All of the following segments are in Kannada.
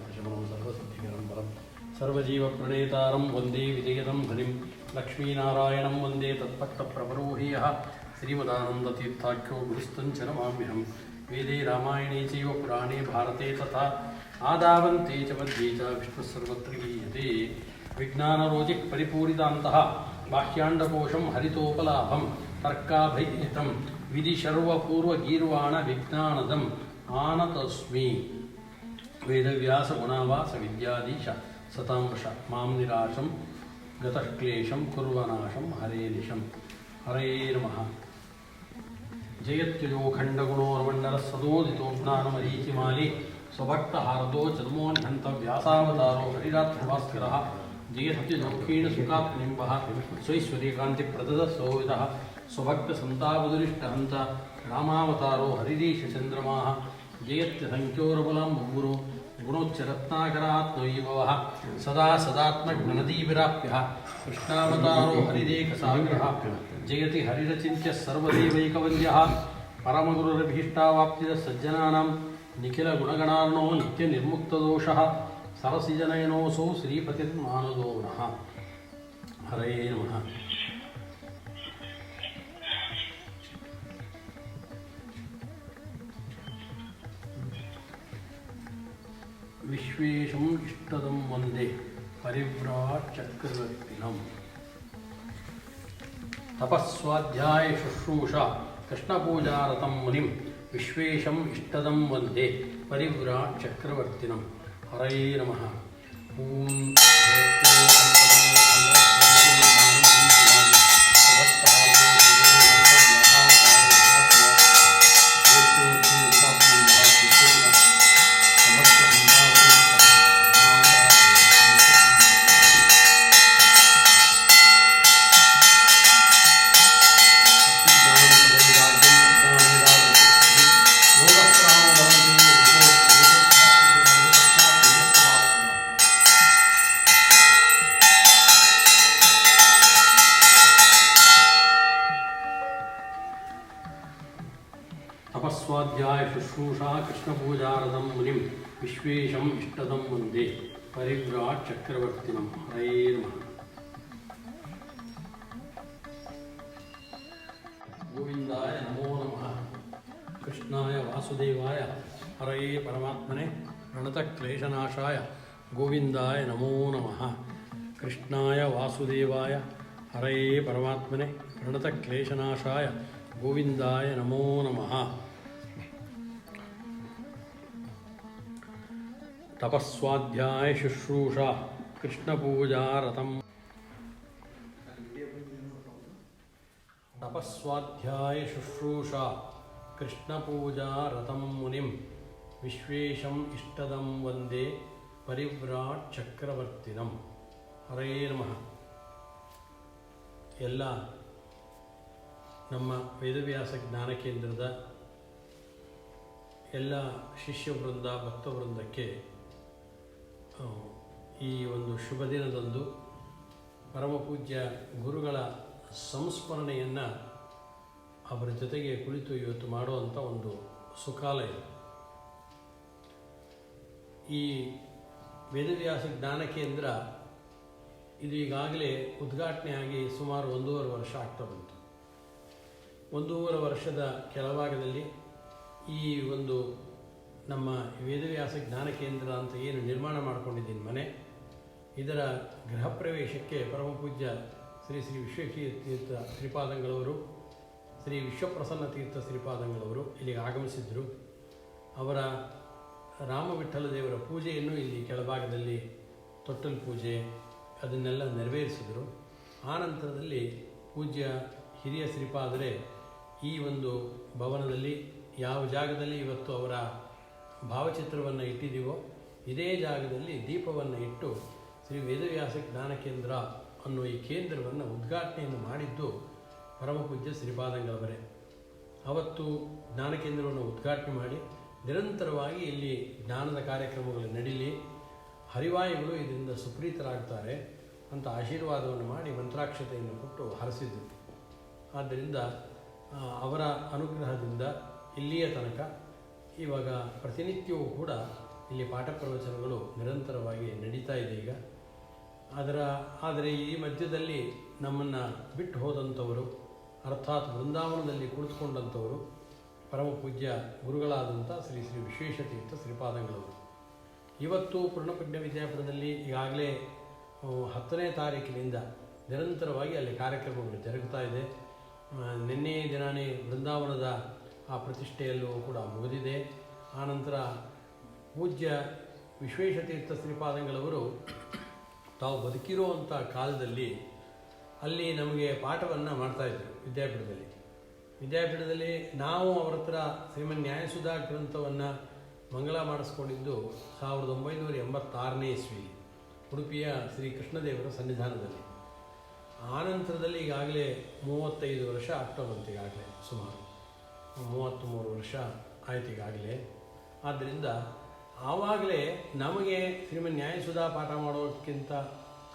संकटशमनं सर्वसिद्धिकरं वरं सर्वजीवप्रणेतारं वन्दे विजयदं हरिं लक्ष्मीनारायणं वन्दे तत्पक्तप्रवरोहि यः श्रीमदानन्दतीर्थाख्यो गुरुस्तञ्च नमाम्यहं वेदे रामायणे चैव पुराणे भारते तथा आदावन्ते च मध्ये च विष्णुः सर्वत्र गीयते विज्ञानरोजिः परिपूरितान्तः बाह्याण्डकोशं हरितोपलाभं तर्काभैहितं विधिशर्वपूर्वगीर्वाणविज्ञानदम् आनतस्मि वेदव्यासगुणावासविद्याधीश सतांश मां निराशं गतक्लेशं कुर्वनाशं हरे निशं हरे नमः जयत्युजोखण्डगुणोर्मण्डलसदोदितो ज्ञानमरीचिमाली स्वभक्तहारदो जन्मोन्हन्तव्यासावतारो हरिरात्मभास्करः जयत्युजोक्षीणसुखात्मनिम्बः स्वैश्वर्यकान्तिप्रददसोविदः स्वभक्तसन्तापदुरिष्टहन्त रामावतारो हरिरीशचन्द्रमाः जयत्यसङ्ख्योरबलं मुग्गुरो गुणोच्चरत्नाकरात्मविभवः सदा सदात्मज्ञनदीविराप्यः कृष्णावतारो हरिरेखसागरः जयति हरिरचिन्त्य सर्वदेवैकवन्द्यः परमगुरुरभीष्टावाप्तिदः सज्जनानां निखिलगुणगणार्णो नित्यनिर्मुक्तदोषः सरसिजनयनोऽसौ श्रीपतिर्मानदो नः हरे नमः विश्वेशं इष्टदं वन्दे परिव्राट् चक्रवर्तिनम् तपस्वाध्याय शुश्रूषा कृष्णपूजारतं मुनिं विश्वेशं इष्टदं वन्दे परिव्राट् चक्रवर्तिनम् हरे नमः ॐ तपस्वाध्याय शुश्रूषा कृष्णपूजारतं मुनिं विश्वेशं इष्टदं वन्दे परिव्राट् चक्रवर्तिनं हरे नमः गोविंदाय नमो नमः कृष्णाय वासुदेवाय हरे परमात्मने प्रणतक्लेशनाशाय गोविंदाय नमो नमः कृष्णाय वासुदेवाय हरे परमात्मने प्रणतक्लेशनाशाय गोविंदाय नमो नमः तपस्वाध्याय शुश्रूषा कृष्णपूजारतं तपस्वाध्याय शुश्रूषा कृष्णपूजारतं मुनिं विश्वेशं इष्टदं वन्दे परिव्राट् चक्रवर्तिनं हरे नमः ಎಲ್ಲ ನಮ್ಮ ವೇದವ್ಯಾಸ ಜ್ಞಾನ ಕೇಂದ್ರದ ಎಲ್ಲ ಶಿಷ್ಯವೃಂದ ಭಕ್ತವೃಂದಕ್ಕೆ ಈ ಒಂದು ಶುಭ ದಿನದಂದು ಪರಮಪೂಜ್ಯ ಗುರುಗಳ ಸಂಸ್ಮರಣೆಯನ್ನು ಅವರ ಜೊತೆಗೆ ಕುಳಿತು ಇವತ್ತು ಮಾಡುವಂಥ ಒಂದು ಸುಕಾಲ ಇದೆ. ಈ ವೇದವ್ಯಾಸ ಜ್ಞಾನ ಕೇಂದ್ರ ಇದು ಈಗಾಗಲೇ ಉದ್ಘಾಟನೆಯಾಗಿ ಸುಮಾರು 1.5 ವರ್ಷ ಆಗ್ತಾ ಬಂತು. 1.5 ವರ್ಷದ ಕೆಳಭಾಗದಲ್ಲಿ ಈ ಒಂದು ನಮ್ಮ ವೇದವ್ಯಾಸ ಜ್ಞಾನ ಕೇಂದ್ರ ಅಂತ ಏನು ನಿರ್ಮಾಣ ಮಾಡಿಕೊಂಡಿದ್ದೀನಿ ಮನೆ, ಇದರ ಗೃಹ ಪ್ರವೇಶಕ್ಕೆ ಪರಮಪೂಜ್ಯ ಶ್ರೀ ಶ್ರೀ ವಿಶ್ವೇಶತೀರ್ಥ ಶ್ರೀಪಾದಂಗಳವರು, ಶ್ರೀ ವಿಶ್ವಪ್ರಸನ್ನ ತೀರ್ಥ ಶ್ರೀಪಾದಂಗಳವರು ಇಲ್ಲಿಗೆ ಆಗಮಿಸಿದರು. ಅವರ ರಾಮವಿಠಲ ದೇವರ ಪೂಜೆಯನ್ನು ಇಲ್ಲಿ ಕೆಳಭಾಗದಲ್ಲಿ ತೊಟ್ಟಲು ಪೂಜೆ ಅದನ್ನೆಲ್ಲ ನೆರವೇರಿಸಿದರು. ಆನಂತರದಲ್ಲಿ ಪೂಜ್ಯ ಹಿರಿಯ ಶ್ರೀಪಾದರೆ ಈ ಒಂದು ಭವನದಲ್ಲಿ ಯಾವ ಜಾಗದಲ್ಲಿ ಇವತ್ತು ಅವರ ಭಾವಚಿತ್ರವನ್ನು ಇಟ್ಟಿದ್ದೀವೋ ಇದೇ ಜಾಗದಲ್ಲಿ ದೀಪವನ್ನು ಇಟ್ಟು ಶ್ರೀ ವೇದವ್ಯಾಸ ಜ್ಞಾನ ಕೇಂದ್ರ ಅನ್ನೋ ಈ ಕೇಂದ್ರವನ್ನು ಉದ್ಘಾಟನೆಯನ್ನು ಮಾಡಿದ್ದು ಪರಮಪೂಜ್ಯ ಶ್ರೀಪಾದಂಗಳವರೇ. ಅವತ್ತು ಜ್ಞಾನ ಕೇಂದ್ರವನ್ನು ಉದ್ಘಾಟನೆ ಮಾಡಿ ನಿರಂತರವಾಗಿ ಇಲ್ಲಿ ಜ್ಞಾನದ ಕಾರ್ಯಕ್ರಮಗಳು ನಡೀಲಿ, ಹರಿವಾಯುಗಳು ಇದರಿಂದ ಸುಪ್ರೀತರಾಗ್ತಾರೆ ಅಂತ ಆಶೀರ್ವಾದವನ್ನು ಮಾಡಿ ಮಂತ್ರಾಕ್ಷತೆಯನ್ನು ಕೊಟ್ಟು ಹರಸಿದ್ದರು. ಆದ್ದರಿಂದ ಅವರ ಅನುಗ್ರಹದಿಂದ ಇಲ್ಲಿಯ ತನಕ ಇವಾಗ ಪ್ರತಿನಿತ್ಯವೂ ಕೂಡ ಇಲ್ಲಿ ಪಾಠ ಪ್ರವಚನಗಳು ನಿರಂತರವಾಗಿ ನಡೀತಾ ಇದೆ ಈಗ. ಆದರೆ ಈ ಮಧ್ಯದಲ್ಲಿ ನಮ್ಮನ್ನು ಬಿಟ್ಟು ಹೋದಂಥವರು, ಅರ್ಥಾತ್ ಬೃಂದಾವನದಲ್ಲಿ ಕುಳಿತುಕೊಂಡಂಥವರು ಪರಮ ಪೂಜ್ಯ ಗುರುಗಳಾದಂಥ ಶ್ರೀ ಶ್ರೀ ವಿಶ್ವೇಶತೀರ್ಥ ಶ್ರೀಪಾದಂಗಳವರು. ಇವತ್ತು ಪೂರ್ಣಪ್ರಜ್ಞ ವಿದ್ಯಾಪೀಠದಲ್ಲಿ ಈಗಾಗಲೇ 10ನೇ ತಾರೀಕಿನಿಂದ ನಿರಂತರವಾಗಿ ಅಲ್ಲಿ ಕಾರ್ಯಕ್ರಮಗಳು ಜರುಗ್ತಾ ಇದೆ. ನಿನ್ನೆ ದಿನಾನೇ ಬೃಂದಾವನದ ಆ ಪ್ರತಿಷ್ಠೆಯಲ್ಲೂ ಕೂಡ ಮುಗಿದಿದೆ. ಆನಂತರ ಪೂಜ್ಯ ವಿಶ್ವೇಶತೀರ್ಥ ಶ್ರೀಪಾದಂಗಳವರು ತಾವು ಬದುಕಿರುವಂಥ ಕಾಲದಲ್ಲಿ ಅಲ್ಲಿ ನಮಗೆ ಪಾಠವನ್ನು ಮಾಡ್ತಾಯಿದ್ರು ವಿದ್ಯಾಪೀಠದಲ್ಲಿ. ನಾವು ಅವರ ಹತ್ರ ಶ್ರೀಮನ್ ನ್ಯಾಯಸುಧಾ ಗ್ರಂಥವನ್ನು ಮಂಗಳ ಮಾಡಿಸ್ಕೊಂಡಿದ್ದು 1986ನೇ ಇಸ್ವಿ ಉಡುಪಿಯ ಶ್ರೀ ಕೃಷ್ಣದೇವರ ಸನ್ನಿಧಾನದಲ್ಲಿ. ಆನಂತರದಲ್ಲಿ ಈಗಾಗಲೇ 35 ವರ್ಷ ಆಗ್ತಾ ಬಂತು. ಈಗಾಗಲೇ ಸುಮಾರು 33 ವರ್ಷ ಆಯ್ತು ಈಗಾಗಲೇ. ಆದ್ದರಿಂದ ಆವಾಗಲೇ ನಮಗೆ ಶ್ರೀಮನ್ ನ್ಯಾಯಸುಧಾ ಪಾಠ ಮಾಡೋದಕ್ಕಿಂತ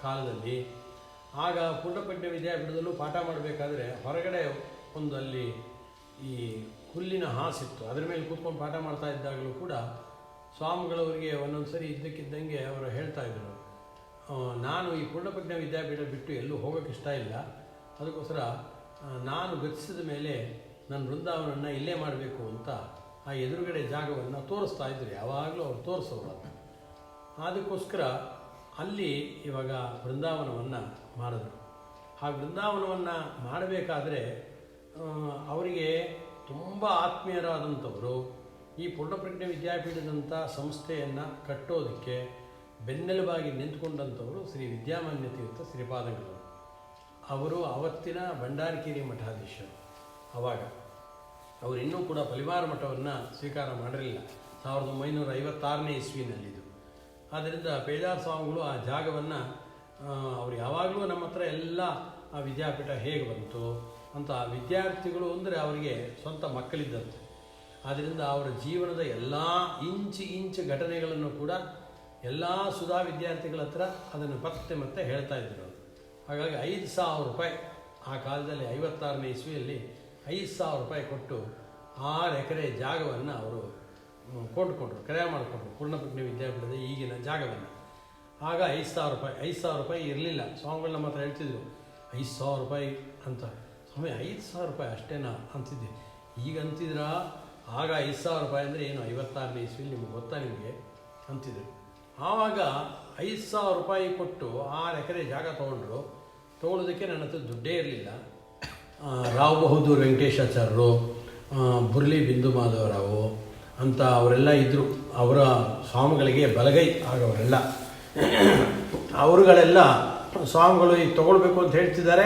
ಕಾಲದಲ್ಲಿ ಆಗ ಪೂರ್ಣಪ್ರಜ್ಞ ವಿದ್ಯಾಪೀಠದಲ್ಲೂ ಪಾಠ ಮಾಡಬೇಕಾದ್ರೆ ಹೊರಗಡೆ ಒಂದು ಅಲ್ಲಿ ಈ ಹುಲ್ಲಿನ ಹಾಸಿತ್ತು, ಅದರ ಮೇಲೆ ಕೂತ್ಕೊಂಡು ಪಾಠ ಮಾಡ್ತಾ ಇದ್ದಾಗಲೂ ಕೂಡ ಸ್ವಾಮಿಗಳವರಿಗೆ ಒಂದೊಂದು ಸರಿ ಇದ್ದಕ್ಕಿದ್ದಂಗೆ ಅವರು ಹೇಳ್ತಾಯಿದ್ರು, ನಾನು ಈ ಪೂರ್ಣಪ್ರಜ್ಞ ವಿದ್ಯಾಪೀಠ ಬಿಟ್ಟು ಎಲ್ಲೂ ಹೋಗೋಕ್ಕೆ ಇಷ್ಟ ಇಲ್ಲ, ಅದಕ್ಕೋಸ್ಕರ ನಾನು ಗತಿಸಿದ ಮೇಲೆ ನನ್ನ ಬೃಂದಾವನನ್ನು ಇಲ್ಲೇ ಮಾಡಬೇಕು ಅಂತ ಆ ಎದುರುಗಡೆ ಜಾಗವನ್ನು ತೋರಿಸ್ತಾ ಇದ್ರು. ಯಾವಾಗಲೂ ಅವ್ರು ತೋರಿಸೋರು. ಅದಕ್ಕೋಸ್ಕರ ಅಲ್ಲಿ ಇವಾಗ ಬೃಂದಾವನವನ್ನು ಮಾಡಿದ್ರು. ಆ ಬೃಂದಾವನವನ್ನು ಮಾಡಬೇಕಾದ್ರೆ ಅವರಿಗೆ ತುಂಬ ಆತ್ಮೀಯರಾದಂಥವರು ಈ ಪೂರ್ಣಪ್ರಜ್ಞ ವಿದ್ಯಾಪೀಠದಂಥ ಸಂಸ್ಥೆಯನ್ನು ಕಟ್ಟೋದಕ್ಕೆ ಬೆನ್ನೆಲುಬಾಗಿ ನಿಂತ್ಕೊಂಡಂಥವರು ಶ್ರೀ ವಿದ್ಯಾಮಾನ್ಯ ತೀರ್ಥ ಶ್ರೀಪಾದಂಗಳವರು. ಅವರು ಅವತ್ತಿನ ಭಂಡಾರಕೇರಿ ಮಠಾಧೀಶರು. ಆವಾಗ ಅವರು ಇನ್ನೂ ಕೂಡ ಪರಿವಾರ ಮಠವನ್ನು ಸ್ವೀಕಾರ ಮಾಡಿರಲಿಲ್ಲ. 1956ನೇ ಇಸ್ವಿನಲ್ಲಿದ್ದು. ಆದ್ದರಿಂದ ಪೇಜಾರ್ ಸ್ವಾಮಿಗಳು ಆ ಜಾಗವನ್ನು ಅವರು ಯಾವಾಗಲೂ ನಮ್ಮ ಹತ್ರ ಎಲ್ಲ ಆ ವಿದ್ಯಾಪೀಠ ಹೇಗೆ ಬಂತು ಅಂತ, ವಿದ್ಯಾರ್ಥಿಗಳು ಅಂದರೆ ಅವರಿಗೆ ಸ್ವಂತ ಮಕ್ಕಳಿದ್ದಂತೆ. ಆದ್ದರಿಂದ ಅವರ ಜೀವನದ ಎಲ್ಲ ಇಂಚು ಘಟನೆಗಳನ್ನು ಕೂಡ ಎಲ್ಲ ಸುಧಾ ವಿದ್ಯಾರ್ಥಿಗಳ ಹತ್ರ ಅದನ್ನು ಮತ್ತೆ ಹೇಳ್ತಾ ಇದ್ದರು. ಹಾಗಾಗಿ 5,000 ರೂಪಾಯಿ ಆ ಕಾಲದಲ್ಲಿ 56ನೇ ಇಸ್ವಿಯಲ್ಲಿ 5,000 ರೂಪಾಯಿ ಕೊಟ್ಟು 6 ಎಕರೆ ಜಾಗವನ್ನು ಅವರು ಕೊಂಡುಕೊಂಡ್ರು, ಕ್ರಯ ಮಾಡಿಕೊಂಡ್ರು ಪೂರ್ಣಪ್ರಜ್ಞ ವಿದ್ಯಾಪೀಠದ ಈಗಿನ ಜಾಗವನ್ನು. ಆಗ 5,000 ರೂಪಾಯಿ ಇರಲಿಲ್ಲ. ಸ್ವಾಮಿಗಳು ನಮ್ಮ ಹತ್ರ ಹೇಳ್ತಿದ್ರು 5,000 ರೂಪಾಯಿ ಅಂತ. ಸ್ವಾಮಿ 5,000 ರೂಪಾಯಿ ಅಷ್ಟೇನಾ ಅಂತಿದ್ದೆ. ಈಗ ಅಂತಿದ್ರಾ? ಆಗ 5,000 ರೂಪಾಯಿ ಅಂದರೆ ಏನು 56ನೇ ಇಸ್ವಿಲಿ ನಿಮ್ಗೆ ಗೊತ್ತಾ ನಿಮಗೆ ಅಂತಿದ್ರು. ಆವಾಗ 5,000 ರೂಪಾಯಿ ಕೊಟ್ಟು 6 ಎಕರೆ ಜಾಗ ತೊಗೊಳೋದಕ್ಕೆ ನನ್ನ ಹತ್ರ ದುಡ್ಡೇ ಇರಲಿಲ್ಲ. ರಾವ್ ಬಹದ್ದೂರ್ ವೆಂಕಟೇಶಾಚಾರ್ಯರು, ಬುರ್ಲಿ ಬಿಂದು ಮಾಧವರಾವು ಅಂತ ಅವರೆಲ್ಲ ಇದ್ದರು. ಅವರ ಸ್ವಾಮಿಗಳಿಗೆ ಬಲಗೈ ಆಗವರೆಲ್ಲ. ಅವರುಗಳೆಲ್ಲ ಸ್ವಾಮಿಗಳು ಈಗ ತೊಗೊಳ್ಬೇಕು ಅಂತ ಹೇಳ್ತಿದ್ದಾರೆ,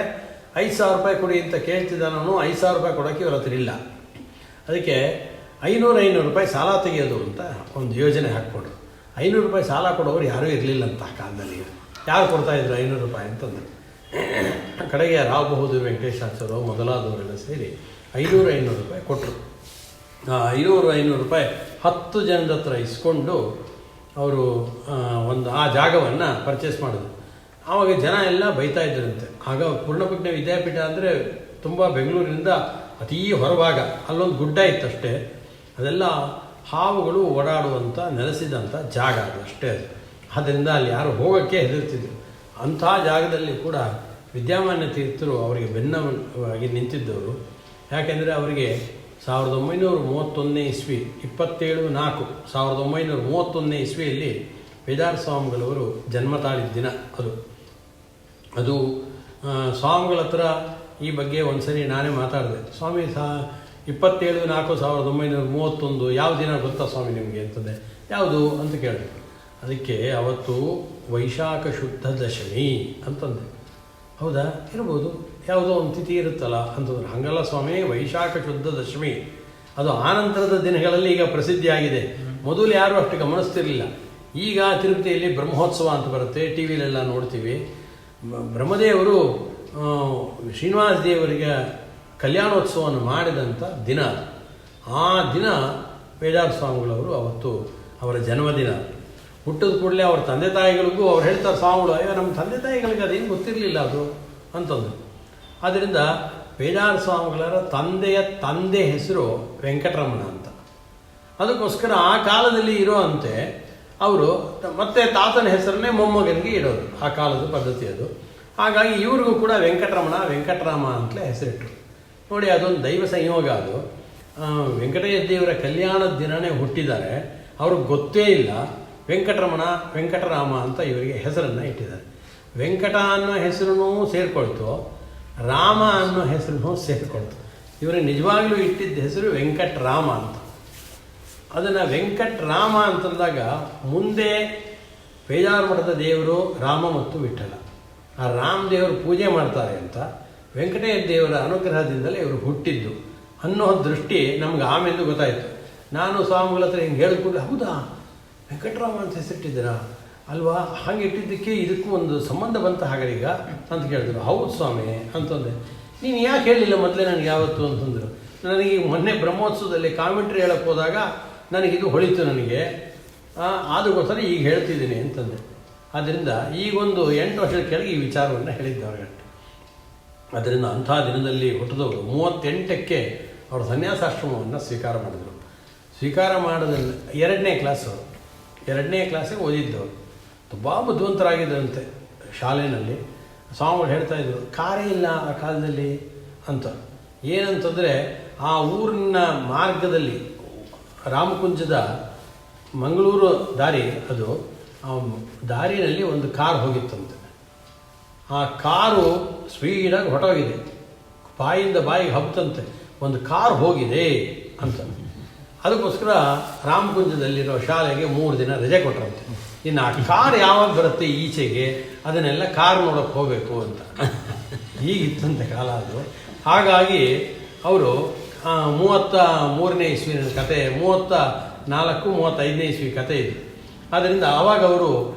5,000 ರೂಪಾಯಿ ಕೊಡಿ ಅಂತ ಕೇಳ್ತಿದ್ದಾನು. 5,000 ರೂಪಾಯಿ ಕೊಡೋಕ್ಕೆ ಇವ್ರ ಹತ್ರ ಇಲ್ಲ. ಅದಕ್ಕೆ 500 ರೂಪಾಯಿ ಸಾಲ ತೆಗೆಯೋದು ಅಂತ ಒಂದು ಯೋಜನೆ ಹಾಕ್ಕೊಡ್ರು. 500 ರೂಪಾಯಿ ಸಾಲ ಕೊಡೋರು ಯಾರೂ ಇರಲಿಲ್ಲ ಅಂತ ಆ ಕಾಲದಲ್ಲಿ. ಯಾರು ಕೊಡ್ತಾಯಿದ್ರು 500 ರೂಪಾಯಿ ಅಂತಂದ್ರೆ. ಕಡೆಗೆ ರಾವ್ ಬಹದ್ದೂರ್ ವೆಂಕಟೇಶಾಚಾರ್ಯರು ಮೊದಲಾದವರೆಲ್ಲ ಸೇರಿ 500 ರೂಪಾಯಿ ಕೊಟ್ಟರು. 500 ರೂಪಾಯಿ 10 ಜನದ ಹತ್ರ ಇಸ್ಕೊಂಡು ಅವರು ಆ ಜಾಗವನ್ನು ಪರ್ಚೇಸ್ ಮಾಡಿದ್ರು. ಆವಾಗ ಜನ ಎಲ್ಲ ಬೈತಾ ಇದ್ದರಂತೆ. ಆಗ ಪೂರ್ಣಪ್ರಜ್ಞ ವಿದ್ಯಾಪೀಠ ಅಂದರೆ ತುಂಬ ಬೆಂಗಳೂರಿನಿಂದ ಅತೀ ಹೊರಭಾಗ, ಅಲ್ಲೊಂದು ಗುಡ್ಡ ಇತ್ತಷ್ಟೇ. ಅದೆಲ್ಲ ಹಾವುಗಳು ಓಡಾಡುವಂಥ ನೆಲೆಸಿದಂಥ ಜಾಗ ಅದು ಅಷ್ಟೇ. ಆದ್ದರಿಂದ ಅಲ್ಲಿ ಯಾರು ಹೋಗೋಕ್ಕೆ ಹೆದರ್ತಿದ್ರು. ಅಂಥ ಜಾಗದಲ್ಲಿ ಕೂಡ ವಿದ್ಯಾಮಾನ್ಯ ತೀರ್ಥರು ಅವರಿಗೆ ಬೆನ್ನವಾಗಿ ನಿಂತಿದ್ದವರು. ಯಾಕೆಂದರೆ ಅವರಿಗೆ 1931ನೇ ಇಸ್ವಿ 27/4/1931ನೇ ಇಸ್ವಿಯಲ್ಲಿ ಪೇಜಾರ್ ಸ್ವಾಮಿಗಳವರು ಜನ್ಮ ತಾಳಿದ ದಿನ ಅದು ಸ್ವಾಮಿಗಳ ಹತ್ರ ಈ ಬಗ್ಗೆ ಒಂದು ಸರಿ ನಾನೇ ಮಾತಾಡಿದೆ. ಸ್ವಾಮಿ 27/4/1931 ಯಾವ ದಿನ ಗೊತ್ತಾ ಸ್ವಾಮಿ ನಿಮಗೆ ಅಂತಂದೆ. ಯಾವುದು ಅಂತ ಕೇಳಿದೆ. ಅದಕ್ಕೆ ಅವತ್ತು ವೈಶಾಖ ಶುದ್ಧ ದಶಮಿ ಅಂತಂದೆ. ಹೌದಾ, ಇರ್ಬೋದು, ಯಾವುದೋ ಒಂದು ತಿಥಿ ಇರುತ್ತಲ್ಲ ಅಂತಂದ್ರೆ. ಹಾಗಲ್ಲ ಸ್ವಾಮಿ, ವೈಶಾಖ ಶುದ್ಧ ದಶಮಿ ಅದು ಆನಂತರದ ದಿನಗಳಲ್ಲಿ ಈಗ ಪ್ರಸಿದ್ಧಿಯಾಗಿದೆ. ಮೊದಲು ಯಾರೂ ಅಷ್ಟು ಗಮನಿಸ್ತಿರಲಿಲ್ಲ. ಈಗ ತಿರುಪತಿಯಲ್ಲಿ ಬ್ರಹ್ಮೋತ್ಸವ ಅಂತ ಬರುತ್ತೆ, ಟಿ ವಿಲೆಲ್ಲ ನೋಡ್ತೀವಿ. ಬ್ರಹ್ಮದೇವರು ಶ್ರೀನಿವಾಸ ದೇವರಿಗೆ ಕಲ್ಯಾಣೋತ್ಸವವನ್ನು ಮಾಡಿದಂಥ ದಿನ. ಆ ದಿನ ಪೇಜಾರ್ ಸ್ವಾಮಿಗಳವರು ಅವತ್ತು ಅವರ ಜನ್ಮದಿನ. ಹುಟ್ಟಿದ ಕೂಡಲೇ ಅವ್ರ ತಂದೆ ತಾಯಿಗಳಿಗೂ ಅವ್ರು ಹೇಳ್ತಾರೆ ಸ್ವಾಮಿಗಳು, ಅಯ್ಯೋ ನಮ್ಮ ತಂದೆ ತಾಯಿಗಳಿಗೆ ಅದೇನು ಗೊತ್ತಿರಲಿಲ್ಲ ಅದು ಅಂತಂದು. ಆದ್ದರಿಂದ ಪೇಜಾರ್ ಸ್ವಾಮಿಗಳರ ತಂದೆ ಹೆಸರು ವೆಂಕಟರಮಣ ಅಂತ. ಅದಕ್ಕೋಸ್ಕರ ಆ ಕಾಲದಲ್ಲಿ ಇರೋ ಅಂತೆ ಅವರು ಮತ್ತೆ ತಾತನ ಹೆಸರನ್ನೇ ಮೊಮ್ಮಗನಿಗೆ ಇಡೋದು, ಆ ಕಾಲದ ಪದ್ಧತಿ ಅದು. ಹಾಗಾಗಿ ಇವ್ರಿಗೂ ಕೂಡ ವೆಂಕಟರಮಣ ವೆಂಕಟರಾಮ ಅಂತಲೇ ಹೆಸರಿಟ್ಟರು. ನೋಡಿ, ಅದೊಂದು ದೈವ ಸಂಯೋಗ ಅದು. ವೆಂಕಟೇಶ ದೇವರ ಕಲ್ಯಾಣದ ದಿನವೇ ಹುಟ್ಟಿದ್ದಾರೆ, ಅವ್ರಿಗೆ ಗೊತ್ತೇ ಇಲ್ಲ. ವೆಂಕಟರಮಣ ವೆಂಕಟರಾಮ ಅಂತ ಇವರಿಗೆ ಹೆಸರನ್ನು ಇಟ್ಟಿದ್ದಾರೆ. ವೆಂಕಟ ಅನ್ನೋ ಹೆಸರು ಸೇರಿಕೊಳ್ತು, ರಾಮ ಅನ್ನೋ ಹೆಸರು ಸೇರಿಕೊಳ್ತು. ಇವರಿಗೆ ನಿಜವಾಗ್ಲೂ ಇಟ್ಟಿದ್ದ ಹೆಸರು ವೆಂಕಟರಾಮ ಅಂತ. ಅದನ್ನು ವೆಂಕಟರಾಮ ಅಂತಂದಾಗ ಮುಂದೆ ಪೇಜಾವರ ಮಠದ ದೇವರು ರಾಮ ಮತ್ತು ವಿಠ್ಠಲ, ಆ ರಾಮ ದೇವರು ಪೂಜೆ ಮಾಡ್ತಾರೆ ಅಂತ ವೆಂಕಟೇಶ ದೇವರ ಅನುಗ್ರಹದಿಂದಲೇ ಇವರು ಹುಟ್ಟಿದ್ದು ಅನ್ನೋ ದೃಷ್ಟಿ ನಮ್ಗೆ ಆಮೇಲೆ ಗೊತ್ತಾಯಿತು. ನಾನು ಸ್ವಾಮಿಗಳ ಹತ್ರ ಹಿಂಗೆ ಹೇಳಿದ್ಕೂಡಲೇ, ಹೌದಾ ವೆಂಕಟರಾಮ ಅಂತ ಹೆಸರಿಟ್ಟಿದ್ದೀರಾ ಅಲ್ವಾ, ಹಾಗೆ ಇಟ್ಟಿದ್ದಕ್ಕೆ ಇದಕ್ಕೂ ಒಂದು ಸಂಬಂಧ ಬಂತ ಹಾಗೀಗ ಅಂತ ಕೇಳಿದ್ರು. ಹೌದು ಸ್ವಾಮಿ ಅಂತಂದೆ. ನೀನು ಯಾಕೆ ಹೇಳಿಲ್ಲ ಮೊದಲೇ ನನಗೆ ಯಾವತ್ತು ಅಂತಂದರು. ನನಗೆ ಮೊನ್ನೆ ಬ್ರಹ್ಮೋತ್ಸವದಲ್ಲಿ ಕಾಮೆಂಟ್ರಿ ಹೇಳಕ್ಕೆ ಹೋದಾಗ ನನಗಿದು ಹೊಳಿತು, ನನಗೆ ಅದಕ್ಕೋಸ್ಕರ ಈಗ ಹೇಳ್ತಿದ್ದೀನಿ ಅಂತಂದೆ. ಆದ್ದರಿಂದ ಈಗೊಂದು 8 ವರ್ಷದ ಕೆಳಗೆ ಈ ವಿಚಾರವನ್ನು ಹೇಳಿದ್ದೆ ಅವ್ರಿಗೆ. ಅದರಿಂದ ಅಂಥ ದಿನದಲ್ಲಿ ಹುಟ್ಟಿದವರು 38ಕ್ಕೆ ಅವರು ಸನ್ಯಾಸಾಶ್ರಮವನ್ನು ಸ್ವೀಕಾರ ಮಾಡಿದರು. ಸ್ವೀಕಾರ ಮಾಡಿದ 2ನೇ ಕ್ಲಾಸಿಗೆ ಓದಿದ್ದವರು. ತುಂಬ ಬುದ್ಧಿವಂತರಾಗಿದ್ದರಂತೆ. ಶಾಲೆಯಲ್ಲಿ ಸ್ವಾಮಿಗಳು ಹೇಳ್ತಾಯಿದ್ರು, ಕಾರೇ ಇಲ್ಲ ಆ ಕಾಲದಲ್ಲಿ ಅಂತ. ಏನಂತಂದರೆ ಆ ಊರಿನ ಮಾರ್ಗದಲ್ಲಿ ರಾಮಕುಂಜದ ಮಂಗಳೂರು ದಾರಿ ಅದು, ಆ ದಾರಿನಲ್ಲಿ ಒಂದು ಕಾರ್ ಹೋಗಿತ್ತಂತೆ. ಆ ಕಾರು ಸ್ಪೀಡಾಗಿ ಹೊರಟೋಗಿದೆ, ಬಾಯಿಂದ ಬಾಯಿಗೆ ಹಬ್ತಂತೆ, ಒಂದು ಕಾರ್ ಹೋಗಿದೆ ಅಂತ. ಅದಕ್ಕೋಸ್ಕರ ರಾಮಕುಂಜದಲ್ಲಿರೋ ಶಾಲೆಗೆ 3 ದಿನ ರಜೆ ಕೊಟ್ಟರಂತೆ. ಇನ್ನು ಆ ಕಾರ್ ಯಾವಾಗ ಬರುತ್ತೆ ಈಚೆಗೆ ಅದನ್ನೆಲ್ಲ ಕಾರ್ ನೋಡೋಕ್ಕೆ ಹೋಗಬೇಕು ಅಂತ. ಹೀಗಿತ್ತಂತೆ ಕಾಲ ಅದು. ಹಾಗಾಗಿ ಅವರು 33ನೇ ಇಸ್ವಿನ ಕತೆ, 34, 35ನೇ ಇಸ್ವಿ ಕತೆ ಇದು. ಆದ್ದರಿಂದ ಆವಾಗ ಅವರು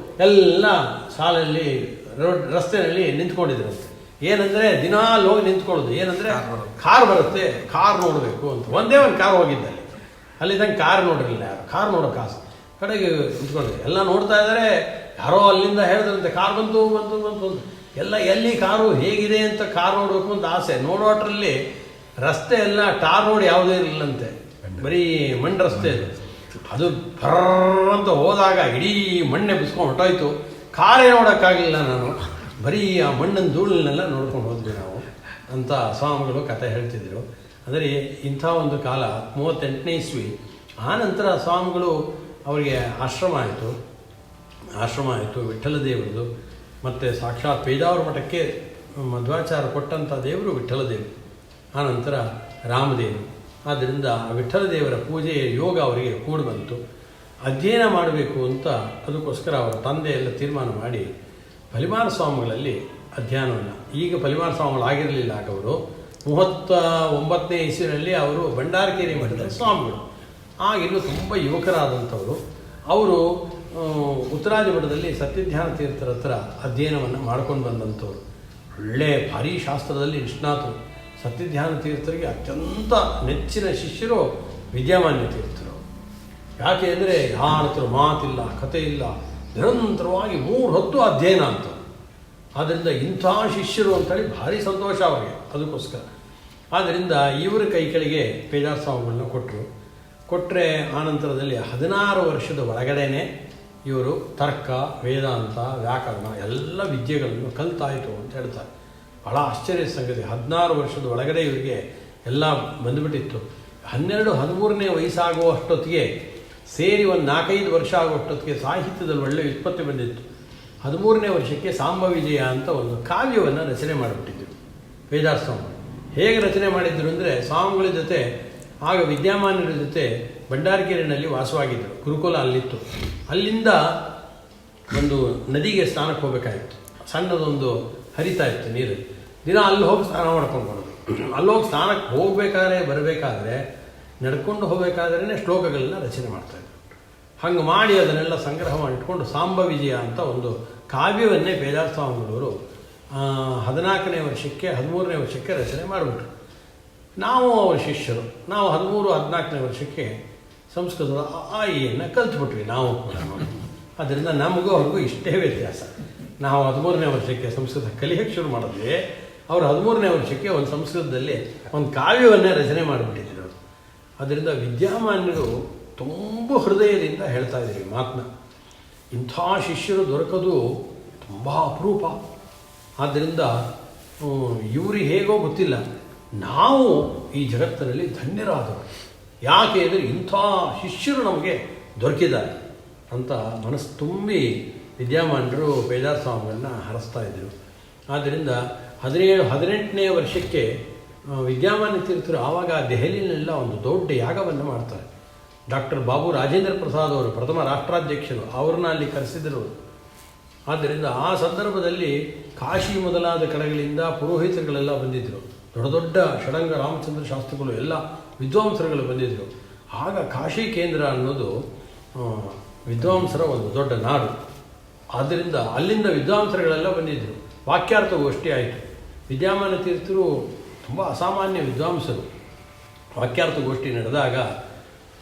ಎಲ್ಲ ಶಾಲೆಯಲ್ಲಿ ರಸ್ತೆಯಲ್ಲಿ ನಿಂತ್ಕೊಂಡಿದ್ರಂತೆ. ಏನಂದರೆ ದಿನಾಲು ಹೋಗಿ ನಿಂತ್ಕೊಳ್ಳೋದು, ಏನಂದರೆ ಕಾರ್ ಬರುತ್ತೆ, ಕಾರ್ ನೋಡಬೇಕು ಅಂತ. ಒಂದೇ ಒಂದು ಕಾರ್ ಹೋಗಿದ್ದಲ್ಲಿ, ಅಲ್ಲಿದ್ದಂಗೆ ಕಾರ್ ನೋಡಿರಲಿಲ್ಲ ಯಾರು, ಕಾರ್ ನೋಡೋ ಕಾಸು ಕಡೆಗೆ ನಿಂತ್ಕೊಂಡಿದ್ರು. ಎಲ್ಲ ನೋಡ್ತಾ ಇದ್ದಾರೆ. ಯಾರೋ ಅಲ್ಲಿಂದ ಹೇಳಿದ್ರಂತೆ ಕಾರ್ ಬಂತು ಎಲ್ಲ ಎಲ್ಲಿ ಕಾರು ಹೇಗಿದೆ ಅಂತ ಕಾರ್ ನೋಡಬೇಕು ಅಂತ ಆಸೆ. ನೋಡೋಟ್ರಲ್ಲಿ ರಸ್ತೆ ಎಲ್ಲ ಟಾರ್ ರೋಡ್ ಯಾವುದೇ ಇರಲಿಲ್ಲಂತೆ, ಬರೀ ಮಣ್ಣು ರಸ್ತೆ ಅದು ಫರ್ರ್ ಅಂತ ಹೋದಾಗ ಇಡೀ ಮಣ್ಣೆ ಬಿಸ್ಕೊಂಡು ಹೊಟ್ಟೋಯ್ತು. ಕಾರೇ ನೋಡೋಕ್ಕಾಗಲಿಲ್ಲ ನಾನು, ಬರೀ ಆ ಮಣ್ಣಿನ ಧೂಳನ್ನೆಲ್ಲ ನೋಡ್ಕೊಂಡು ಹೋದ್ವಿ ನಾವು ಅಂತ ಸ್ವಾಮಿಗಳು ಕಥೆ ಹೇಳ್ತಿದ್ರು. ಅಂದರೆ ಇಂಥ ಒಂದು ಕಾಲ 38ನೇ ಇಸ್ವಿ. ಆ ನಂತರ ಸ್ವಾಮಿಗಳು ಅವರಿಗೆ ಆಶ್ರಮ ಆಯಿತು ವಿಠ್ಠಲ ದೇವರದು. ಮತ್ತು ಸಾಕ್ಷಾತ್ ಪೇಜಾವರ ಮಠಕ್ಕೆ ಮಧ್ವಾಚಾರ ಕೊಟ್ಟಂಥ ದೇವರು ವಿಠ್ಠಲ ದೇವರು, ಆನಂತರ ರಾಮದೇವರು. ಆದ್ದರಿಂದ ವಿಠ್ಠಲ ದೇವರ ಪೂಜೆಯ ಯೋಗ ಅವರಿಗೆ ಕೂಡಿ ಬಂತು. ಅಧ್ಯಯನ ಮಾಡಬೇಕು ಅಂತ ಅದಕ್ಕೋಸ್ಕರ ಅವರ ತಂದೆ ಎಲ್ಲ ತೀರ್ಮಾನ ಮಾಡಿ ಫಲಿಮಾನ ಸ್ವಾಮಿಗಳಲ್ಲಿ ಅಧ್ಯಯನವನ್ನು, ಈಗ ಫಲಿಮಾನ ಸ್ವಾಮಿಗಳಾಗಿರಲಿಲ್ಲ ಆಗ ಅವರು 39ನೇ ಇಸ್ವಿನಲ್ಲಿ ಅವರು ಭಂಡಾರಕೇರಿ ಮಠದ ಸ್ವಾಮಿಗಳು. ಆಗಿನ್ನೂ ತುಂಬ ಯುವಕರಾದಂಥವರು. ಅವರು ಉತ್ತರಾದಿ ಮಠದಲ್ಲಿ ಸತ್ಯಧ್ಯಾನ ತೀರ್ಥರ ಹತ್ರ ಅಧ್ಯಯನವನ್ನು ಮಾಡ್ಕೊಂಡು ಬಂದಂಥವ್ರು. ಒಳ್ಳೆ ಭಾರೀ ಶಾಸ್ತ್ರದಲ್ಲಿ ನಿಷ್ಣಾತರು. ಸತ್ಯಧ್ಯಾನ ತೀರ್ಥರಿಗೆ ಅತ್ಯಂತ ನೆಚ್ಚಿನ ಶಿಷ್ಯರು ವಿದ್ಯಾಮಾನ್ಯ ತೀರ್ಥರು. ಯಾಕೆ ಅಂದರೆ ಯಾರ ಹತ್ರ ಮಾತಿಲ್ಲ, ಕಥೆ ಇಲ್ಲ, ನಿರಂತರವಾಗಿ 3 ಹೊತ್ತು ಅಧ್ಯಯನ ಅಂತ. ಆದ್ದರಿಂದ ಇಂಥ ಶಿಷ್ಯರು ಅಂತೇಳಿ ಭಾರಿ ಸಂತೋಷ ಅವರಿಗೆ. ಅದಕ್ಕೋಸ್ಕರ ಆದ್ದರಿಂದ ಇವರ ಕೈ ಕೆಳಗೆ ಪೇಜಾವರ ಸ್ವಾಮಿಗಳನ್ನ ಕೊಟ್ಟರೆ ಆನಂತರದಲ್ಲಿ 16 ವರ್ಷದ ಒಳಗಡೆನೆ ಇವರು ತರ್ಕ, ವೇದಾಂತ, ವ್ಯಾಕರಣ ಎಲ್ಲ ವಿದ್ಯೆಗಳನ್ನು ಕಲಿತಾಯಿತು ಅಂತ ಹೇಳ್ತಾರೆ. ಭಾಳ ಆಶ್ಚರ್ಯ ಸಂಗತಿ. 16 ವರ್ಷದ ಒಳಗಡೆ ಇವರಿಗೆ ಎಲ್ಲ ಬಂದುಬಿಟ್ಟಿತ್ತು. 12-13ನೇ ವಯಸ್ಸಾಗುವಷ್ಟೊತ್ತಿಗೆ ಸೇರಿ ಒಂದು 4-5 ವರ್ಷ ಆಗುವಷ್ಟೊತ್ತಿಗೆ ಸಾಹಿತ್ಯದಲ್ಲಿ ಒಳ್ಳೆಯ ವ್ಯುತ್ಪತ್ತಿ ಬಂದಿತ್ತು. 13ನೇ ವರ್ಷಕ್ಕೆ ಸಾಂಬ ವಿಜಯ ಅಂತ ಒಂದು ಕಾವ್ಯವನ್ನು ರಚನೆ ಮಾಡಿಬಿಟ್ಟಿದ್ದರು ಪೇಜಾವರ ಸ್ವಾಮಿ. ಹೇಗೆ ರಚನೆ ಮಾಡಿದ್ರು ಅಂದರೆ, ಸ್ವಾಮಿಗಳ ಜೊತೆ ಆಗ ವಿದ್ಯಾಮಾನ್ಯರ ಜೊತೆ ಭಂಡಾರಕೇರಿನಲ್ಲಿ ವಾಸವಾಗಿದ್ದರು. ಗುರುಕುಲ ಅಲ್ಲಿತ್ತು. ಅಲ್ಲಿಂದ ಒಂದು ನದಿಗೆ ಸ್ನಾನಕ್ಕೆ ಹೋಗಬೇಕಾಗಿತ್ತು. ಸಣ್ಣದೊಂದು ಹರಿತಾ ಇತ್ತು ನೀರಲ್ಲಿ. ದಿನ ಅಲ್ಲಿ ಹೋಗಿ ಸ್ನಾನ ಮಾಡ್ಕೊಂಡು ಬರೋದು. ಅಲ್ಲೋಗಿ ಸ್ನಾನಕ್ಕೆ ಬರಬೇಕಾದ್ರೆ ನಡ್ಕೊಂಡು ಹೋಗಬೇಕಾದ್ರೇ ಶ್ಲೋಕಗಳನ್ನ ರಚನೆ ಮಾಡ್ತಾಯಿದ್ರು. ಹಂಗೆ ಮಾಡಿ ಅದನ್ನೆಲ್ಲ ಸಂಗ್ರಹ ಮಾಡಿಟ್ಕೊಂಡು ಸಾಂಬ ವಿಜಯ ಅಂತ ಒಂದು ಕಾವ್ಯವನ್ನೇ ಪೇಜಾವರ ಸ್ವಾಮಿಗಳವರು 14ನೇ ವರ್ಷಕ್ಕೆ 13ನೇ ವರ್ಷಕ್ಕೆ ರಚನೆ ಮಾಡಿಬಿಟ್ರು. ನಾವು ಅವರ ಶಿಷ್ಯರು. ನಾವು 13-14ನೇ ವರ್ಷಕ್ಕೆ ಸಂಸ್ಕೃತದ ಆಯಿಯನ್ನು ಕಲ್ತ್ಬಿಟ್ವಿ ನಾವು ಕೂಡ. ಅದರಿಂದ ನಮಗೂ ಅವ್ರಿಗೂ ಇಷ್ಟೇ ವ್ಯತ್ಯಾಸ. ನಾವು 13ನೇ ವರ್ಷಕ್ಕೆ ಸಂಸ್ಕೃತ ಕಲಿಯಕ್ಕೆ ಶುರು ಮಾಡಿದ್ವಿ, ಅವರು 13ನೇ ವರ್ಷಕ್ಕೆ ಒಂದು ಸಂಸ್ಕೃತದಲ್ಲಿ ಒಂದು ಕಾವ್ಯವನ್ನೇ ರಚನೆ ಮಾಡಿಬಿಟ್ಟಿದ್ರು. ಅದರಿಂದ ವಿದ್ಯಾಮಾನ್ಯರು ತುಂಬ ಹೃದಯದಿಂದ ಹೇಳ್ತಾ ಇದ್ದೀರಿ ಮಾತನ್ನ. ಇಂಥ ಶಿಷ್ಯರು ದೊರಕೋದು ತುಂಬ ಅಪರೂಪ. ಆದ್ದರಿಂದ ಇವ್ರಿಗೆ ಹೇಗೋ ಗೊತ್ತಿಲ್ಲ, ನಾವು ಈ ಜಗತ್ತಿನಲ್ಲಿ ಧನ್ಯರಾದವರು. ಯಾಕೆ ಅಂದರೆ ಇಂಥ ಶಿಷ್ಯರು ನಮಗೆ ದೊರಕಿದ್ದಾರೆ ಅಂತ ಮನಸ್ಸು ತುಂಬಿ ವಿದ್ಯಾಮಾನ್ಯರು ಪೇಜಾರ ಸ್ವಾಮಿಗಳನ್ನ ಹರಸ್ತಾ ಇದ್ದರು. ಆದ್ದರಿಂದ 18ನೇ ವರ್ಷಕ್ಕೆ ವಿದ್ಯಾಮಾನ್ಯ ತೀರ್ಥರು ಆವಾಗ ದೆಹಲಿಯಲ್ಲೆಲ್ಲ ಒಂದು ದೊಡ್ಡ ಯಾಗವನ್ನು ಮಾಡ್ತಾರೆ. ಡಾಕ್ಟರ್ ಬಾಬು ರಾಜೇಂದ್ರ ಪ್ರಸಾದ್ ಅವರು ಪ್ರಥಮ ರಾಷ್ಟ್ರಾಧ್ಯಕ್ಷರು, ಅವ್ರನ್ನ ಅಲ್ಲಿ ಕರೆಸಿದರು. ಆದ್ದರಿಂದ ಆ ಸಂದರ್ಭದಲ್ಲಿ ಕಾಶಿ ಮೊದಲಾದ ಕಡೆಗಳಿಂದ ಪುರೋಹಿತರುಗಳೆಲ್ಲ ಬಂದಿದ್ದರು. ದೊಡ್ಡ ದೊಡ್ಡ ಷಡಂಗ ರಾಮಚಂದ್ರ ಶಾಸ್ತ್ರಿಗಳು ಎಲ್ಲ ವಿದ್ವಾಂಸರುಗಳು ಬಂದಿದ್ದರು. ಆಗ ಕಾಶಿ ಕೇಂದ್ರ ಅನ್ನೋದು ವಿದ್ವಾಂಸರ ಒಂದು ದೊಡ್ಡ ನಾಡು. ಆದ್ದರಿಂದ ಅಲ್ಲಿಂದ ವಿದ್ವಾಂಸರುಗಳೆಲ್ಲ ಬಂದಿದ್ದರು. ವಾಕ್ಯಾರ್ಥಗೋಷ್ಠಿ ಆಯಿತು. ವಿದ್ಯಾಮಾನ್ಯ ತೀರ್ಥರು ತುಂಬ ಅಸಾಮಾನ್ಯ ವಿದ್ವಾಂಸರು. ವಾಕ್ಯಾರ್ಥಗೋಷ್ಠಿ ನಡೆದಾಗ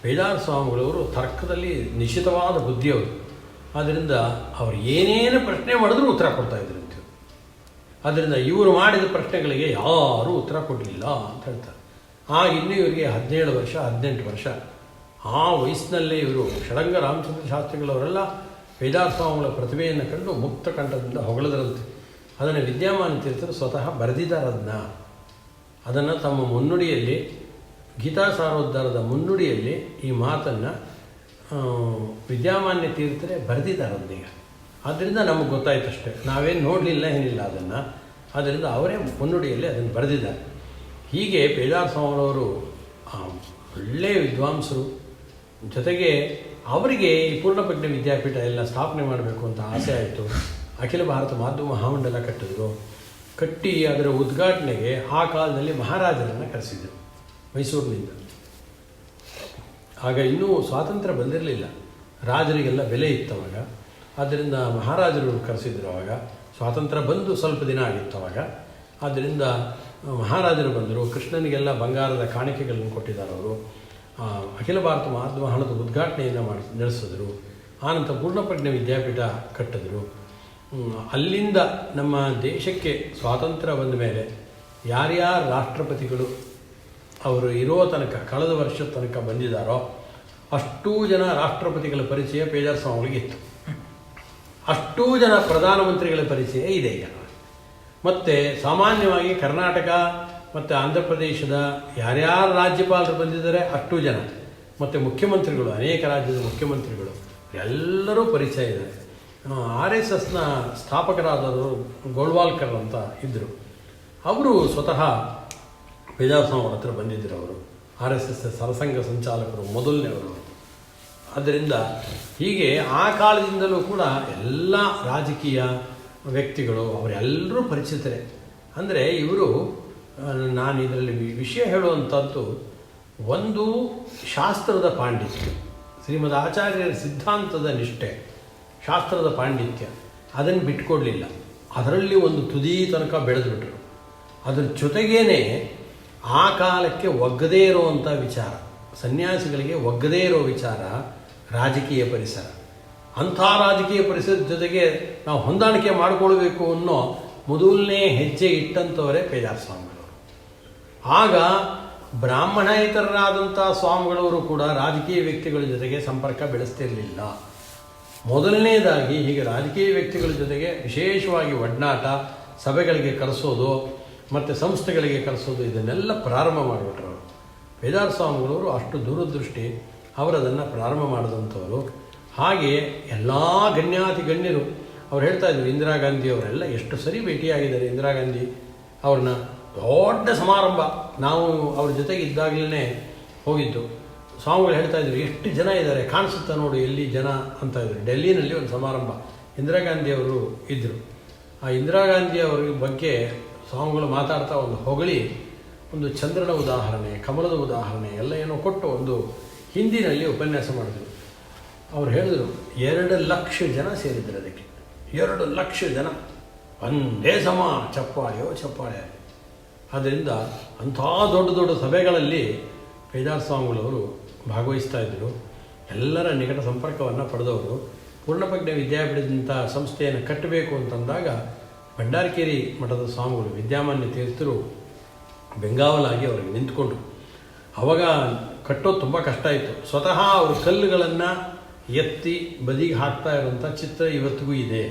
ಪೇಜಾರ ಸ್ವಾಮಿಗಳವರು ತರ್ಕದಲ್ಲಿ ನಿಶ್ಚಿತವಾದ ಬುದ್ಧಿಯವರು. ಆದ್ದರಿಂದ ಅವರು ಏನೇನು ಪ್ರಶ್ನೆ ಮಾಡಿದ್ರೂ ಉತ್ತರ ಕೊಡ್ತಾಯಿದ್ರು ಅಂತ. ಆದ್ದರಿಂದ ಇವರು ಮಾಡಿದ ಪ್ರಶ್ನೆಗಳಿಗೆ ಯಾರೂ ಉತ್ತರ ಕೊಡಲಿಲ್ಲ ಅಂತ ಹೇಳ್ತಾರೆ. ಆಗ ಇನ್ನೂ ಇವರಿಗೆ 17 ವರ್ಷ 18 ವರ್ಷ. ಆ ವಯಸ್ಸಿನಲ್ಲೇ ಇವರು ಷಡಂಗ ರಾಮಚಂದ್ರ ಶಾಸ್ತ್ರಿಗಳವರೆಲ್ಲ ಪೇಜಾರ ಸ್ವಾಮಿಗಳ ಪ್ರತಿಭೆಯನ್ನು ಕಂಡು ಮುಕ್ತ ಕಂಠದಿಂದ ಹೊಗಳಿದ್ರಂತೆ. ಅದನ್ನು ವಿದ್ಯಾಮಾನ್ಯ ತೀರ್ಥರು ಸ್ವತಃ ಬರೆದಿದ್ದಾರೆ. ಅದನ್ನು ತಮ್ಮ ಮುನ್ನುಡಿಯಲ್ಲಿ, ಗೀತಾ ಸಾರೋದ್ಧಾರದ ಮುನ್ನುಡಿಯಲ್ಲಿ ಈ ಮಾತನ್ನು ವಿದ್ಯಾಮಾನ್ಯ ತೀರ್ಥರೇ ಬರೆದಿದ್ದಾರೆ ಅದನ್ನೀಗ. ಆದ್ದರಿಂದ ನಮಗೆ ಗೊತ್ತಾಯ್ತಷ್ಟೇ, ನಾವೇನು ನೋಡಲಿಲ್ಲ ಏನಿಲ್ಲ ಅದನ್ನು. ಆದ್ದರಿಂದ ಅವರೇ ಮುನ್ನುಡಿಯಲ್ಲಿ ಅದನ್ನು ಬರೆದಿದ್ದಾರೆ. ಹೀಗೆ ಪೇಜಾರ ಸ್ವಾಮಿಗಳವರು ಒಳ್ಳೆಯ ವಿದ್ವಾಂಸರು. ಜೊತೆಗೆ ಅವರಿಗೆ ಈ ಪೂರ್ಣಪ್ರಜ್ಞೆ ವಿದ್ಯಾಪೀಠ ಎಲ್ಲ ಸ್ಥಾಪನೆ ಮಾಡಬೇಕು ಅಂತ ಆಸೆ ಆಯಿತು. ಅಖಿಲ ಭಾರತ ಮಾಧ್ಯಮ ಮಹಾಮಂಡಲ ಕಟ್ಟಿ ಅದರ ಉದ್ಘಾಟನೆಗೆ ಆ ಕಾಲದಲ್ಲಿ ಮಹಾರಾಜರನ್ನು ಕರೆಸಿದರು ಮೈಸೂರಿನಿಂದ. ಆಗ ಇನ್ನೂ ಸ್ವಾತಂತ್ರ್ಯ ಬಂದಿರಲಿಲ್ಲ, ರಾಜರಿಗೆಲ್ಲ ಬೆಲೆ ಇತ್ತು ಅವಾಗ. ಆದ್ದರಿಂದ ಮಹಾರಾಜರು ಕರೆಸಿದ್ರು. ಅವಾಗ ಸ್ವಾತಂತ್ರ್ಯ ಬಂದು ಸ್ವಲ್ಪ ದಿನ ಆಗಿತ್ತು ಅವಾಗ. ಆದ್ದರಿಂದ ಮಹಾರಾಜರು ಬಂದರು. ಕೃಷ್ಣನಿಗೆಲ್ಲ ಬಂಗಾರದ ಕಾಣಿಕೆಗಳನ್ನು ಕೊಟ್ಟಿದ್ದಾರೆ ಅವರು. ಅಖಿಲ ಭಾರತ ಮಾಧ್ಯಮ ಹಣದ ಉದ್ಘಾಟನೆಯನ್ನು ನಡೆಸಿದ್ರು. ಆನಂತರ ಪೂರ್ಣಪ್ರಜ್ಞೆ ವಿದ್ಯಾಪೀಠ ಕಟ್ಟಿದ್ರು. ಅಲ್ಲಿಂದ ನಮ್ಮ ದೇಶಕ್ಕೆ ಸ್ವಾತಂತ್ರ್ಯ ಬಂದ ಮೇಲೆ ಯಾರ್ಯಾರು ರಾಷ್ಟ್ರಪತಿಗಳು ಅವರು ಇರೋ ತನಕ, ಕಳೆದ ವರ್ಷದ ತನಕ ಬಂದಿದ್ದಾರೋ ಅಷ್ಟೂ ಜನ ರಾಷ್ಟ್ರಪತಿಗಳ ಪರಿಚಯ ಪೇಜಾರ ಸ್ವಾಮಿಗಳಿಗೆ ಇತ್ತು. ಅಷ್ಟೂ ಜನ ಪ್ರಧಾನಮಂತ್ರಿಗಳ ಪರಿಚಯ ಇದೆ ಈಗ. ಮತ್ತು ಸಾಮಾನ್ಯವಾಗಿ ಕರ್ನಾಟಕ ಮತ್ತು ಆಂಧ್ರ ಪ್ರದೇಶದ ಯಾರ್ಯಾರು ರಾಜ್ಯಪಾಲರು ಬಂದಿದ್ದಾರೆ ಅಷ್ಟೂ ಜನ, ಮತ್ತು ಮುಖ್ಯಮಂತ್ರಿಗಳು, ಅನೇಕ ರಾಜ್ಯದ ಮುಖ್ಯಮಂತ್ರಿಗಳು ಎಲ್ಲರೂ ಪರಿಚಯ ಇದೆ. RSSನ ಸ್ಥಾಪಕರಾದವರು ಗೋಳ್ವಾಲ್ಕರ್ ಅಂತ ಇದ್ದರು. ಅವರು ಸ್ವತಃ ಪೇಜಾರ ಸ್ವಾಮಿಗಳ ಹತ್ರ ಬಂದಿದ್ದರು. ಅವರು RSS ಸರಸಂಘ ಸಂಚಾಲಕರು ಮೊದಲನೇವರು. ಆದ್ದರಿಂದ ಹೀಗೆ ಆ ಕಾಲದಿಂದಲೂ ಕೂಡ ಎಲ್ಲ ರಾಜಕೀಯ ವ್ಯಕ್ತಿಗಳು ಅವರೆಲ್ಲರೂ ಪರಿಚಿತರೇ. ಅಂದರೆ ಇವರು, ನಾನು ಇದರಲ್ಲಿ ವಿಷಯ ಹೇಳುವಂಥದ್ದು ಒಂದು ಶಾಸ್ತ್ರದ ಪಾಂಡಿತ್ಯ, ಶ್ರೀಮದ್ ಆಚಾರ್ಯರ ಸಿದ್ಧಾಂತದ ನಿಷ್ಠೆ, ಶಾಸ್ತ್ರದ ಪಾಂಡಿತ್ಯ, ಅದನ್ನು ಬಿಟ್ಕೊಡ್ಲಿಲ್ಲ. ಅದರಲ್ಲಿ ಒಂದು ತುದಿ ತನಕ ಬೆಳೆದುಬಿಟ್ರು. ಅದ್ರ ಜೊತೆಗೇ ಆ ಕಾಲಕ್ಕೆ ಒಗ್ಗದೇ ಇರುವಂಥ ವಿಚಾರ, ಸನ್ಯಾಸಿಗಳಿಗೆ ಒಗ್ಗದೇ ಇರೋ ವಿಚಾರ ರಾಜಕೀಯ ಪರಿಸರ. ಅಂಥ ರಾಜಕೀಯ ಪರಿಸರದ ಜೊತೆಗೆ ನಾವು ಹೊಂದಾಣಿಕೆ ಮಾಡಿಕೊಳ್ಬೇಕು ಅನ್ನೋ ಮೊದಲನೇ ಹೆಜ್ಜೆ ಇಟ್ಟಂಥವರೇ ಪೇಜಾರ ಸ್ವಾಮಿಗಳವರು. ಆಗ ಬ್ರಾಹ್ಮಣೇತರರಾದಂಥ ಸ್ವಾಮಿಗಳವರು ಕೂಡ ರಾಜಕೀಯ ವ್ಯಕ್ತಿಗಳ ಜೊತೆಗೆ ಸಂಪರ್ಕ ಬೆಳೆಸ್ತಿರಲಿಲ್ಲ. ಮೊದಲನೇದಾಗಿ ಹೀಗೆ ರಾಜಕೀಯ ವ್ಯಕ್ತಿಗಳ ಜೊತೆಗೆ ವಿಶೇಷವಾಗಿ ಒಡನಾಟ, ಸಭೆಗಳಿಗೆ ಕರೆಸೋದು ಮತ್ತು ಸಂಸ್ಥೆಗಳಿಗೆ ಕರೆಸೋದು, ಇದನ್ನೆಲ್ಲ ಪ್ರಾರಂಭ ಮಾಡಿಬಿಟ್ರು. ಪೇಜಾರ ಸ್ವಾಮಿಗಳವರು ಅಷ್ಟು ದೂರದೃಷ್ಟಿ, ಅವರದನ್ನು ಪ್ರಾರಂಭ ಮಾಡಿದಂಥವರು. ಹಾಗೆ ಎಲ್ಲ ಗಣ್ಯಾತಿ ಗಣ್ಯರು ಅವ್ರು ಹೇಳ್ತಾಯಿದ್ರು. ಇಂದಿರಾ ಗಾಂಧಿ ಅವರೆಲ್ಲ ಎಷ್ಟು ಸರಿ ಭೇಟಿಯಾಗಿದ್ದಾರೆ. ಇಂದಿರಾ ಗಾಂಧಿ ಅವ್ರನ್ನ ದೊಡ್ಡ ಸಮಾರಂಭ, ನಾವು ಅವ್ರ ಜೊತೆಗೆ ಇದ್ದಾಗಲೇ ಹೋಗಿದ್ದು. ಸ್ವಾಮಿಗಳು ಹೇಳ್ತಾಯಿದ್ರು, ಎಷ್ಟು ಜನ ಇದ್ದಾರೆ ಕಾಣಿಸುತ್ತಾ ನೋಡು ಎಲ್ಲಿ ಜನ ಅಂತ ಇದ್ರು. ಡೆಲ್ಲಿನಲ್ಲಿ ಒಂದು ಸಮಾರಂಭ, ಇಂದಿರಾ ಗಾಂಧಿ ಅವರು ಇದ್ದರು. ಆ ಇಂದಿರಾ ಗಾಂಧಿ ಅವ್ರ ಬಗ್ಗೆ ಸ್ವಾಮಿಗಳು ಮಾತಾಡ್ತಾ ಒಂದು ಹೊಗಳಿ, ಒಂದು ಚಂದ್ರನ ಉದಾಹರಣೆ, ಕಮಲದ ಉದಾಹರಣೆ ಎಲ್ಲ ಏನೋ ಕೊಟ್ಟು ಒಂದು ಹಿಂದಿನಲ್ಲಿ ಉಪನ್ಯಾಸ ಮಾಡಿದ್ರು. ಅವ್ರು ಹೇಳಿದ್ರು 2 ಲಕ್ಷ ಜನ ಸೇರಿದ್ರು ಅದಕ್ಕೆ. 2 ಲಕ್ಷ ಜನ ಒಂದೇ ಸಮ ಚಪ್ಪಾಳೆ. ಆದ್ದರಿಂದ ಅಂಥ ದೊಡ್ಡ ದೊಡ್ಡ ಸಭೆಗಳಲ್ಲಿ ಪೇಜಾರ ಸ್ವಾಮಿಗಳವರು ಭಾಗವಹಿಸ್ತಾ ಇದ್ದರು. ಎಲ್ಲರ ನಿಕಟ ಸಂಪರ್ಕವನ್ನು ಪಡೆದವರು. ಪೂರ್ಣಪ್ರಜ್ಞೆ ವಿದ್ಯಾಪೀಠದಂಥ ಸಂಸ್ಥೆಯನ್ನು ಕಟ್ಟಬೇಕು ಅಂತಂದಾಗ ಭಂಡಾರಕೇರಿ ಮಠದ ಸ್ವಾಮಿಗಳು ವಿದ್ಯಾಮಾನ್ಯ ತೀರ್ಥರು ಬೆಂಗಾವಲಾಗಿ ಅವರಿಗೆ ನಿಂತ್ಕೊಂಡ್ರು. ಆವಾಗ ಕಟ್ಟೋದು ತುಂಬ ಕಷ್ಟ ಇತ್ತು. ಸ್ವತಃ ಅವರು ಕಲ್ಲುಗಳನ್ನು ಎತ್ತಿ ಬದಿಗೆ ಹಾಕ್ತಾ ಇರುವಂಥ ಚಿತ್ರ ಇವತ್ತಿಗೂ ಇದೆ.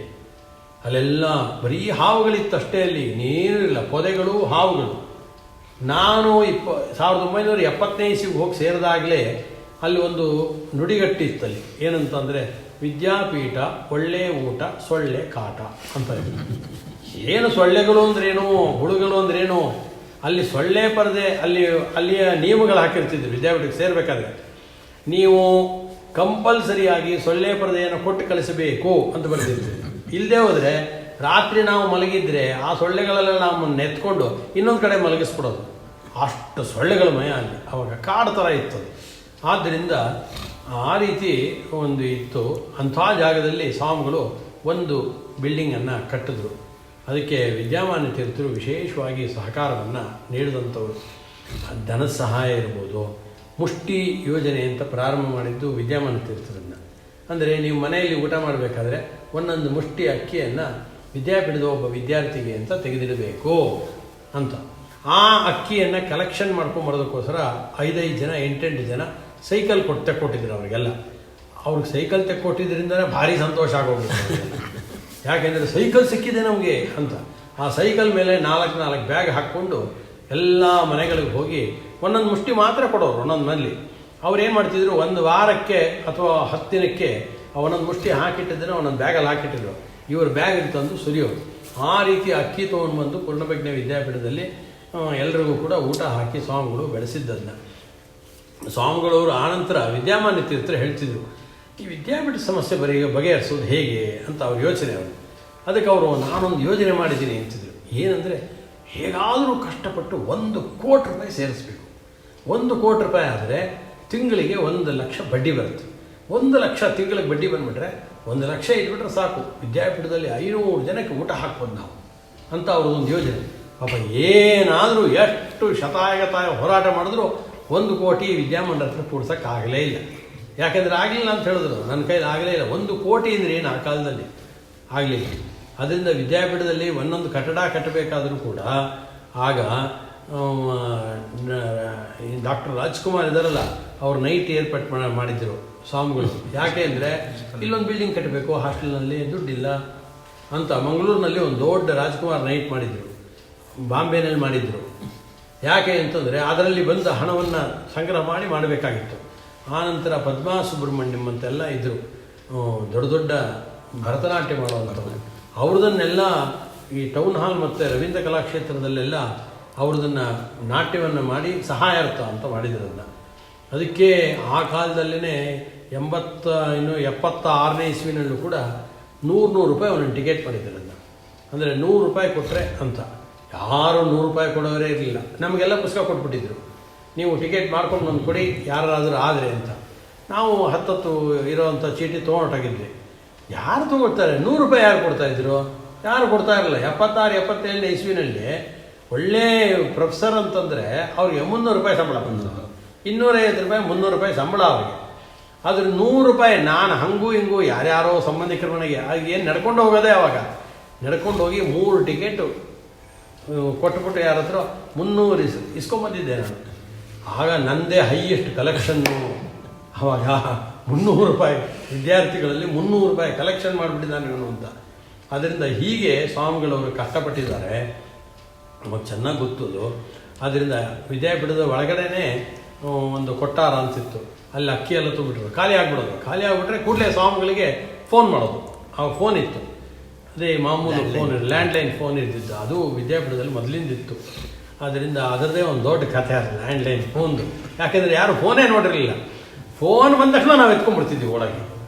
ಅಲ್ಲೆಲ್ಲ ಬರೀ ಹಾವುಗಳಿತ್ತಷ್ಟೇ, ಅಲ್ಲಿ ನೀರು ಇಲ್ಲ, ಪೊದೆಗಳು, ಹಾವುಗಳು. ನಾನು 1970ನೇ ಇಸ್ವಿಗೆ ಹೋಗಿ ಸೇರಿದಾಗಲೇ ಅಲ್ಲಿ ಒಂದು ನುಡಿಗಟ್ಟಿತ್ತಲ್ಲಿ, ಏನಂತಂದರೆ ವಿದ್ಯಾಪೀಠ ಒಳ್ಳೆ ಊಟ ಸೊಳ್ಳೆ ಕಾಟ ಅಂತ. ಏನು ಸೊಳ್ಳೆಗಳು ಅಂದ್ರೇನು, ಹುಳುಗಳು ಅಂದ್ರೇನು, ಅಲ್ಲಿ ಸೊಳ್ಳೆ ಪರದೆ ಅಲ್ಲಿಯ ನಿಯಮಗಳು ಹಾಕಿರ್ತಿದ್ರು. ವಿದ್ಯಾಪೀಠಕ್ಕೆ ಸೇರಬೇಕಾದ್ರೆ ನೀವು ಕಂಪಲ್ಸರಿಯಾಗಿ ಸೊಳ್ಳೆ ಪರದೆಯನ್ನು ಕೊಟ್ಟು ಕಳಿಸಬೇಕು ಅಂತ ಬರ್ತಿದ್ವಿ. ಇಲ್ಲದೆ ಹೋದರೆ ರಾತ್ರಿ ನಾವು ಮಲಗಿದ್ರೆ ಆ ಸೊಳ್ಳೆಗಳೆಲ್ಲ ನಮ್ಮನ್ನು ಎತ್ಕೊಂಡು ಇನ್ನೊಂದು ಕಡೆ ಮಲಗಿಸ್ಬಿಡೋದು. ಅಷ್ಟು ಸೊಳ್ಳೆಗಳ ಮಯ ಅಲ್ಲಿ, ಅವಾಗ ಕಾಡು ಥರ ಇತ್ತು. ಆದ್ದರಿಂದ ಆ ರೀತಿ ಒಂದು ಇತ್ತು. ಅಂಥ ಜಾಗದಲ್ಲಿ ಸ್ವಾಮಿಗಳು ಒಂದು ಬಿಲ್ಡಿಂಗನ್ನು ಕಟ್ಟಿದ್ರು. ಅದಕ್ಕೆ ವಿದ್ಯಾಮಾನ್ಯ ತೀರ್ಥರು ವಿಶೇಷವಾಗಿ ಸಹಕಾರವನ್ನು ನೀಡಿದಂಥವ್ರು. ಧನದ ಸಹಾಯ ಇರ್ಬೋದು, ಮುಷ್ಟಿ ಯೋಜನೆ ಅಂತ ಪ್ರಾರಂಭ ಮಾಡಿದ್ದು ವಿದ್ಯಾಮಾನ್ಯ ತೀರ್ಥರನ್ನು. ಅಂದರೆ ನೀವು ಮನೆಯಲ್ಲಿ ಊಟ ಮಾಡಬೇಕಾದ್ರೆ ಒಂದೊಂದು ಮುಷ್ಟಿ ಅಕ್ಕಿಯನ್ನು ವಿದ್ಯಾಪೀಠದ ಒಬ್ಬ ವಿದ್ಯಾರ್ಥಿಗೆ ಅಂತ ತೆಗೆದಿಡಬೇಕು ಅಂತ. ಆ ಅಕ್ಕಿಯನ್ನು ಕಲೆಕ್ಷನ್ ಮಾಡ್ಕೊಂಬರೋದಕ್ಕೋಸ್ಕರ 5-5 ಜನ 8-8 ಜನ ಸೈಕಲ್ ತೆಕ್ಕೊಟ್ಟಿದ್ರು ಅವರಿಗೆಲ್ಲ. ಅವ್ರಿಗೆ ಸೈಕಲ್ ತೆಕ್ಕೊಟ್ಟಿದ್ರಿಂದನೇ ಭಾರಿ ಸಂತೋಷ ಆಗೋಗ್ಬಿಟ್ಟು. ಯಾಕೆಂದರೆ ಸೈಕಲ್ ಸಿಕ್ಕಿದೆ ನಮಗೆ ಅಂತ. ಆ ಸೈಕಲ್ ಮೇಲೆ 4 ಬ್ಯಾಗ್ ಹಾಕ್ಕೊಂಡು ಎಲ್ಲ ಮನೆಗಳಿಗೆ ಹೋಗಿ ಒಂದೊಂದು ಮುಷ್ಟಿ ಮಾತ್ರ ಕೊಡೋರು ಒಂದೊಂದು ಮನೇಲಿ. ಅವ್ರು ಏನು ಮಾಡ್ತಿದ್ರು, ಒಂದು ವಾರಕ್ಕೆ ಅಥವಾ 10 ದಿನಕ್ಕೆ ಒಂದೊಂದು ಮುಷ್ಟಿ ಹಾಕಿಟ್ಟಿದ್ರೆ ಒಂದೊಂದು ಬ್ಯಾಗಲ್ಲಿ ಹಾಕಿಟ್ಟಿದ್ರು. ಇವ್ರ ಬ್ಯಾಗ್ ತಂದು ಸುರಿಯೋರು. ಆ ರೀತಿ ಅಕ್ಕಿ ತೊಗೊಂಡ್ಬಂದು ಪೂರ್ಣಪ್ರಜ್ಞೆ ವಿದ್ಯಾಪೀಠದಲ್ಲಿ ಎಲ್ರಿಗೂ ಕೂಡ ಊಟ ಹಾಕಿ ಸ್ವಾಮಿಗಳು ಬೆಳೆಸಿದ್ದನ್ನು. ಸ್ವಾಮಿಗಳವರು ಆನಂತರ ವಿದ್ಯಾಮಾನ್ಯ ತೀರ್ಥರು ಹೇಳ್ತಿದ್ರು, ಈ ವಿದ್ಯಾಪೀಠ ಸಮಸ್ಯೆ ಬಗೆಹರಿಸೋದು ಹೇಗೆ ಅಂತ ಅವ್ರ ಯೋಚನೆ. ಅವರು ಅದಕ್ಕೆ ಅವರು ನಾನೊಂದು ಯೋಜನೆ ಮಾಡಿದ್ದೀನಿ ಅಂತಿದ್ರು. ಏನಂದರೆ, ಹೇಗಾದರೂ ಕಷ್ಟಪಟ್ಟು 1 ಕೋಟಿ ರೂಪಾಯಿ ಸೇರಿಸ್ಬೇಕು. 1 ಕೋಟಿ ರೂಪಾಯಿ ಆದರೆ ತಿಂಗಳಿಗೆ 1 ಲಕ್ಷ ಬಡ್ಡಿ ಬರುತ್ತೆ. 1 ಲಕ್ಷ ತಿಂಗಳಿಗೆ ಬಡ್ಡಿ ಬಂದುಬಿಟ್ರೆ 1 ಲಕ್ಷ ಇಟ್ಬಿಟ್ರೆ ಸಾಕು, ವಿದ್ಯಾಪೀಠದಲ್ಲಿ 500 ಜನಕ್ಕೆ ಊಟ ಹಾಕ್ಬೋದು ನಾವು ಅಂತ ಅವ್ರದ್ದೊಂದು ಯೋಜನೆ. ಪಾಪ ಏನಾದರೂ ಎಷ್ಟು ಶತಾಯಗತಾಯ ಹೋರಾಟ ಮಾಡಿದ್ರು 1 ಕೋಟಿ ವಿದ್ಯಾಮಂಡಲ ಹತ್ರ ಕೂಡ್ಸೋಕ್ಕಾಗಲೇ ಇಲ್ಲ. ಯಾಕೆಂದರೆ ಆಗಲಿಲ್ಲ ಅಂತ ಹೇಳಿದ್ರು, ನನ್ನ ಕೈಲಿ ಆಗಲೇ ಇಲ್ಲ. 1 ಕೋಟಿ ಅಂದರೆ ಏನು ಆ ಕಾಲದಲ್ಲಿ ಆಗಲಿಲ್ಲ. ಅದರಿಂದ ವಿದ್ಯಾಪೀಠದಲ್ಲಿ ಒಂದೊಂದು ಕಟ್ಟಡ ಕಟ್ಟಬೇಕಾದರೂ ಕೂಡ ಆಗ ಡಾಕ್ಟರ್ ರಾಜ್ಕುಮಾರ್ ಇದ್ದಾರಲ್ಲ, ಅವ್ರು ನೈಟ್ ಏರ್ಪಾಟ್ ಮಾಡಿದ್ರು ಸ್ವಾಮಿಗಳು. ಯಾಕೆ ಅಂದರೆ ಇಲ್ಲೊಂದು ಬಿಲ್ಡಿಂಗ್ ಕಟ್ಟಬೇಕು, ಹಾಸ್ಟೆಲ್ನಲ್ಲಿ ದುಡ್ಡಿಲ್ಲ ಅಂತ. ಮಂಗಳೂರಿನಲ್ಲಿ ಒಂದು ದೊಡ್ಡ ರಾಜ್ಕುಮಾರ್ ನೈಟ್ ಮಾಡಿದರು, ಬಾಂಬೆನಲ್ಲಿ ಮಾಡಿದರು. ಯಾಕೆ ಅಂತಂದರೆ ಅದರಲ್ಲಿ ಬಂದ ಹಣವನ್ನು ಸಂಗ್ರಹ ಮಾಡಬೇಕಾಗಿತ್ತು. ಆನಂತರ ಪದ್ಮಾ ಸುಬ್ರಹ್ಮಣ್ಯಂ ಅಂತೆಲ್ಲ ಇದ್ದರು, ದೊಡ್ಡ ದೊಡ್ಡ ಭರತನಾಟ್ಯ ಮಾಡುವಂಥವ್ರು. ಅವ್ರದನ್ನೆಲ್ಲ ಈ ಟೌನ್ ಹಾಲ್ ಮತ್ತು ರವೀಂದ್ರ ಕಲಾಕ್ಷೇತ್ರದಲ್ಲೆಲ್ಲ ಅವ್ರದನ್ನು ನಾಟ್ಯವನ್ನು ಮಾಡಿ ಸಹಾಯಾರ್ಥ ಅಂತ ಮಾಡಿದ್ರನ್ನ. ಅದಕ್ಕೆ ಆ ಕಾಲದಲ್ಲೇ 76ನೇ ಇಸ್ವಿನಲ್ಲೂ ಕೂಡ 100 ರೂಪಾಯಿ ಒಂದೊಂದು ಟಿಕೆಟ್ ಮಾಡಿದ್ರನ್ನ. ಅಂದರೆ 100 ರೂಪಾಯಿ ಕೊಟ್ಟರೆ ಅಂತ. ಯಾರು 100 ರೂಪಾಯಿ ಕೊಡೋರೇ ಇರಲಿಲ್ಲ. ನಮಗೆಲ್ಲ ಪುಸ್ತಕ ಕೊಟ್ಬಿಟ್ಟಿದ್ರು, ನೀವು ಟಿಕೆಟ್ ಮಾಡ್ಕೊಂಡು ಬಂದು ಕೊಡಿ ಯಾರಾದರೂ ಆದರೆ ಅಂತ. ನಾವು 10 ಇರೋವಂಥ ಚೀಟಿ ತೊಗೊಂಡೋಗಿದ್ವಿ. ಯಾರು ತೊಗೊಳ್ತಾರೆ? 100 ರೂಪಾಯಿ ಯಾರು ಕೊಡ್ತಾಯಿದ್ರು? ಯಾರು ಕೊಡ್ತಾ ಇರಲಿಲ್ಲ. 76-77ನೇ ಇಸ್ವಿನಲ್ಲಿ ಒಳ್ಳೆ ಪ್ರೊಫೆಸರ್ ಅಂತಂದರೆ ಅವ್ರಿಗೆ 300 ರೂಪಾಯಿ ಸಂಬಳ ಬಂದರು, 250 ರೂಪಾಯಿ 300 ರೂಪಾಯಿ ಸಂಬಳ ಅವ್ರಿಗೆ. ಅದ್ರ 100 ರೂಪಾಯಿ ನಾನು ಹಂಗೂ ಹಿಂಗೂ ಯಾರ್ಯಾರೋ ಸಂಬಂಧಿಕರ ಮನೆಗೆ ಏನು ನಡ್ಕೊಂಡು ಹೋಗೋದೇ. ಅವಾಗ ನಡ್ಕೊಂಡು ಹೋಗಿ 3 ಟಿಕೆಟು ಕೊಟ್ಬಿಟ್ಟು ಯಾರ ಹತ್ರ 300 ಇಸ್ಕೊಂಬಂದಿದ್ದೆ ನಾನು. ಆಗ ನನ್ನದೇ ಹೈಯೆಸ್ಟ್ ಕಲೆಕ್ಷನ್ನು. ಆವಾಗ 300 ರೂಪಾಯಿ, ವಿದ್ಯಾರ್ಥಿಗಳಲ್ಲಿ 300 ರೂಪಾಯಿ ಕಲೆಕ್ಷನ್ ಮಾಡಿಬಿಟ್ಟಿದ್ದಾನೆ ಇವನು ಅಂತ. ಅದರಿಂದ ಹೀಗೆ ಸ್ವಾಮಿಗಳವರು ಕಷ್ಟಪಟ್ಟಿದ್ದಾರೆ, ನಮಗೆ ಚೆನ್ನಾಗಿ ಗೊತ್ತದು. ಆದ್ದರಿಂದ ವಿದ್ಯಾಪೀಠದ ಒಳಗಡೆನೇ ಒಂದು ಕೊಟ್ಟಾರ ಅಂತಿತ್ತು, ಅಲ್ಲಿ ಅಕ್ಕಿ ಎಲ್ಲ ತುಂಬಿಟ್ರು. ಖಾಲಿ ಆಗಿಬಿಡೋದು. ಖಾಲಿ ಆಗಿಬಿಟ್ರೆ ಕೂಡಲೇ ಸ್ವಾಮಿಗಳಿಗೆ ಫೋನ್ ಮಾಡೋದು. ಆ ಫೋನ್ ಇತ್ತು, ಅದೇ ಮಾಮೂಲು ಫೋನ್, ಲ್ಯಾಂಡ್ಲೈನ್ ಫೋನ್ ಇರ್ತಿದ್ದು. ಅದು ವಿದ್ಯಾಪೀಠದಲ್ಲಿ ಮೊದಲಿಂದಿತ್ತು. ಆದ್ದರಿಂದ ಅದರದ್ದೇ ಒಂದು ದೊಡ್ಡ ಕಥೆ ಅದು ಲ್ಯಾಂಡ್ಲೈನ್ ಫೋನ್ದು. ಯಾಕೆಂದರೆ ಯಾರು ಫೋನೇ ನೋಡಿರಲಿಲ್ಲ. ಫೋನ್ ಬಂದ ತಕ್ಷಣ ನಾವು ಎತ್ಕೊಂಡ್ಬಿಡ್ತಿದ್ವಿ ಒಳಗೆ.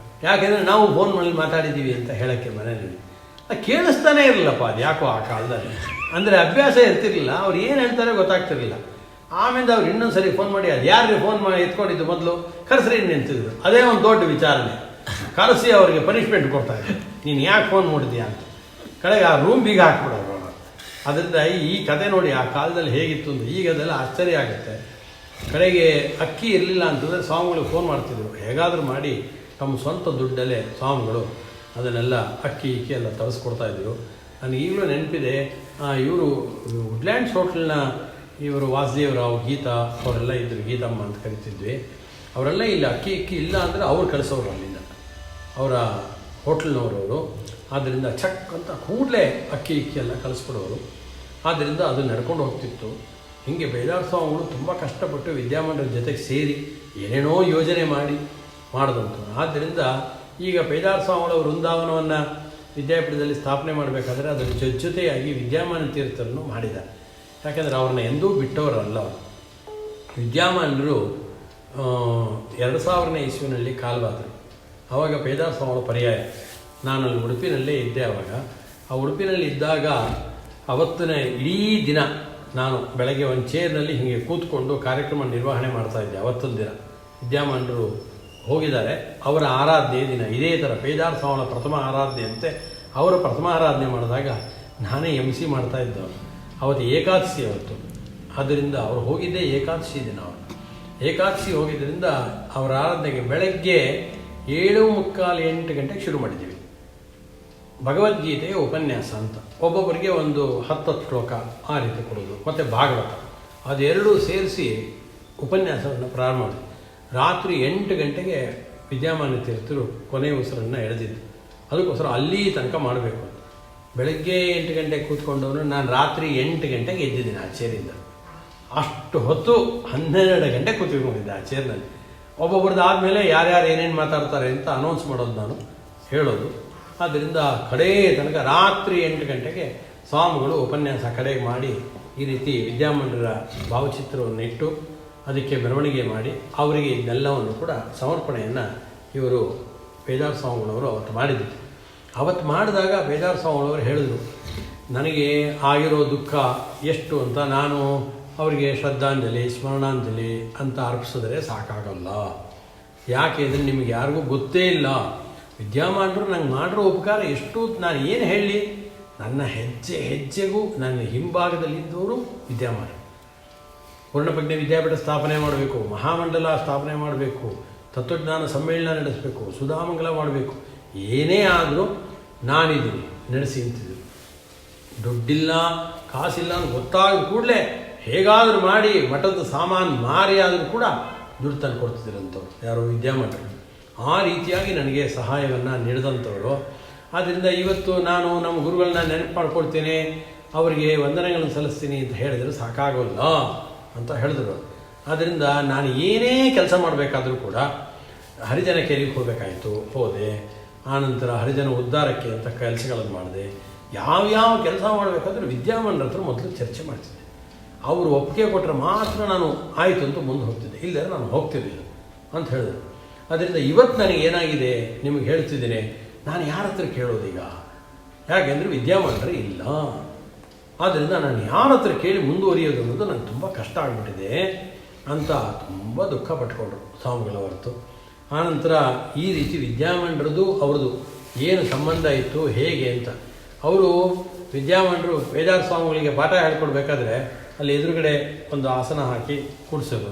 ಯಾಕೆಂದರೆ ನಾವು ಫೋನ್ ಮಾಡಿ ಮಾತಾಡಿದ್ದೀವಿ ಅಂತ ಹೇಳೋಕ್ಕೆ ಮನೆಯಲ್ಲಿ ಕೇಳಿಸ್ತಾನೇ ಇರಲಿಲ್ಲಪ್ಪ. ಅದು ಯಾಕೋ ಆ ಕಾಲದಲ್ಲಿ ಅಂದರೆ ಅಭ್ಯಾಸ ಇರ್ತಿರ್ಲಿಲ್ಲ, ಅವ್ರು ಏನು ಹೇಳ್ತಾರೆ ಗೊತ್ತಾಗ್ತಿರ್ಲಿಲ್ಲ. ಆಮೇಲೆ ಅವ್ರು ಇನ್ನೊಂದು ಸರಿ ಫೋನ್ ಮಾಡಿ, ಅದು ಯಾರು ಫೋನ್ ಮಾಡಿ ಎತ್ಕೊಂಡಿದ್ದು ಮೊದಲು ಕರೆಸ್ರಿ ನಿಂತಿದ್ರು. ಅದೇ ಒಂದು ದೊಡ್ಡ ವಿಚಾರಣೆ. ಕರೆಸಿ ಅವರಿಗೆ ಪನಿಷ್ಮೆಂಟ್ ಕೊಡ್ತಾಯಿದ್ರು, ನೀನು ಯಾಕೆ ಫೋನ್ ಮಾಡಿದ್ಯಾ ಅಂತ. ಕಡೆಗೆ ಆ ರೂಮ್ ಬೀಗ ಹಾಕ್ಬಿಡೋರು. ಅದರಿಂದ ಈ ಕತೆ ನೋಡಿ ಆ ಕಾಲದಲ್ಲಿ ಹೇಗಿತ್ತು ಅಂತ ಈಗ ಅದೆಲ್ಲ ಆಶ್ಚರ್ಯ ಆಗುತ್ತೆ. ಕಡೆಗೆ ಅಕ್ಕಿ ಇರಲಿಲ್ಲ ಅಂತಂದರೆ ಸ್ವಾಮಿಗಳು ಫೋನ್ ಮಾಡ್ತಿದ್ರು. ಹೇಗಾದರೂ ಮಾಡಿ ತಮ್ಮ ಸ್ವಂತ ದುಡ್ಡಲ್ಲೇ ಸ್ವಾಮಿಗಳು ಅದನ್ನೆಲ್ಲ ಅಕ್ಕಿ ಎಲ್ಲ ತರಿಸ್ಕೊಡ್ತಾಯಿದ್ರು. ನನಗೆ ಈಗಲೂ ನೆನಪಿದೆ, ಇವರು ವುಡ್ಲ್ಯಾಂಡ್ಸ್ ಹೋಟ್ಲ್ನ ಇವರು ವಾಸುದೇವರಾವ್, ಗೀತಾ ಅವರೆಲ್ಲ ಇದ್ದರು. ಗೀತಮ್ಮ ಅಂತ ಕರಿತಿದ್ವಿ. ಅವರೆಲ್ಲ ಇಲ್ಲ ಅಕ್ಕಿ ಇಲ್ಲ ಅಂದರೆ ಅವ್ರು ಕಳಿಸೋರು ಅಲ್ಲಿಂದ. ಅವರ ಹೋಟ್ಲ್ನವರವರು. ಆದ್ದರಿಂದ ಚಕ್ ಅಂತ ಕೂಡಲೇ ಅಕ್ಕಿ ಎಲ್ಲ ಕಳಿಸ್ಕೊಡೋರು. ಆದ್ದರಿಂದ ಅದು ನಡ್ಕೊಂಡು ಹೋಗ್ತಿತ್ತು. ಹೀಗೆ ಬೇದಾರ ಸ್ವಾಮಿಗಳು ತುಂಬ ಕಷ್ಟಪಟ್ಟು ವಿದ್ಯಾಮಂಡಲ ಜೊತೆಗೆ ಸೇರಿ ಏನೇನೋ ಯೋಜನೆ ಮಾಡಿದಂತು. ಆದ್ದರಿಂದ ಈಗ ಬೇದಾರ ಸ್ವಾಮಿಗಳ ವೃಂದಾವನವನ್ನು ವಿದ್ಯಾಪೀಠದಲ್ಲಿ ಸ್ಥಾಪನೆ ಮಾಡಬೇಕಾದ್ರೆ ಅದರ ಜೊತೆಯಾಗಿ ವಿದ್ಯಾಮಾನ ತೀರ್ಥರನ್ನು ಮಾಡಿದ್ದಾರೆ. ಯಾಕೆಂದರೆ ಅವ್ರನ್ನ ಎಂದೂ ಬಿಟ್ಟವರಲ್ಲ. ವಿದ್ಯಾಮಾನರು 2000ನೇ ಇಸ್ವಿನಲ್ಲಿ ಕಾಲವಾದರು. ಆವಾಗ ಬೇದಾರ ಸ್ವಾಮಿಗಳ ಪರ್ಯಾಯ ನಾನಲ್ಲಿ ಉಡುಪಿನಲ್ಲೇ ಇದ್ದೆ. ಆವಾಗ ಆ ಉಡುಪಿನಲ್ಲಿ ಇದ್ದಾಗ ಅವತ್ತಿನ ಇಡೀ ದಿನ ನಾನು ಬೆಳಗ್ಗೆ ಒಂದು ಚೇರ್ನಲ್ಲಿ ಹೀಗೆ ಕೂತ್ಕೊಂಡು ಕಾರ್ಯಕ್ರಮ ನಿರ್ವಹಣೆ ಮಾಡ್ತಾಯಿದ್ದೆ. ಅವತ್ತೊಂದು ದಿನ ವಿದ್ಯಾಮಾನರು ಹೋಗಿದ್ದಾರೆ. ಅವರ ಆರಾಧನೆ ದಿನ ಇದೇ ಥರ ಬೇದಾರ ಸ್ವಾಮಿಗಳ ಪ್ರಥಮ ಆರಾಧನೆಯಂತೆ ಅವರ ಪ್ರಥಮ ಆರಾಧನೆ ಮಾಡಿದಾಗ ನಾನೇ MC ಮಾಡ್ತಾಯಿದ್ದವನು. ಅವತ್ತು ಏಕಾದಶಿ ಅವತ್ತು. ಆದ್ದರಿಂದ ಅವರು ಹೋಗಿದ್ದೇ ಏಕಾದಶಿ ದಿನ. ಅವರು ಏಕಾದಶಿ ಹೋಗಿದ್ದರಿಂದ ಅವರ ಆರಾಧನೆಗೆ ಬೆಳಗ್ಗೆ 7:45 8 ಗಂಟೆಗೆ ಶುರು ಮಾಡಿದ್ದೀವಿ. ಭಗವದ್ಗೀತೆಯ ಉಪನ್ಯಾಸ ಅಂತ ಒಬ್ಬೊಬ್ಬರಿಗೆ ಒಂದು 10 ಶ್ಲೋಕ ಆ ರೀತಿ ಕೊಡೋದು, ಮತ್ತು ಭಾಗವತ ಅದೆರಡೂ ಸೇರಿಸಿ ಉಪನ್ಯಾಸವನ್ನು ಪ್ರಾರಂಭ ಮಾಡಿದ್ವಿ. ರಾತ್ರಿ 8 ಗಂಟೆಗೆ ವಿದ್ಯಾಮಾನ ತೀರ್ಥರು ಕೊನೆಯ ಉಸಿರನ್ನು ಎಳೆದಿದ್ದು. ಅದಕ್ಕೋಸ್ಕರ ಅಲ್ಲಿ ತನಕ ಮಾಡಬೇಕು ಅಂತ ಬೆಳಗ್ಗೆ 8 ಗಂಟೆಗೆ ಕೂತ್ಕೊಂಡವನು ನಾನು ರಾತ್ರಿ 8 ಗಂಟೆಗೆ ಎದ್ದಿದ್ದೀನಿ ಆ ಚೇರಿಂದ. ಅಷ್ಟು ಹೊತ್ತು 12 ಗಂಟೆ ಕೂತ್ಕೊಂಡಿದ್ದೆ ಆ ಚೇರ್ನಲ್ಲಿ. ಒಬ್ಬೊಬ್ರದ್ದು ಆದಮೇಲೆ ಯಾರ್ಯಾರು ಏನೇನು ಮಾತಾಡ್ತಾರೆ ಅಂತ ಅನೌನ್ಸ್ ಮಾಡೋದು, ನಾನು ಹೇಳೋದು. ಆದ್ದರಿಂದ ಕಡೇ ತನಕ ರಾತ್ರಿ 8 ಗಂಟೆಗೆ ಸ್ವಾಮಿಗಳು ಉಪನ್ಯಾಸ ಕಡೆಗೆ ಮಾಡಿ ಈ ರೀತಿ ವಿದ್ಯಾಮಂಡಲ ಭಾವಚಿತ್ರವನ್ನು ಇಟ್ಟು ಅದಕ್ಕೆ ಮೆರವಣಿಗೆ ಮಾಡಿ ಅವರಿಗೆ ಇದನ್ನೆಲ್ಲವನ್ನು ಕೂಡ ಸಮರ್ಪಣೆಯನ್ನು ಇವರು ಬೇದಾರ ಸ್ವಾಮಿಗಳವರು ಅವತ್ತು ಮಾಡಿದ್ರು. ಅವತ್ತು ಮಾಡಿದಾಗ ಬೇದಾರ ಸ್ವಾಮಿಗಳವರು ಹೇಳಿದ್ರು, ನನಗೆ ಆಗಿರೋ ದುಃಖ ಎಷ್ಟು ಅಂತ ನಾನು ಅವರಿಗೆ ಶ್ರದ್ಧಾಂಜಲಿ ಸ್ಮರಣಾಂಜಲಿ ಅಂತ ಅರ್ಪಿಸಿದ್ರೆ ಸಾಕಾಗಲ್ಲ. ಯಾಕೆ ಅಂದರೆ ನಿಮಗೆ ಯಾರಿಗೂ ಗೊತ್ತೇ ಇಲ್ಲ ವಿದ್ಯಾಮಾನರು ನಂಗೆ ಮಾಡಿರೋ ಉಪಕಾರ ಎಷ್ಟು. ನಾನು ಏನು ಹೇಳಲಿ, ನನ್ನ ಹೆಜ್ಜೆಗೂ ನನ್ನ ಹಿಂಭಾಗದಲ್ಲಿದ್ದವರು ವಿದ್ಯಾಮಾನರು. ಪೂರ್ಣಪ್ರಜ್ಞೆ ವಿದ್ಯಾಪೀಠ ಸ್ಥಾಪನೆ ಮಾಡಬೇಕು, ಮಹಾಮಂಡಲ ಸ್ಥಾಪನೆ ಮಾಡಬೇಕು, ತತ್ವಜ್ಞಾನ ಸಮ್ಮೇಳನ ನಡೆಸಬೇಕು, ಸುಧಾಮಂಗಲ ಮಾಡಬೇಕು, ಏನೇ ಆದರೂ ನಾನಿದ್ದೀನಿ ನಡೆಸಿ ಅಂತಿದ್ರು. ದುಡ್ಡಿಲ್ಲ ಕಾಸಿಲ್ಲ ಅಂತ ಗೊತ್ತಾದ ಕೂಡಲೇ ಹೇಗಾದರೂ ಮಾಡಿ ಮಠದ ಸಾಮಾನು ಮಾರಿ ಆದರೂ ಕೂಡ ದುಡ್ಡು ತಂದು ಕೊಡ್ತಿದ್ರಂಥವ್ರು ಯಾರೋ ವಿದ್ಯಾಮಂಡರು. ಆ ರೀತಿಯಾಗಿ ನನಗೆ ಸಹಾಯವನ್ನು ನೀಡಿದಂಥವರು. ಆದ್ದರಿಂದ ಇವತ್ತು ನಾನು ನಮ್ಮ ಗುರುಗಳನ್ನ ನೆನಪು ಮಾಡ್ಕೊಳ್ತೇನೆ, ಅವರಿಗೆ ವಂದನೆಗಳನ್ನು ಸಲ್ಲಿಸ್ತೀನಿ ಅಂತ ಹೇಳಿದರೆ ಸಾಕಾಗೋಲ್ಲ ಅಂತ ಹೇಳಿದ್ರು. ಆದ್ದರಿಂದ ನಾನು ಏನೇ ಕೆಲಸ ಮಾಡಬೇಕಾದ್ರೂ ಕೂಡ ಹರಿಜನ ಕೇರಿಗೆ ಹೋಗಬೇಕಾಯಿತು, ಹೋದೆ. ಆನಂತರ ಹರಿಜನ ಉದ್ಧಾರಕ್ಕೆ ಅಂತ ಕೆಲಸಗಳನ್ನು ಮಾಡಿದೆ. ಯಾವ್ಯಾವ ಕೆಲಸ ಮಾಡಬೇಕಾದ್ರೂ ವಿದ್ಯಾಮಾನರ ಹತ್ರ ಮೊದಲು ಚರ್ಚೆ ಮಾಡ್ತಿದ್ದೆ. ಅವರು ಒಪ್ಪಿಗೆ ಕೊಟ್ಟರೆ ಮಾತ್ರ ನಾನು ಆಯಿತು ಅಂತ ಮುಂದೆ ಹೋಗ್ತಿದ್ದೆ, ಇಲ್ಲದ್ರೆ ನಾನು ಹೋಗ್ತಿರಲಿಲ್ಲ ಅಂತ ಹೇಳಿದ್ರು. ಅದರಿಂದ ಇವತ್ತು ನನಗೆ ಏನಾಗಿದೆ ನಿಮಗೆ ಹೇಳ್ತಿದ್ದೇನೆ, ನಾನು ಯಾರ ಹತ್ರ ಕೇಳೋದೀಗ? ಯಾಕೆಂದರೆ ವಿದ್ಯಾಮಾನರು ಇಲ್ಲ. ಆದ್ದರಿಂದ ನಾನು ಯಾರ ಹತ್ರ ಕೇಳಿ ಮುಂದುವರಿಯೋದು ಅನ್ನೋದು ನನಗೆ ತುಂಬ ಕಷ್ಟ ಆಗಿಬಿಟ್ಟಿದೆ ಅಂತ ತುಂಬ ದುಃಖ ಪಟ್ಕೊಂಡ್ರು ಸ್ವಾಮಿಗಳ ಹೊರತು. ಆನಂತರ ಈ ರೀತಿ ವಿದ್ಯಾಮಾನರದು ಅವ್ರದ್ದು ಏನು ಸಂಬಂಧ ಇತ್ತು ಹೇಗೆ ಅಂತ ಅವರು ವಿದ್ಯಾಮಾನರು ಬೇದಾರ ಸ್ವಾಮಿಗಳಿಗೆ ಪಾಠ ಹೇಳ್ಕೊಡ್ಬೇಕಾದ್ರೆ ಅಲ್ಲಿ ಎದುರುಗಡೆ ಒಂದು ಆಸನ ಹಾಕಿ ಕೂಡಿಸೋದು.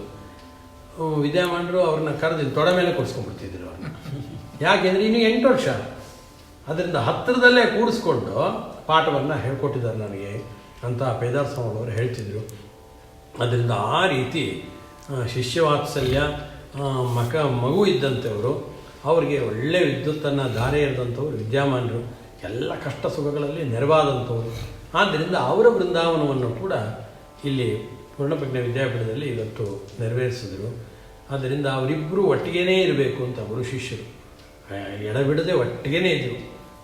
ವಿದ್ಯಾಮಾನರು ಅವ್ರನ್ನ ಕರೆದು ತೊಡೆ ಮೇಲೆ ಕೂರಿಸ್ಕೊಂಡ್ಬಿಡ್ತಿದ್ರು ಅವ್ರನ್ನ. ಯಾಕೆಂದರೆ ಇನ್ನು 8 ವರ್ಷ. ಅದರಿಂದ ಹತ್ತಿರದಲ್ಲೇ ಕೂಡಿಸ್ಕೊಂಡು ಪಾಠವನ್ನು ಹೇಳ್ಕೊಟ್ಟಿದ್ದಾರೆ ನನಗೆ ಅಂತ ಬೇದಾರ ಸ್ವಾಮಿಗಳವರು ಹೇಳ್ತಿದ್ರು. ಅದರಿಂದ ಆ ರೀತಿ ಶಿಷ್ಯವಾತ್ಸಲ್ಯ ಮಗು ಇದ್ದಂಥವರು, ಅವರಿಗೆ ಒಳ್ಳೆಯ ವಿದ್ಯುತ್ತನ್ನು ಧಾರೆ ಎರೆದಂಥವ್ರು ವಿದ್ಯಾಮಾನರು, ಎಲ್ಲ ಕಷ್ಟ ಸುಖಗಳಲ್ಲಿ ನೆರವಾದಂಥವ್ರು. ಆದ್ದರಿಂದ ಅವರ ಬೃಂದಾವನವನ್ನು ಕೂಡ ಇಲ್ಲಿ ಪೂರ್ಣಪ್ರಜ್ಞೆ ವಿದ್ಯಾಪೀಠದಲ್ಲಿ ಇವತ್ತು ನೆರವೇರಿಸಿದ್ರು. ಆದ್ದರಿಂದ ಅವರಿಬ್ಬರು ಒಟ್ಟಿಗೇ ಇರಬೇಕು ಅಂತ ಗುರು ಶಿಷ್ಯರು ಎಡಬಿಡದೆ ಒಟ್ಟಿಗೇ ಇದ್ದರು.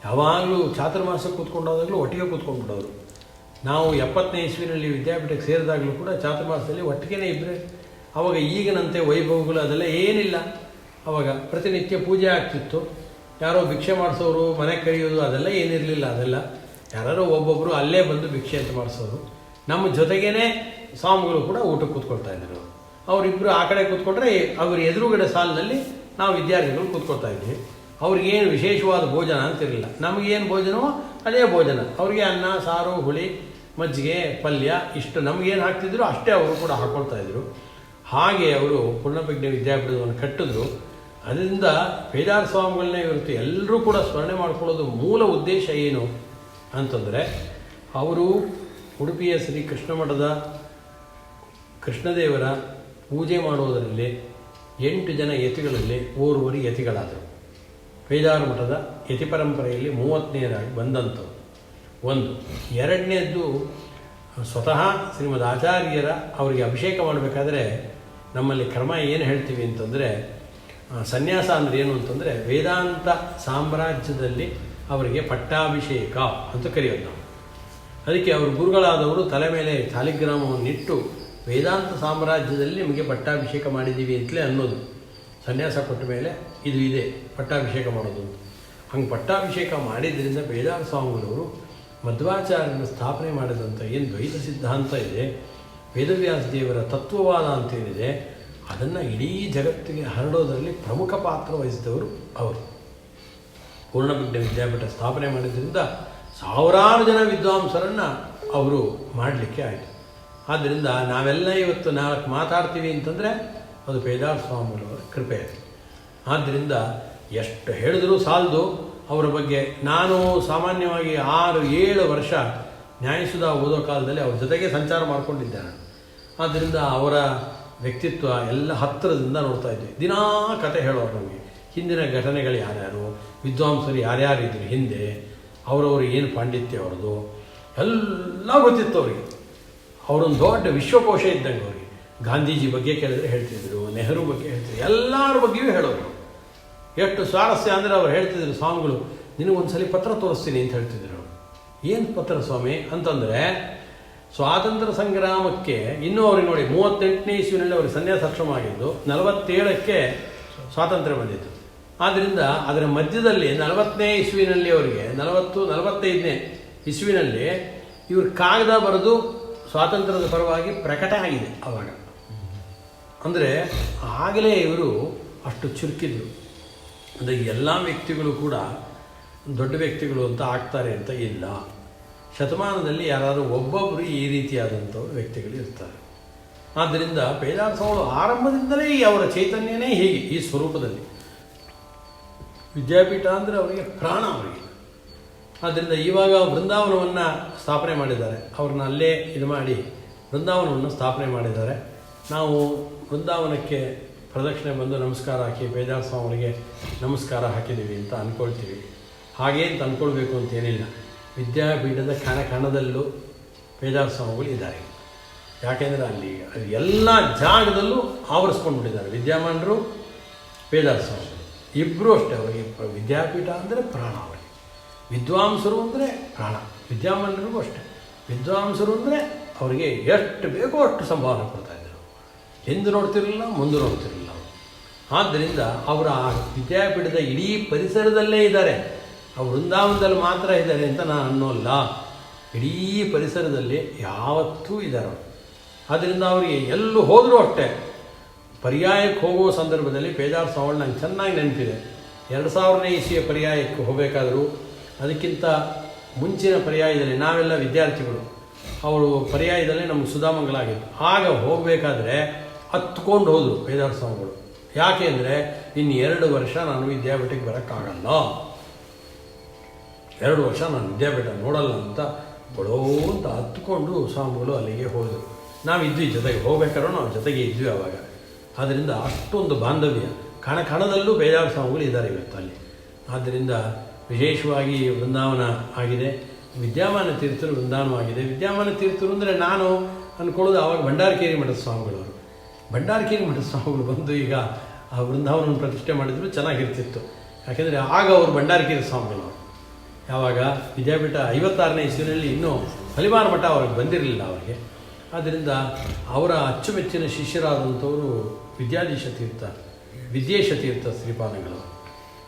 ಯಾವಾಗಲೂ ಚಾತುರ್ಮಾಸಕ್ಕೆ ಕೂತ್ಕೊಂಡಾದಾಗಲೂ ಒಟ್ಟಿಗೆ ಕೂತ್ಕೊಂಡ್ಬಿಡೋರು. ನಾವು 70ನೇ ಇಸ್ವಿನಲ್ಲಿ ವಿದ್ಯಾಪೀಠಕ್ಕೆ ಸೇರಿದಾಗಲೂ ಕೂಡ ಚಾತುರ್ಮಾಸದಲ್ಲಿ ಒಟ್ಟಿಗೇ ಇಬ್ಬರೇ. ಆವಾಗ ಈಗಿನಂತೆ ವೈಭವಗಳು ಅದೆಲ್ಲ ಏನಿಲ್ಲ. ಆವಾಗ ಪ್ರತಿನಿತ್ಯ ಪೂಜೆ ಆಗ್ತಿತ್ತು. ಯಾರೋ ಭಿಕ್ಷೆ ಮಾಡಿಸೋರು, ಮನೆ ಕರೆಯೋದು ಅದೆಲ್ಲ ಏನಿರಲಿಲ್ಲ. ಅದೆಲ್ಲ ಯಾರೋ ಒಬ್ಬೊಬ್ಬರು ಅಲ್ಲೇ ಬಂದು ಭಿಕ್ಷೆ ಅಂತ ಮಾಡಿಸೋರು. ನಮ್ಮ ಜೊತೆಗೇ ಸ್ವಾಮಿಗಳು ಕೂಡ ಊಟಕ್ಕೆ ಕೂತ್ಕೊಳ್ತಾ ಇದ್ದರು. ಅವರಿಬ್ಬರು ಆ ಕಡೆ ಕೂತ್ಕೊಂಡ್ರೆ ಅವ್ರ ಎದುರುಗಡೆ ಸಾಲಿನಲ್ಲಿ ನಾವು ವಿದ್ಯಾರ್ಥಿಗಳು ಕೂತ್ಕೊಳ್ತಾ ಇದ್ವಿ. ಅವ್ರಿಗೇನು ವಿಶೇಷವಾದ ಭೋಜನ ಅಂತಿರಲಿಲ್ಲ. ನಮಗೇನು ಭೋಜನವೋ ಅದೇ ಭೋಜನ. ಅವ್ರಿಗೆ ಅನ್ನ ಸಾರು ಹುಳಿ ಮಜ್ಜಿಗೆ ಪಲ್ಯ ಇಷ್ಟು ನಮಗೇನು ಹಾಕ್ತಿದ್ರು ಅಷ್ಟೇ ಅವರು ಕೂಡ ಹಾಕ್ಕೊಳ್ತಾಯಿದ್ರು. ಹಾಗೆ ಅವರು ಪೂರ್ಣಪ್ರಜ್ಞೆ ವಿದ್ಯಾಪೀಠವನ್ನು ಕಟ್ಟಿದ್ರು. ಅದರಿಂದ ಬೇದಾರ ಸ್ವಾಮಿಗಳನ್ನೇ ಇವತ್ತು ಎಲ್ಲರೂ ಕೂಡ ಸ್ಮರಣೆ ಮಾಡ್ಕೊಳ್ಳೋದು ಮೂಲ ಉದ್ದೇಶ ಏನು ಅಂತಂದರೆ, ಅವರು ಉಡುಪಿಯ ಶ್ರೀ ಕೃಷ್ಣ ಮಠದ ಕೃಷ್ಣದೇವರ ಪೂಜೆ ಮಾಡುವುದರಲ್ಲಿ 8 ಜನ ಯತಿಗಳಲ್ಲಿ ಓರ್ವರಿ ಯತಿಗಳಾದರು. ಪೇಜಾವರ ಮಠದ ಯತಿ ಪರಂಪರೆಯಲ್ಲಿ 30ನೇದಾಗಿ ಬಂದಂಥವು ಒಂದು. ಎರಡನೇದ್ದು ಸ್ವತಃ ಶ್ರೀಮದ್ ಆಚಾರ್ಯರ ಅವರಿಗೆ ಅಭಿಷೇಕ ಮಾಡಬೇಕಾದ್ರೆ ನಮ್ಮಲ್ಲಿ ಕ್ರಮ ಏನು ಹೇಳ್ತೀವಿ ಅಂತಂದರೆ, ಸನ್ಯಾಸ ಅಂದರೆ ಏನು ಅಂತಂದರೆ ವೇದಾಂತ ಸಾಮ್ರಾಜ್ಯದಲ್ಲಿ ಅವರಿಗೆ ಪಟ್ಟಾಭಿಷೇಕ ಅಂತ ಕರೆಯೋದು ನಾವು. ಅದಕ್ಕೆ ಅವರು ಗುರುಗಳಾದವರು ತಲೆ ಮೇಲೆ ಶಾಲಿಗ್ರಾಮವನ್ನಿಟ್ಟು ವೇದಾಂತ ಸಾಮ್ರಾಜ್ಯದಲ್ಲಿ ನಿಮಗೆ ಪಟ್ಟಾಭಿಷೇಕ ಮಾಡಿದ್ದೀವಿ ಅಂತಲೇ ಅನ್ನೋದು. ಸನ್ಯಾಸ ಕೊಟ್ಟ ಮೇಲೆ ಇದು ಇದೆ ಪಟ್ಟಾಭಿಷೇಕ ಮಾಡೋದು ಅಂತ. ಹಂಗೆ ಪಟ್ಟಾಭಿಷೇಕ ಮಾಡಿದ್ದರಿಂದ ಬೇದಾರ ಸ್ವಾಮಿಗಳವರು ಮಧ್ವಾಚಾರ್ಯನ ಸ್ಥಾಪನೆ ಮಾಡಿದಂಥ ಏನು ದ್ವೈತ ಸಿದ್ಧಾಂತ ಇದೆ, ವೇದವ್ಯಾಸ ದೇವರ ತತ್ವವಾದ ಅಂತೇನಿದೆ, ಅದನ್ನು ಇಡೀ ಜಗತ್ತಿಗೆ ಹರಡೋದರಲ್ಲಿ ಪ್ರಮುಖ ಪಾತ್ರ ವಹಿಸಿದವರು ಅವರು. ಪೂರ್ಣಪ್ರಜ್ಞ ವಿದ್ಯಾಪೀಠ ಸ್ಥಾಪನೆ ಮಾಡಿದ್ರಿಂದ ಸಾವಿರಾರು ಜನ ವಿದ್ವಾಂಸರನ್ನು ಅವರು ಮಾಡಲಿಕ್ಕೆ ಆಯಿತು. ಆದ್ದರಿಂದ ನಾವೆಲ್ಲ ಇವತ್ತು 4 ಮಾತಾಡ್ತೀವಿ ಅಂತಂದರೆ ಅದು ಪೇಜಾವರ ಸ್ವಾಮಿಗಳವರ ಕೃಪೆ ಅದು. ಆದ್ದರಿಂದ ಎಷ್ಟು ಹೇಳಿದರೂ ಸಾಲದು ಅವರ ಬಗ್ಗೆ. ನಾನು ಸಾಮಾನ್ಯವಾಗಿ 6-7 ವರ್ಷ ನ್ಯಾಯಸುಧಾ ಓದೋ ಕಾಲದಲ್ಲಿ ಅವ್ರ ಜೊತೆಗೆ ಸಂಚಾರ ಮಾಡಿಕೊಂಡಿದ್ದೇನೆ. ಆದ್ದರಿಂದ ಅವರ ವ್ಯಕ್ತಿತ್ವ ಎಲ್ಲ ಹತ್ತಿರದಿಂದ ನೋಡ್ತಾ ಇದ್ವಿ. ದಿನಾ ಕತೆ ಹೇಳೋರು ನಮಗೆ, ಹಿಂದಿನ ಘಟನೆಗಳು ಯಾರ್ಯಾರು, ವಿದ್ವಾಂಸರು ಯಾರ್ಯಾರಿದ್ರು ಹಿಂದೆ, ಅವರವ್ರಿಗೆ ಏನು ಪಾಂಡಿತ್ಯ ಅವ್ರದ್ದು ಎಲ್ಲ ಗೊತ್ತಿತ್ತು ಅವರಿಗೆ. ಅವರೊಂದು ದೊಡ್ಡ ವಿಶ್ವಕೋಶ ಇದ್ದಂಗೆ ಅವರಿಗೆ. ಗಾಂಧೀಜಿ ಬಗ್ಗೆ ಕೇಳಿದ್ರೆ ಹೇಳ್ತಿದ್ರು, ನೆಹರು ಬಗ್ಗೆ ಹೇಳ್ತಿದ್ರು, ಎಲ್ಲರ ಬಗ್ಗೆಯೂ ಹೇಳೋರು. ಎಷ್ಟು ಸ್ವಾರಸ್ಯ ಅಂದರೆ ಅವ್ರು ಹೇಳ್ತಿದ್ರು, ಸ್ವಾಮಿಗಳು ನಿನಗೊಂದ್ಸಲಿ ಪತ್ರ ತೋರಿಸ್ತೀನಿ ಅಂತ ಹೇಳ್ತಿದ್ರು. ಏನು ಪತ್ರ ಸ್ವಾಮಿ ಅಂತಂದರೆ, ಸ್ವಾತಂತ್ರ್ಯ ಸಂಗ್ರಾಮಕ್ಕೆ ಇನ್ನೂ ಅವ್ರಿಗೆ ನೋಡಿ 38ನೇ ಇಸ್ವಿನಲ್ಲಿ ಅವ್ರಿಗೆ ಸನ್ಯಾಸಾಶ್ರಮ ಆಗಿದ್ದು, 47ಕ್ಕೆ ಸ್ವಾತಂತ್ರ್ಯ ಬಂದಿತ್ತು. ಆದ್ದರಿಂದ ಅದರ ಮಧ್ಯದಲ್ಲಿ 40ನೇ ಇಸ್ವಿನಲ್ಲಿ ಅವರಿಗೆ 45ನೇ ಇಸ್ವಿನಲ್ಲಿ ಇವರು ಕಾಗದ ಬರೆದು ಸ್ವಾತಂತ್ರ್ಯದ ಪರವಾಗಿ ಪ್ರಕಟ ಆಗಿದೆ ಆವಾಗ. ಅಂದರೆ ಆಗಲೇ ಇವರು ಅಷ್ಟು ಚುರುಕಿದ್ರು. ಅಂದರೆ ಎಲ್ಲ ವ್ಯಕ್ತಿಗಳು ಕೂಡ ದೊಡ್ಡ ವ್ಯಕ್ತಿಗಳು ಅಂತ ಆಗ್ತಾರೆ ಅಂತ ಇಲ್ಲ. ಶತಮಾನದಲ್ಲಿ ಯಾರಾದರೂ ಒಬ್ಬೊಬ್ಬರು ಈ ರೀತಿಯಾದಂಥವ್ರು ವ್ಯಕ್ತಿಗಳು ಇರ್ತಾರೆ. ಆದ್ದರಿಂದ ಪೇಜಾವರ ಸ್ವಾಮಿಗಳು ಆರಂಭದಿಂದಲೇ ಅವರ ಚೈತನ್ಯನೇ ಹೀಗೆ ಈ ಸ್ವರೂಪದಲ್ಲಿ. ವಿದ್ಯಾಪೀಠ ಅಂದರೆ ಅವರಿಗೆ ಪ್ರಾಣ ಅವರಿಗೆ. ಆದ್ದರಿಂದ ಇವಾಗ ವೃಂದಾವನವನ್ನು ಸ್ಥಾಪನೆ ಮಾಡಿದ್ದಾರೆ. ಅವ್ರನ್ನ ಅಲ್ಲೇ ಇದು ಮಾಡಿ ವೃಂದಾವನವನ್ನು ಸ್ಥಾಪನೆ ಮಾಡಿದ್ದಾರೆ. ನಾವು ವೃಂದಾವನಕ್ಕೆ ಪ್ರದಕ್ಷಿಣೆ ಬಂದು ನಮಸ್ಕಾರ ಹಾಕಿ ಪೇಜಾವರ ಸ್ವಾಮಿಗಳಿಗೆ ನಮಸ್ಕಾರ ಹಾಕಿದ್ದೀವಿ ಅಂತ ಅಂದ್ಕೊಳ್ತೀವಿ. ಹಾಗೇ ಅಂತ ಅಂದ್ಕೊಳ್ಬೇಕು ಅಂತೇನಿಲ್ಲ. ವಿದ್ಯಾಪೀಠದ ಕಣದಲ್ಲೂ ಪೇಜಾವರ ಸ್ವಾಮಿಗಳು ಇದ್ದಾರೆ. ಯಾಕೆಂದರೆ ಅಲ್ಲಿ ಎಲ್ಲ ಜಾಗದಲ್ಲೂ ಆವರಿಸ್ಕೊಂಡ್ಬಿಟ್ಟಿದ್ದಾರೆ ವಿದ್ಯಾಮಾನರು, ಪೇಜಾವರ ಸ್ವಾಮಿಗಳು ಇಬ್ಬರು ಅಷ್ಟೇ. ಅವರಿಗೆ ವಿದ್ಯಾಪೀಠ ಅಂದರೆ ಪ್ರಾಣ ಅವರಿಗೆ. ವಿದ್ವಾಂಸರು ಅಂದರೆ ಪ್ರಾಣ. ವಿದ್ಯಾಮಾನರಿಗೂ ಅಷ್ಟೇ. ವಿದ್ವಾಂಸರು ಅಂದರೆ ಅವರಿಗೆ ಎಷ್ಟು ಬೇಕೋ ಅಷ್ಟು ಸಂಭಾವನೆ ಕೊಡ್ತಾಯಿದ್ದರು. ಹಿಂದೆ ನೋಡ್ತಿರಲಿಲ್ಲ, ಮುಂದೆ ನೋಡ್ತಿರಲಿಲ್ಲ ಅವರು. ಆದ್ದರಿಂದ ಅವರ ವಿದ್ಯಾಪೀಠದ ಇಡೀ ಪರಿಸರದಲ್ಲೇ ಇದ್ದಾರೆ. ಅವರು ವೃಂದಾವನದಲ್ಲಿ ಮಾತ್ರ ಇದ್ದಾರೆ ಅಂತ ನಾನು ಅನ್ನೋಲ್ಲ, ಇಡೀ ಪರಿಸರದಲ್ಲಿ ಯಾವತ್ತೂ ಇದ್ದಾರೆ ಅವರು. ಆದ್ದರಿಂದ ಅವರಿಗೆ ಎಲ್ಲೂ ಹೋದರೂ ಅಷ್ಟೇ. ಪರ್ಯಾಯಕ್ಕೆ ಹೋಗುವ ಸಂದರ್ಭದಲ್ಲಿ ಪೇಜಾವರ ಸ್ವಾಮಿಗಳು ನಂಗೆ ಚೆನ್ನಾಗಿ ನೆನಪಿದೆ. 2000ನೇ ಇಸ್ವಿಯ ಪರ್ಯಾಯಕ್ಕೆ ಹೋಗಬೇಕಾದರೂ ಅದಕ್ಕಿಂತ ಮುಂಚಿನ ಪರ್ಯಾಯದಲ್ಲಿ ನಾವೆಲ್ಲ ವಿದ್ಯಾರ್ಥಿಗಳು, ಅವರು ಪರ್ಯಾಯದಲ್ಲಿ ನಮಗೆ ಸುಧಾಮಂಗಲ ಆಗಿತ್ತು. ಆಗ ಹೋಗಬೇಕಾದ್ರೆ ಹತ್ಕೊಂಡು ಹೋದರು ಪೇಜಾವರ ಸ್ವಾಮಿಗಳು. ಯಾಕೆ ಅಂದರೆ ಇನ್ನು 2 ವರ್ಷ ನಾನು ವಿದ್ಯಾಪೀಠಕ್ಕೆ ಬರೋಕ್ಕಾಗಲ್ಲ, 2 ವರ್ಷ ನಾನು ವಿದ್ಯಾಪೀಠ ನೋಡಲ್ಲ ಅಂತ ಬಡೋ ಅಂತ ಹತ್ಕೊಂಡು ಸ್ವಾಮಿಗಳು ಅಲ್ಲಿಗೆ ಹೋದರು. ನಾವಿದ್ವಿ ಜೊತೆಗೆ, ಹೋಗ್ಬೇಕಾದ್ರೂ ನಾವು ಜೊತೆಗೆ ಇದ್ವಿ ಆವಾಗ. ಆದ್ದರಿಂದ ಅಷ್ಟೊಂದು ಬಾಂಧವ್ಯ. ಕಣದಲ್ಲೂ ಪೇಜಾವರ ಸ್ವಾಮಿಗಳು ಇದ್ದಾರೆ ಇವತ್ತು ಅಲ್ಲಿ. ಆದ್ದರಿಂದ ವಿಶೇಷವಾಗಿ ವೃಂದಾವನ ಆಗಿದೆ. ವಿದ್ಯಾಮಾನ ತೀರ್ಥರು ವೃಂದಾವನವಾಗಿದೆ. ವಿದ್ಯಾಮಾನ ತೀರ್ಥರು ಅಂದರೆ ನಾನು ಅಂದ್ಕೊಳ್ಳೋದು ಆವಾಗ ಭಂಡಾರಕೇರಿ ಮಠದ ಸ್ವಾಮಿಗಳವರು. ಭಂಡಾರಕೇರಿ ಮಠದ ಸ್ವಾಮಿಗಳು ಬಂದು ಈಗ ಆ ವೃಂದಾವನವನ್ನು ಪ್ರತಿಷ್ಠೆ ಮಾಡಿದ್ರು ಚೆನ್ನಾಗಿರ್ತಿತ್ತು. ಯಾಕೆಂದರೆ ಆಗ ಅವರು ಭಂಡಾರಕೇರಿ ಸ್ವಾಮಿಗಳವರು. ಯಾವಾಗ ವಿದ್ಯಾಪೀಠ 56ನೇ ಇಸ್ವಿನಲ್ಲಿ ಇನ್ನೂ ಹಲಿಮಾರ ಮಠ ಅವ್ರಿಗೆ ಬಂದಿರಲಿಲ್ಲ ಅವರಿಗೆ. ಆದ್ದರಿಂದ ಅವರ ಅಚ್ಚುಮೆಚ್ಚಿನ ಶಿಷ್ಯರಾದಂಥವರು ವಿದ್ಯಾಧೀಶ ತೀರ್ಥ, ವಿದ್ಯೇಶ ತೀರ್ಥ ಶ್ರೀಪಾದಂಗಳು,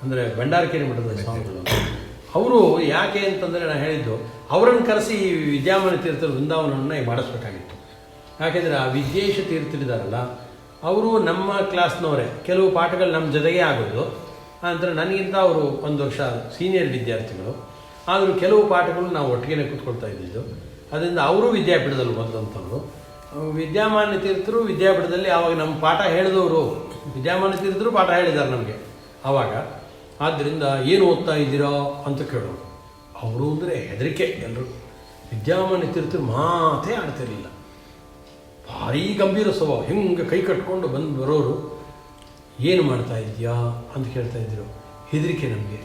ಅಂದರೆ ಭಂಡಾರಕೇರಿ ಮಠದ ಸ್ವಾಮಿಗಳು. ಅವರು ಯಾಕೆ ಅಂತಂದರೆ ನಾನು ಹೇಳಿದ್ದು, ಅವರನ್ನು ಕರೆಸಿ ವಿದ್ಯಾಮಾನ ತೀರ್ಥರು ವೃಂದಾವನವನ್ನು ಮಾಡಿಸ್ಬೇಕಾಗಿತ್ತು. ಯಾಕೆಂದರೆ ಆ ವಿದ್ಯೇಶ ತೀರ್ಥರಿದ್ದಾರಲ್ಲ, ಅವರು ನಮ್ಮ ಕ್ಲಾಸ್ನವರೇ. ಕೆಲವು ಪಾಠಗಳು ನಮ್ಮ ಜೊತೆಗೆ ಆಗೋದು. ಅಂದರೆ ನನಗಿಂತ ಅವರು 1 ವರ್ಷ ಸೀನಿಯರ್ ವಿದ್ಯಾರ್ಥಿಗಳು. ಆದರೂ ಕೆಲವು ಪಾಠಗಳು ನಾವು ಒಟ್ಟಿಗೆ ಕೂತ್ಕೊಳ್ತಾ ಇದ್ದಿದ್ದು. ಅದರಿಂದ ಅವರು ವಿದ್ಯಾಪೀಠದಲ್ಲಿ ಬಂದಂಥವ್ರು. ವಿದ್ಯಾಮಾನ್ಯ ತೀರ್ಥರು ವಿದ್ಯಾಪೀಠದಲ್ಲಿ ಆವಾಗ ನಮ್ಮ ಪಾಠ ಹೇಳಿದವರು. ವಿದ್ಯಾಮಾನ್ಯ ತೀರ್ಥರು ಪಾಠ ಹೇಳಿದ್ದಾರೆ ನಮಗೆ ಆವಾಗ. ಆದ್ದರಿಂದ ಏನು ಓದ್ತಾ ಇದ್ದೀರಾ ಅಂತ ಕೇಳೋರು. ಅವರು ಅಂದರೆ ಹೆದರಿಕೆ ಎಲ್ಲರೂ. ವಿದ್ಯಾಮಾನ್ಯ ತೀರ್ಥರು ಮಾತೇ ಆಡ್ತಿರಲಿಲ್ಲ, ಭಾರೀ ಗಂಭೀರ ಸ್ವಭಾವ. ಹಿಂಗೆ ಕೈ ಕಟ್ಕೊಂಡು ಬರೋರು. ಏನು ಮಾಡ್ತಾ ಇದೆಯಾ ಅಂತ ಕೇಳ್ತಾ ಇದ್ರು. ಹೆದರಿಕೆ ನಮಗೆ.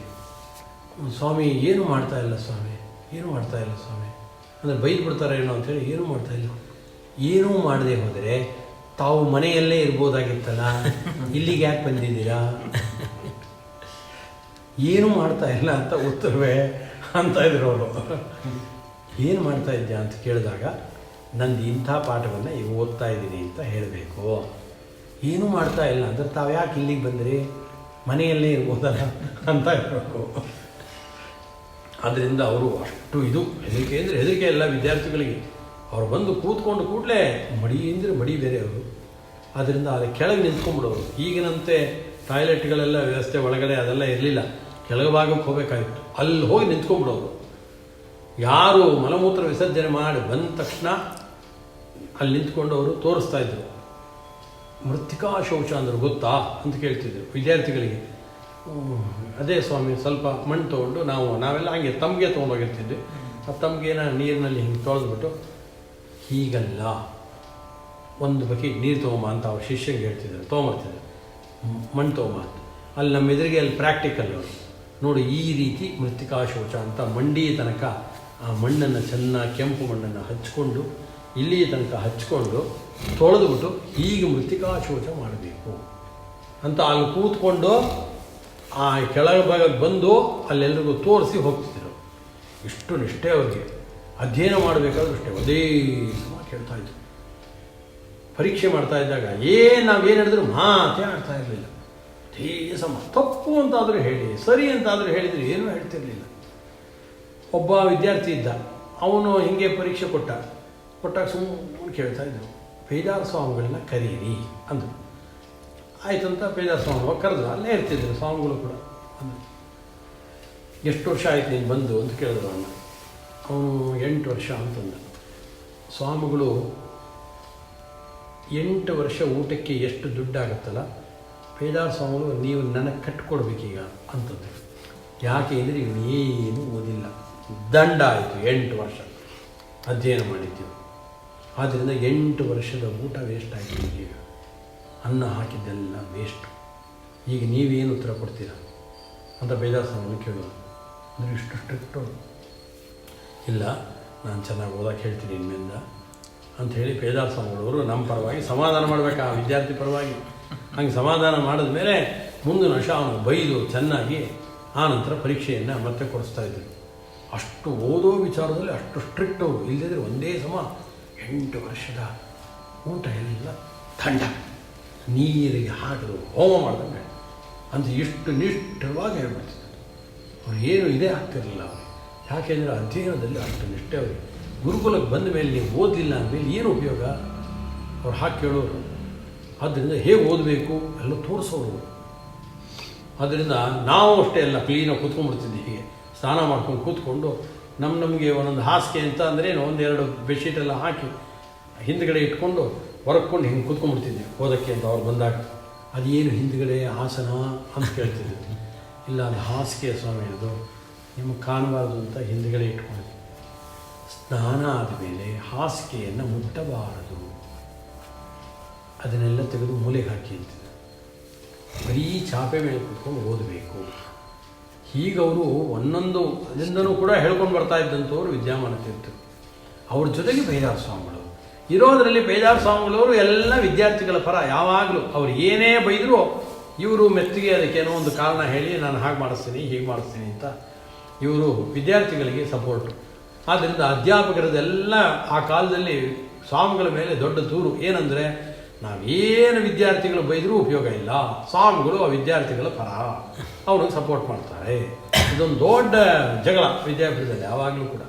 ಸ್ವಾಮಿ ಏನೂ ಮಾಡ್ತಾ ಇಲ್ಲ ಸ್ವಾಮಿ, ಏನೂ ಮಾಡ್ತಾ ಇಲ್ಲ ಸ್ವಾಮಿ ಅಂದರೆ ಬೈದು ಬಿಡ್ತಾರೆ ಏನೋ ಅಂತೇಳಿ ಏನೂ ಮಾಡ್ತಾ ಇಲ್ಲ. ಏನೂ ಮಾಡದೆ ಹೋದರೆ ತಾವು ಮನೆಯಲ್ಲೇ ಇರ್ಬೋದಾಗಿತ್ತಲ್ಲ, ಇಲ್ಲಿಗೆ ಯಾಕೆ ಬಂದಿದ್ದೀರಾ? ಏನೂ ಮಾಡ್ತಾ ಇಲ್ಲ ಅಂತ ಉತ್ತರವೇ ಅಂತ ಇದ್ರು ಅವರು. ಏನು ಮಾಡ್ತಾ ಇದ್ಯಾ ಅಂತ ಕೇಳಿದಾಗ ನಂದು ಇಂಥ ಪಾಠವನ್ನು ಈಗ ಓದ್ತಾ ಇದ್ದೀನಿ ಅಂತ ಹೇಳಬೇಕು. ಏನೂ ಮಾಡ್ತಾ ಇಲ್ಲ ಅಂದರೆ ತಾವು ಯಾಕೆ ಇಲ್ಲಿಗೆ ಬಂದ್ರಿ, ಮನೆಯಲ್ಲೇ ಇರ್ಬೋದಲ್ಲ ಅಂತ ಇರಬೇಕು. ಆದ್ದರಿಂದ ಅವರು ಅಷ್ಟು ಇದು ಹೆದರಿಕೆ ಅಂದರೆ ಹೆದರಿಕೆ ಎಲ್ಲ ವಿದ್ಯಾರ್ಥಿಗಳಿಗೆ. ಅವ್ರು ಬಂದು ಕೂತ್ಕೊಂಡು ಕೂಡಲೇ ಮಡಿ ಅಂದರೆ ಮಡಿ ಬೇರೆ ಅವರು. ಆದ್ದರಿಂದ ಅಲ್ಲಿ ಕೆಳಗೆ ನಿಂತ್ಕೊಂಡ್ಬಿಡೋರು. ಈಗಿನಂತೆ ಟಾಯ್ಲೆಟ್ಗಳೆಲ್ಲ ವ್ಯವಸ್ಥೆ ಒಳಗಡೆ ಅದೆಲ್ಲ ಇರಲಿಲ್ಲ, ಕೆಳಗೆ ಭಾಗಕ್ಕೆ ಹೋಗಬೇಕಾಗಿತ್ತು. ಅಲ್ಲಿ ಹೋಗಿ ನಿಂತ್ಕೊಂಡ್ಬಿಡೋರು. ಯಾರು ಮಲಮೂತ್ರ ವಿಸರ್ಜನೆ ಮಾಡಿ ಬಂದ ತಕ್ಷಣ ಅಲ್ಲಿ ನಿಂತ್ಕೊಂಡು ಅವರು ತೋರಿಸ್ತಾಯಿದ್ರು. ಮೃತ್ತಿಕಾ ಶೌಚ ಅಂದ್ರೆ ಗೊತ್ತಾ ಅಂತ ಕೇಳ್ತಿದ್ರು ವಿದ್ಯಾರ್ಥಿಗಳಿಗೆ. ಅದೇ ಸ್ವಾಮಿ, ಸ್ವಲ್ಪ ಮಣ್ಣು ತೊಗೊಂಡು ನಾವೆಲ್ಲ ಹಾಗೆ ತಮಗೆ ತೊಗೊಂಡೋಗಿರ್ತಿದ್ವಿ. ಆ ತಮಗೇನ ನೀರಿನಲ್ಲಿ ಹಿಂಗೆ ತೊಳೆದ್ಬಿಟ್ಟು ಹೀಗಲ್ಲ, ಒಂದು ಬಕೆಟ್ ನೀರು ತೊಗೊಂಬ ಅಂತ ಅವ್ರು ಶಿಷ್ಯಂಗೆ ಹೇಳ್ತಿದ್ರು. ತೊಗೊಂಬರ್ತಿದ್ರು, ಮಣ್ಣು ತೊಗೊಂಬ ಅಂತ. ಅಲ್ಲಿ ನಮ್ಮ ಎದುರಿಗೆ ಅಲ್ಲಿ ಪ್ರಾಕ್ಟಿಕಲ್ ಅವರು ನೋಡಿ, ಈ ರೀತಿ ಮೃತ್ತಿಕಾ ಶೌಚ ಅಂತ ಮಂಡಿ ತನಕ ಆ ಮಣ್ಣನ್ನು ಚೆನ್ನಾಗಿ ಕೆಂಪು ಮಣ್ಣನ್ನು ಹಚ್ಕೊಂಡು ಇಲ್ಲಿ ತನಕ ಹಚ್ಕೊಂಡು ತೊಳೆದ್ಬಿಟ್ಟು ಹೀಗೆ ಮೃತ್ತಿಕಾ ಶೌಚ ಮಾಡಬೇಕು ಅಂತ ಅಲ್ಲಿ ಕೂತ್ಕೊಂಡು ಆ ಕೆಳಗೆ ಭಾಗಕ್ಕೆ ಬಂದು ಅಲ್ಲೆಲ್ರಿಗೂ ತೋರಿಸಿ ಹೋಗ್ತಿದ್ರು. ಇಷ್ಟು ನಿಷ್ಠೆ ಅವ್ರಿಗೆ. ಅಧ್ಯಯನ ಮಾಡಬೇಕಾದ್ರೂ ಅಷ್ಟೇ ಅದೇ ಸಮ ಕೇಳ್ತಾಯಿದ್ರು. ಪರೀಕ್ಷೆ ಮಾಡ್ತಾ ಇದ್ದಾಗ ನಾವೇನು ಹೇಳಿದ್ರು ಮಾತೇ ಆಡ್ತಾ ಇರಲಿಲ್ಲ. ಅದೇ ಸಮ ತಪ್ಪು ಅಂತಾದರೂ ಹೇಳಿ, ಸರಿ ಅಂತಾದರೂ ಹೇಳಿದರೆ ಏನೂ ಹೇಳ್ತಿರ್ಲಿಲ್ಲ. ಒಬ್ಬ ವಿದ್ಯಾರ್ಥಿ ಇದ್ದ, ಅವನು ಹೀಗೆ ಪರೀಕ್ಷೆ ಕೊಟ್ಟಾಗ ಸುಮ್ಮನೆ ಕೇಳ್ತಾ ಇದ್ರು, ಪೇಜಾರ ಸ್ವಾಮಿಗಳನ್ನ ಕರೀರಿ ಅಂದರು. ಆಯ್ತಂತ ಪೇಜಾರ ಸ್ವಾಮಿ ಕರೆದ್ರು. ಅಲ್ಲೇ ಇರ್ತಿದ್ರು ಸ್ವಾಮಿಗಳು ಕೂಡ. ಅಂದರು, ಎಷ್ಟು ವರ್ಷ ಆಯ್ತು ನೀನು ಬಂದು ಅಂತ ಕೇಳಿದ್ರು ಅಣ್ಣ. ಅವನು 8 ವರ್ಷ ಅಂತಂದ. ಸ್ವಾಮಿಗಳು 8 ವರ್ಷ ಊಟಕ್ಕೆ ಎಷ್ಟು ದುಡ್ಡಾಗುತ್ತಲ್ಲ, ಪೇಜಾರ ಸ್ವಾಮಿಗಳು ನೀವು ನನಗೆ ಕಟ್ಕೊಡ್ಬೇಕೀಗ ಅಂತಂದರು. ಯಾಕೆ ಅಂದರೆ ಇವನೇನು ಓದಿಲ್ಲ, ದಂಡ ಆಯಿತು. 8 ವರ್ಷ ಅಧ್ಯಯನ ಮಾಡಿದ್ದೀವಿ. ಆದ್ದರಿಂದ 8 ವರ್ಷದ ಊಟ ವೇಸ್ಟ್ ಆಯಿತು. ಈಗ ಅನ್ನ ಹಾಕಿದ್ದೆಲ್ಲ ವೇಸ್ಟು. ಈಗ ನೀವೇನು ಉತ್ತರ ಕೊಡ್ತೀರಾ ಅಂತ ಪೇಜಾರ ಸ್ವಾಮಿಗಳು ಕೇಳೋದು. ಅಂದರೆ ಇಷ್ಟು ಸ್ಟ್ರಿಕ್ಟು. ಇಲ್ಲ, ನಾನು ಚೆನ್ನಾಗಿ ಓದಕ್ಕೆ ಹೇಳ್ತೀನಿ ಇನ್ಮೇಲಿಂದ ಅಂಥೇಳಿ ಪೇಜಾರ ಸ್ವಾಮಿಗಳವರು ನಮ್ಮ ಪರವಾಗಿ ಸಮಾಧಾನ ಮಾಡಬೇಕು, ಆ ವಿದ್ಯಾರ್ಥಿ ಪರವಾಗಿ. ಹಂಗೆ ಸಮಾಧಾನ ಮಾಡಿದ ಮೇಲೆ ಮುಂದಿನ ವರ್ಷ ಅವನು ಬೈದು ಚೆನ್ನಾಗಿ ಆ ನಂತರ ಪರೀಕ್ಷೆಯನ್ನು ಮತ್ತೆ ಕೊಡಿಸ್ತಾಯಿದ್ರು. ಅಷ್ಟು ಓದೋ ವಿಚಾರದಲ್ಲಿ ಅಷ್ಟು ಸ್ಟ್ರಿಕ್ಟ್ ಅವರು. ಇಲ್ಲದಿದ್ದರೆ ಒಂದೇ ಸಮ 8 ವರ್ಷದ ಊಟ ಎಲ್ಲ ದಂಡ, ನೀರಿಗೆ ಹಾಕಿದ್ರು ಹೋಮ ಮಾಡ್ದಂಗೆ ಅಂತ ಇಷ್ಟು ನಿಷ್ಠವಾಗಿ ಹೇಳ್ಬಿಡ್ತಿದ್ರು. ಅವ್ರು ಏನು ಇದೇ ಆಗ್ತಿರಲಿಲ್ಲ ಅವ್ರಿಗೆ. ಯಾಕೆಂದರೆ ಅಧ್ಯಯನದಲ್ಲಿ ಅಷ್ಟು ನಿಷ್ಠೆ ಅವರಿಗೆ. ಗುರುಕುಲಕ್ಕೆ ಬಂದ ಮೇಲೆ ನೀವು ಓದಲಿಲ್ಲ ಅಂದಮೇಲೆ ಏನು ಉಪಯೋಗ? ಅವ್ರು ಹಾಕಿ ಕೇಳೋರು. ಆದ್ದರಿಂದ ಹೇಗೆ ಓದಬೇಕು ಎಲ್ಲ ತೋರಿಸೋರು. ಆದ್ದರಿಂದ ನಾವು ಅಷ್ಟೇ ಎಲ್ಲ ಕ್ಲೀನಾಗಿ ಕೂತ್ಕೊಂಡ್ಬಿಡ್ತಿದ್ವಿ. ಹೀಗೆ ಸ್ನಾನ ಮಾಡ್ಕೊಂಡು ಕೂತ್ಕೊಂಡು ನಮಗೆ ಒಂದೊಂದು ಹಾಸಿಗೆ ಅಂತ ಅಂದರೆ 1-2 ಬೆಡ್ಶೀಟೆಲ್ಲ ಹಾಕಿ ಹಿಂದ್ಗಡೆ ಇಟ್ಕೊಂಡು ಹೊರಕೊಂಡು ಹಿಂಗೆ ಕೂತ್ಕೊಂಡ್ಬಿಡ್ತಿದ್ವಿ ಓದೋಕ್ಕೆ ಅಂತ ಅವ್ರು ಬಂದಾಗ. ಅದೇನು ಹಿಂದ್ಗಡೆ ಆಸನ ಅಂತ ಕೇಳ್ತಿದ್ವಿ. ಇಲ್ಲ, ಅದು ಹಾಸಿಗೆ ಸ್ವಾಮಿ, ಅದು ನಿಮಗೆ ಕಾಣಬಾರ್ದು ಅಂತ ಹಿಂದ್ಗಡೆ ಇಟ್ಕೊಂಡಿದ್ವಿ. ಸ್ನಾನ ಆದಮೇಲೆ ಹಾಸಿಗೆಯನ್ನು ಮುಟ್ಟಬಾರದು, ಅದನ್ನೆಲ್ಲ ತೆಗೆದು ಮೂಲೆಗೆ ಹಾಕಿ ಅಂತಿದ್ರು. ಬರೀ ಚಾಪೆ ಮೇಲೆ ಕೂತ್ಕೊಂಡು ಓದಬೇಕು. ಹೀಗವರು ಒಂದೊಂದು ಅದರಿಂದನೂ ಕೂಡ ಹೇಳ್ಕೊಂಡು ಬರ್ತಾ ಇದ್ದಂಥವ್ರು ವಿದ್ಯಾಮಾನ ತೀರ್ಥರು. ಅವ್ರ ಜೊತೆಗೆ ಪೇಜಾರ ಸ್ವಾಮಿಗಳು ಇರೋದರಲ್ಲಿ. ಪೇಜಾರ ಸ್ವಾಮಿಗಳವರು ಎಲ್ಲ ವಿದ್ಯಾರ್ಥಿಗಳ ಪರ ಯಾವಾಗಲೂ. ಅವ್ರು ಏನೇ ಬೈದರೂ ಇವರು ಮೆತ್ತಿಗೆ ಅದಕ್ಕೇನೋ ಒಂದು ಕಾರಣ ಹೇಳಿ ನಾನು ಹಾಗೆ ಮಾಡಿಸ್ತೀನಿ ಹೀಗೆ ಮಾಡಿಸ್ತೀನಿ ಅಂತ ಇವರು ವಿದ್ಯಾರ್ಥಿಗಳಿಗೆ ಸಪೋರ್ಟು. ಆದ್ದರಿಂದ ಅಧ್ಯಾಪಕರದೆಲ್ಲ ಆ ಕಾಲದಲ್ಲಿ ಸ್ವಾಮಿಗಳ ಮೇಲೆ ದೊಡ್ಡ ದೂರು ಏನಂದರೆ, ನಾವೇನು ವಿದ್ಯಾರ್ಥಿಗಳು ಬೈದರೂ ಉಪಯೋಗ ಇಲ್ಲ, ಸ್ವಾಮಿಗಳು ಆ ವಿದ್ಯಾರ್ಥಿಗಳ ಪರ, ಅವ್ರಿಗೆ ಸಪೋರ್ಟ್ ಮಾಡ್ತಾರೆ. ಇದೊಂದು ದೊಡ್ಡ ಜಗಳ ವಿದ್ಯಾಪೀಠದಲ್ಲಿ ಯಾವಾಗಲೂ ಕೂಡ.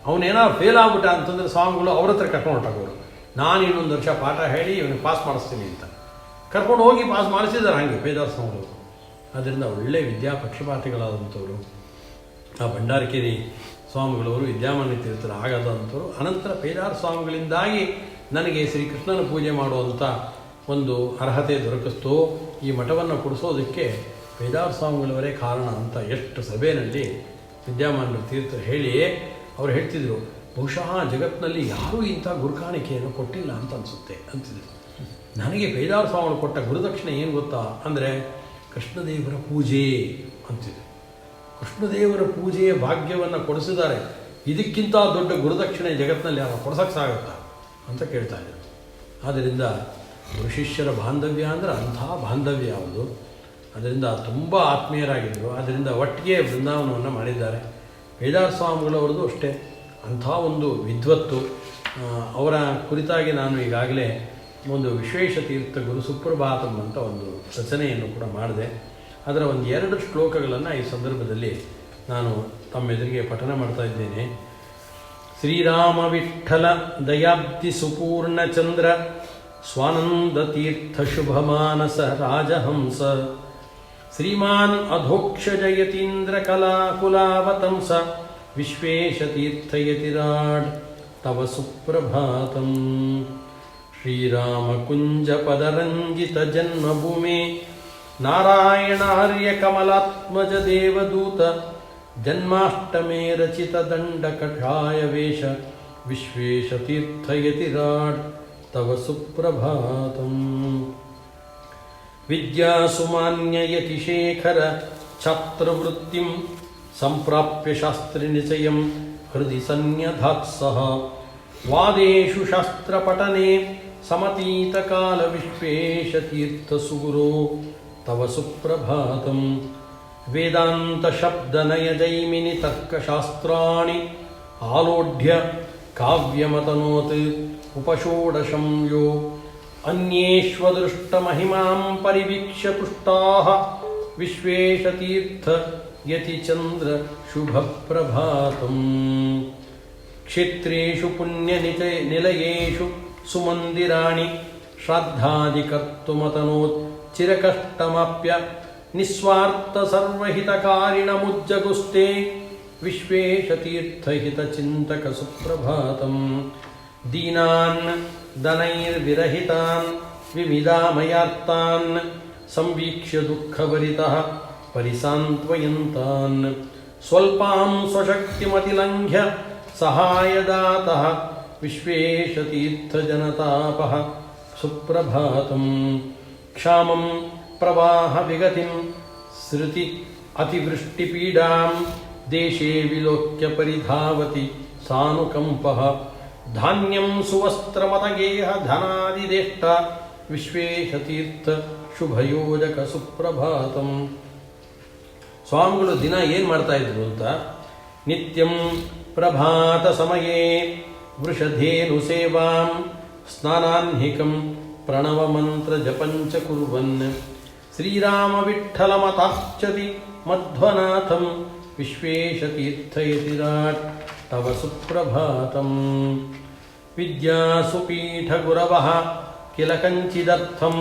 ಅವನೇನಾದ್ರು ಫೇಲ್ ಆಗ್ಬಿಟ್ಟ ಅಂತಂದರೆ ಸ್ವಾಮಿಗಳು ಅವ್ರ ಹತ್ರ ಕರ್ಕೊಂಡು ಹೊರಟಾಗೋರು. ನಾನು ಇನ್ನೊಂದು ವರ್ಷ ಪಾಠ ಹೇಳಿ ಇವನಿಗೆ ಪಾಸ್ ಮಾಡಿಸ್ತೀನಿ ಅಂತ ಕರ್ಕೊಂಡು ಹೋಗಿ ಪಾಸ್ ಮಾಡಿಸಿದ್ದಾರೆ ಹಾಗೆ ಪೇಜಾರ ಸ್ವಾಮಿಗಳು. ಆದ್ದರಿಂದ ಒಳ್ಳೆ ಪಕ್ಷಪಾತಿಗಳಾದಂಥವ್ರು ಆ ಭಂಡಾರಕೇರಿ ಸ್ವಾಮಿಗಳವರು ವಿದ್ಯಾಮಾನ್ಯ ತೀರ್ಥರು ಆಗದಂಥವ್ರು. ಅನಂತರ ಪೇಜಾರ ಸ್ವಾಮಿಗಳಿಂದಾಗಿ ನನಗೆ ಶ್ರೀಕೃಷ್ಣನ ಪೂಜೆ ಮಾಡುವಂಥ ಒಂದು ಅರ್ಹತೆ ದೊರಕಿಸ್ತೋ, ಈ ಮಠವನ್ನು ಕೊಡಿಸೋದಕ್ಕೆ ಪೇಜಾರ ಸ್ವಾಮಿಗಳವರೇ ಕಾರಣ ಅಂತ ಎಷ್ಟು ಸಭೆಯಲ್ಲಿ ವಿದ್ಯಾಮಾನ್ಯ ತೀರ್ಥರು ಹೇಳಿ ಅವ್ರು ಹೇಳ್ತಿದ್ರು, ಬಹುಶಃ ಜಗತ್ತಿನಲ್ಲಿ ಯಾರೂ ಇಂಥ ಗುರುಕಾಣಿಕೆಯನ್ನು ಕೊಟ್ಟಿಲ್ಲ ಅಂತ ಅನಿಸುತ್ತೆ ಅಂತಿದ್ರು. ನನಗೆ ಪೇಜಾರ ಸ್ವಾಮಿಗಳು ಕೊಟ್ಟ ಗುರುದಕ್ಷಿಣೆ ಏನು ಗೊತ್ತಾ ಅಂದರೆ, ಕೃಷ್ಣದೇವರ ಪೂಜೆ ಅಂತಿದೆ. ಕೃಷ್ಣದೇವರ ಪೂಜೆಯ ಭಾಗ್ಯವನ್ನು ಕೊಡಿಸಿದ್ದಾರೆ. ಇದಕ್ಕಿಂತ ದೊಡ್ಡ ಗುರುದಕ್ಷಿಣೆ ಜಗತ್ತಿನಲ್ಲಿ ಯಾರು ಕೊಡಿಸೋಕ್ಕಾಗತ್ತಾ ಅಂತ ಕೇಳ್ತಾ ಇದ್ದಾರೆ. ಆದ್ದರಿಂದ ಗುರುಶಿಷ್ಯರ ಬಾಂಧವ್ಯ ಅಂದರೆ ಅಂಥ ಬಾಂಧವ್ಯ ಯಾವುದು. ಅದರಿಂದ ತುಂಬ ಆತ್ಮೀಯರಾಗಿದ್ದರು. ಆದ್ದರಿಂದ ಒಟ್ಟಿಗೆ ಬೃಂದಾವನವನ್ನು ಮಾಡಿದ್ದಾರೆ. ವೇದಾಂತ ಸ್ವಾಮಿಗಳವರದು ಅಷ್ಟೇ ಅಂಥ ಒಂದು ವಿದ್ವತ್ತು. ಅವರ ಕುರಿತಾಗಿ ನಾನು ಈಗಾಗಲೇ ಒಂದು ವಿಶ್ವೇಶತೀರ್ಥ ಗುರು ಸುಪ್ರಭಾತಂ ಅಂತ ಒಂದು ರಚನೆಯನ್ನು ಕೂಡ ಮಾಡಿದೆ. ಅದರ ಒಂದು 2 ಶ್ಲೋಕಗಳನ್ನು ಈ ಸಂದರ್ಭದಲ್ಲಿ ನಾನು ತಮ್ಮೆದುರಿಗೆ ಪಠನ ಮಾಡ್ತಾ ಇದ್ದೇನೆ. ಶ್ರೀರಾಮ ವಿಠ್ಠಲ ದಯಾಬ್ಧಿ ಸುಪೂರ್ಣಚಂದ್ರ ಸ್ವಾನಂದ ತೀರ್ಥ ಶುಭಮಾನಸ ರಾಜಹಂಸ ಶ್ರೀಮಾನ್ ಅಧೋಕ್ಷಜ ಯತೀಂದ್ರ ಕಲಾಕುಲಾವತಂಸ ವಿಶ್ವೇಶತೀರ್ಥಯತಿರಾಡ್ ತವ ಸುಪ್ರಭಾತಂ. ಶ್ರೀರಾಮಕುಂಜ ಪದರಂಜಿತ ಜನ್ಮಭೂಮಿ ನಾರಾಯಣಾರ್ಯ ಕಮಲಾತ್ಮಜ ದೇವದೂತ ಜನ್ಮಾಷ್ಟಮೇ ರಚಿತ ದಂಡ ಕಷಾಯ ವೇಷ ವಿಶ್ವೇಶತೀರ್ಥಯತಿರಾಡ್ ತವ ಸುಪ್ರಭಾತಂ. ವಿದ್ಯಾಸುಮಾನ್ಯಯತಿಶೇಖರ ಛಾತ್ರವೃತ್ತಿಂ ಸಂಪ್ರಾಪ್ಯ ಶಾಸ್ತ್ರಿನಿಚಯಂ ಹೃದಯ ಸನ್ಯಧಾತ್ಸಹ ವಾದೇಶು ಶಾಸ್ತ್ರಪಠನೆ ಸಮತೀತಕಾಲ ವಿಶ್ವೇಶತೀರ್ಥಸುಗುರೋ ತವ ಸುಪ್ರಭಾತಂ. ವೇದಾಂತ ಶಬ್ದನಯ ಜೈಮಿನಿ ತರ್ಕಶಾಸ್ತ್ರಾಣಿ ಆಲೋಢ್ಯ ಕಾವ್ಯಮತನೋತ್ ಉಪಷೋಡಶಂ ಯೋ ಅನ್ಯೇಷ್ವದೃಷ್ಟಮಹಿಮಾಂ ಪರಿವೀಕ್ಷ್ಯ ತುಷ್ಟಾಃ ವಿಶ್ವೇಶತೀರ್ಥ ಯತಿಚಂದ್ರ ಶುಭಪ್ರಭಾತಂ. ಕ್ಷೇತ್ರೇಷು ಪುಣ್ಯನಿಲಯೇಷು ಸುಮಂದಿರಾಣಿ ಶ್ರಾದ್ದಾದಿಕರ್ತುಮತನೋತ್ ಚಿರಕಷ್ಟಮಾಪ್ಯ ನಿಸ್ವಾರ್ಥ ಸರ್ವಹಿತಕಾರಿಣಮುಜ್ಜಗುಸ್ತೆ ವಿಶ್ವೇಶತೀರ್ಥಹಿತಚಿಂತಕ ಸುಪ್ರಭಾತಂ. ದೀನಾನ್ ದನೈರ್ವಿರಹಿತಾನ್ ವಿವಿಧಾಮಯಾರ್ತಾನ್ ಸಂವೀಕ್ಷ್ಯ ದುಃಖಭರಿತಃ ಪರಿಸಾಂತ್ವಯಂತಾನ್ ಸ್ವಲ್ಪಾಂ ಸ್ವಶಕ್ತಿಮತಿಲಂಘ್ಯ ಸಹಾಯದಾತಃ ವಿಶ್ವೇಶತೀರ್ಥಜನತಾಪಃ ಸುಪ್ರಭಾತಂ. ಕ್ಷಾಮಂ ಪ್ರವಾಹ ವಿಗತಿಂ ಶ್ರುತಿ ಅತಿವೃಷ್ಟಿಪೀಡಾಂ ದೇಶೇ ವಿಲೋಕ್ಯ ಪರಿಧಾವತಿ ಸಾನುಕಂಪಃ ಧಾನ್ಯಂ ಸುವಸ್ತ್ರಮತಗೇಹ ಧನಾದಿದೇಷ್ಟ ವಿಶ್ವೇಶತೀರ್ಥ ಶುಭಯೋಜಕ ಸುಪ್ರಭಾತಂ. ಸ್ವಾಮಿಗಳು ದಿನ ಏನು ಮಾಡ್ತಾ ಇದ್ರು ಅಂತ, ನಿತ್ಯಂ ಪ್ರಭಾತ ಸಮಯೇ ವೃಷಧೇನು ಸೇವಾಂ ಸ್ನಾನಾನ್ಹಿಕಂ ಪ್ರಣವ ಮಂತ್ರ ಜಪಂಚ ಕುರ್ವನ್ ಶ್ರೀರಾಮ ವಿಠ್ಠಲ ಮತಾರ್ಚತಿ ಮಧ್ವನಾಥಂ ವಿಶ್ವೇಶತೀರ್ಥಯತಿರಾಟ್ ತವ ಸುಪ್ರಭಾತಂ. ವಿದ್ಯಾಸುಪೀಠ ಗುರವಃ ಕಿಲ ಕಂಚಿದರ್ಥಂ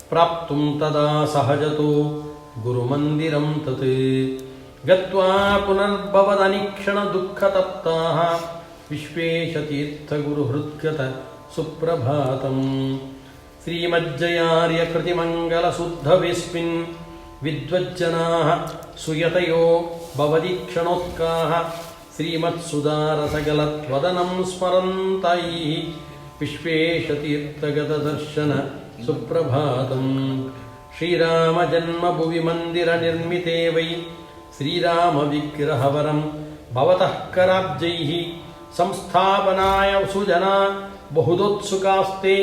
ಪ್ರಾಪ್ತುಂ ತದಾ ಸಹಜತೋ ಗುರುಮಂದಿರಂ ತತ್ ಗತ್ವಾ ಪುನರ್ಭವದನಿಕ್ಷಣ ದುಃಖತಪ್ತಾಃ ವಿಶ್ವೇಶತೀರ್ಥ ಗುರುಹೃತ್ಕೃತ ಸುಪ್ರಭಾತಂ. ಶ್ರೀಮಜ್ಜಯಾರ್ಯ ಕೃತಿಮಂಗಲ ಶುದ್ಧವಿಸ್ಮಿನ್ ವಿದ್ವಜ್ಜನಾಃ ಸುಯತಯೋ ಭವದೀಕ್ಷಣೋತ್ಕಾಃ ಶ್ರೀಮತ್ಸುಧಾರಸಗಲತ್ವದನಂ ಸ್ಮರಂತೈಃ ವಿಶ್ವೇಶತೀರ್ಥಗತದರ್ಶನ ಸುಪ್ರಭಾತಂ. ಶ್ರೀರಾಮ ಜನ್ಮಭುವಿ ಮಂದಿರ ನಿರ್ಮಿತೆ ವೈ ಶ್ರೀರಾಮ ವಿಗ್ರಹವರಂ ಭವತಃ ಕರಾಬ್ಜೈಃ ಸಂಸ್ಥಾಪನಾಯ ಸುಜನಾ ಬಹುದೋತ್ಸುಕಾಸ್ತೆ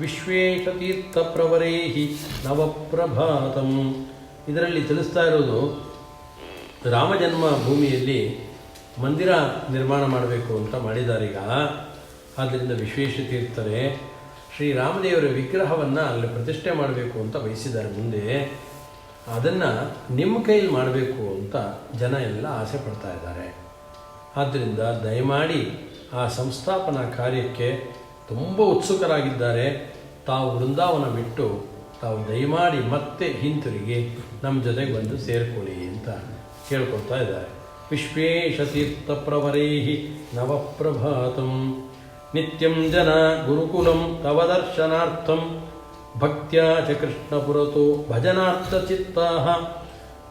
ವಿಶ್ವೇಶತೀರ್ಥ ಪ್ರವರೈಹಿ ನವಪ್ರಭಾತಂ. ಇದರಲ್ಲಿ ತಿಳಿಸ್ತಾ ಇರೋದು, ರಾಮಜನ್ಮ ಭೂಮಿಯಲ್ಲಿ ಮಂದಿರ ನಿರ್ಮಾಣ ಮಾಡಬೇಕು ಅಂತ ಮಾಡಿದಾರೀಗ. ಆದ್ದರಿಂದ ವಿಶ್ವೇಶತೀರ್ಥರೇ ಶ್ರೀರಾಮದೇವರ ವಿಗ್ರಹವನ್ನು ಅಲ್ಲಿ ಪ್ರತಿಷ್ಠೆ ಮಾಡಬೇಕು ಅಂತ ಬಯಸಿದ್ದಾರೆ. ಮುಂದೆ ಅದನ್ನು ನಿಮ್ಮ ಕೈಯಲ್ಲಿ ಮಾಡಬೇಕು ಅಂತ ಜನ ಎಲ್ಲ ಆಸೆ ಪಡ್ತಾ ಇದ್ದಾರೆ. ಆದ್ದರಿಂದ ದಯಮಾಡಿ ಆ ಸಂಸ್ಥಾಪನಾ ಕಾರ್ಯಕ್ಕೆ ತುಂಬ ಉತ್ಸುಕರಾಗಿದ್ದಾರೆ. ತಾವು ವೃಂದಾವನ ಬಿಟ್ಟು ತಾವು ದಯಮಾಡಿ ಮತ್ತೆ ಹಿಂತಿರುಗಿ ನಮ್ಮ ಜೊತೆಗೆ ಬಂದು ಸೇರಿಕೊಳ್ಳಿ ಅಂತ ಕೇಳ್ಕೊಳ್ತಾ ಇದ್ದಾರೆ. ವಿಶ್ವೇಶತೀರ್ಥ ಪ್ರವರೈಹಿ ನವಪ್ರಭಾತಂ. ನಿತ್ಯಂ ಜನ ಗುರುಕುಲಂ ತವ ದರ್ಶನಾರ್ಥಂ ಭಕ್ತ್ಯಾ ಚ ಕೃಷ್ಣಪುರತೋ ಭಜನಾರ್ಥ ಚಿತ್ತಾಃ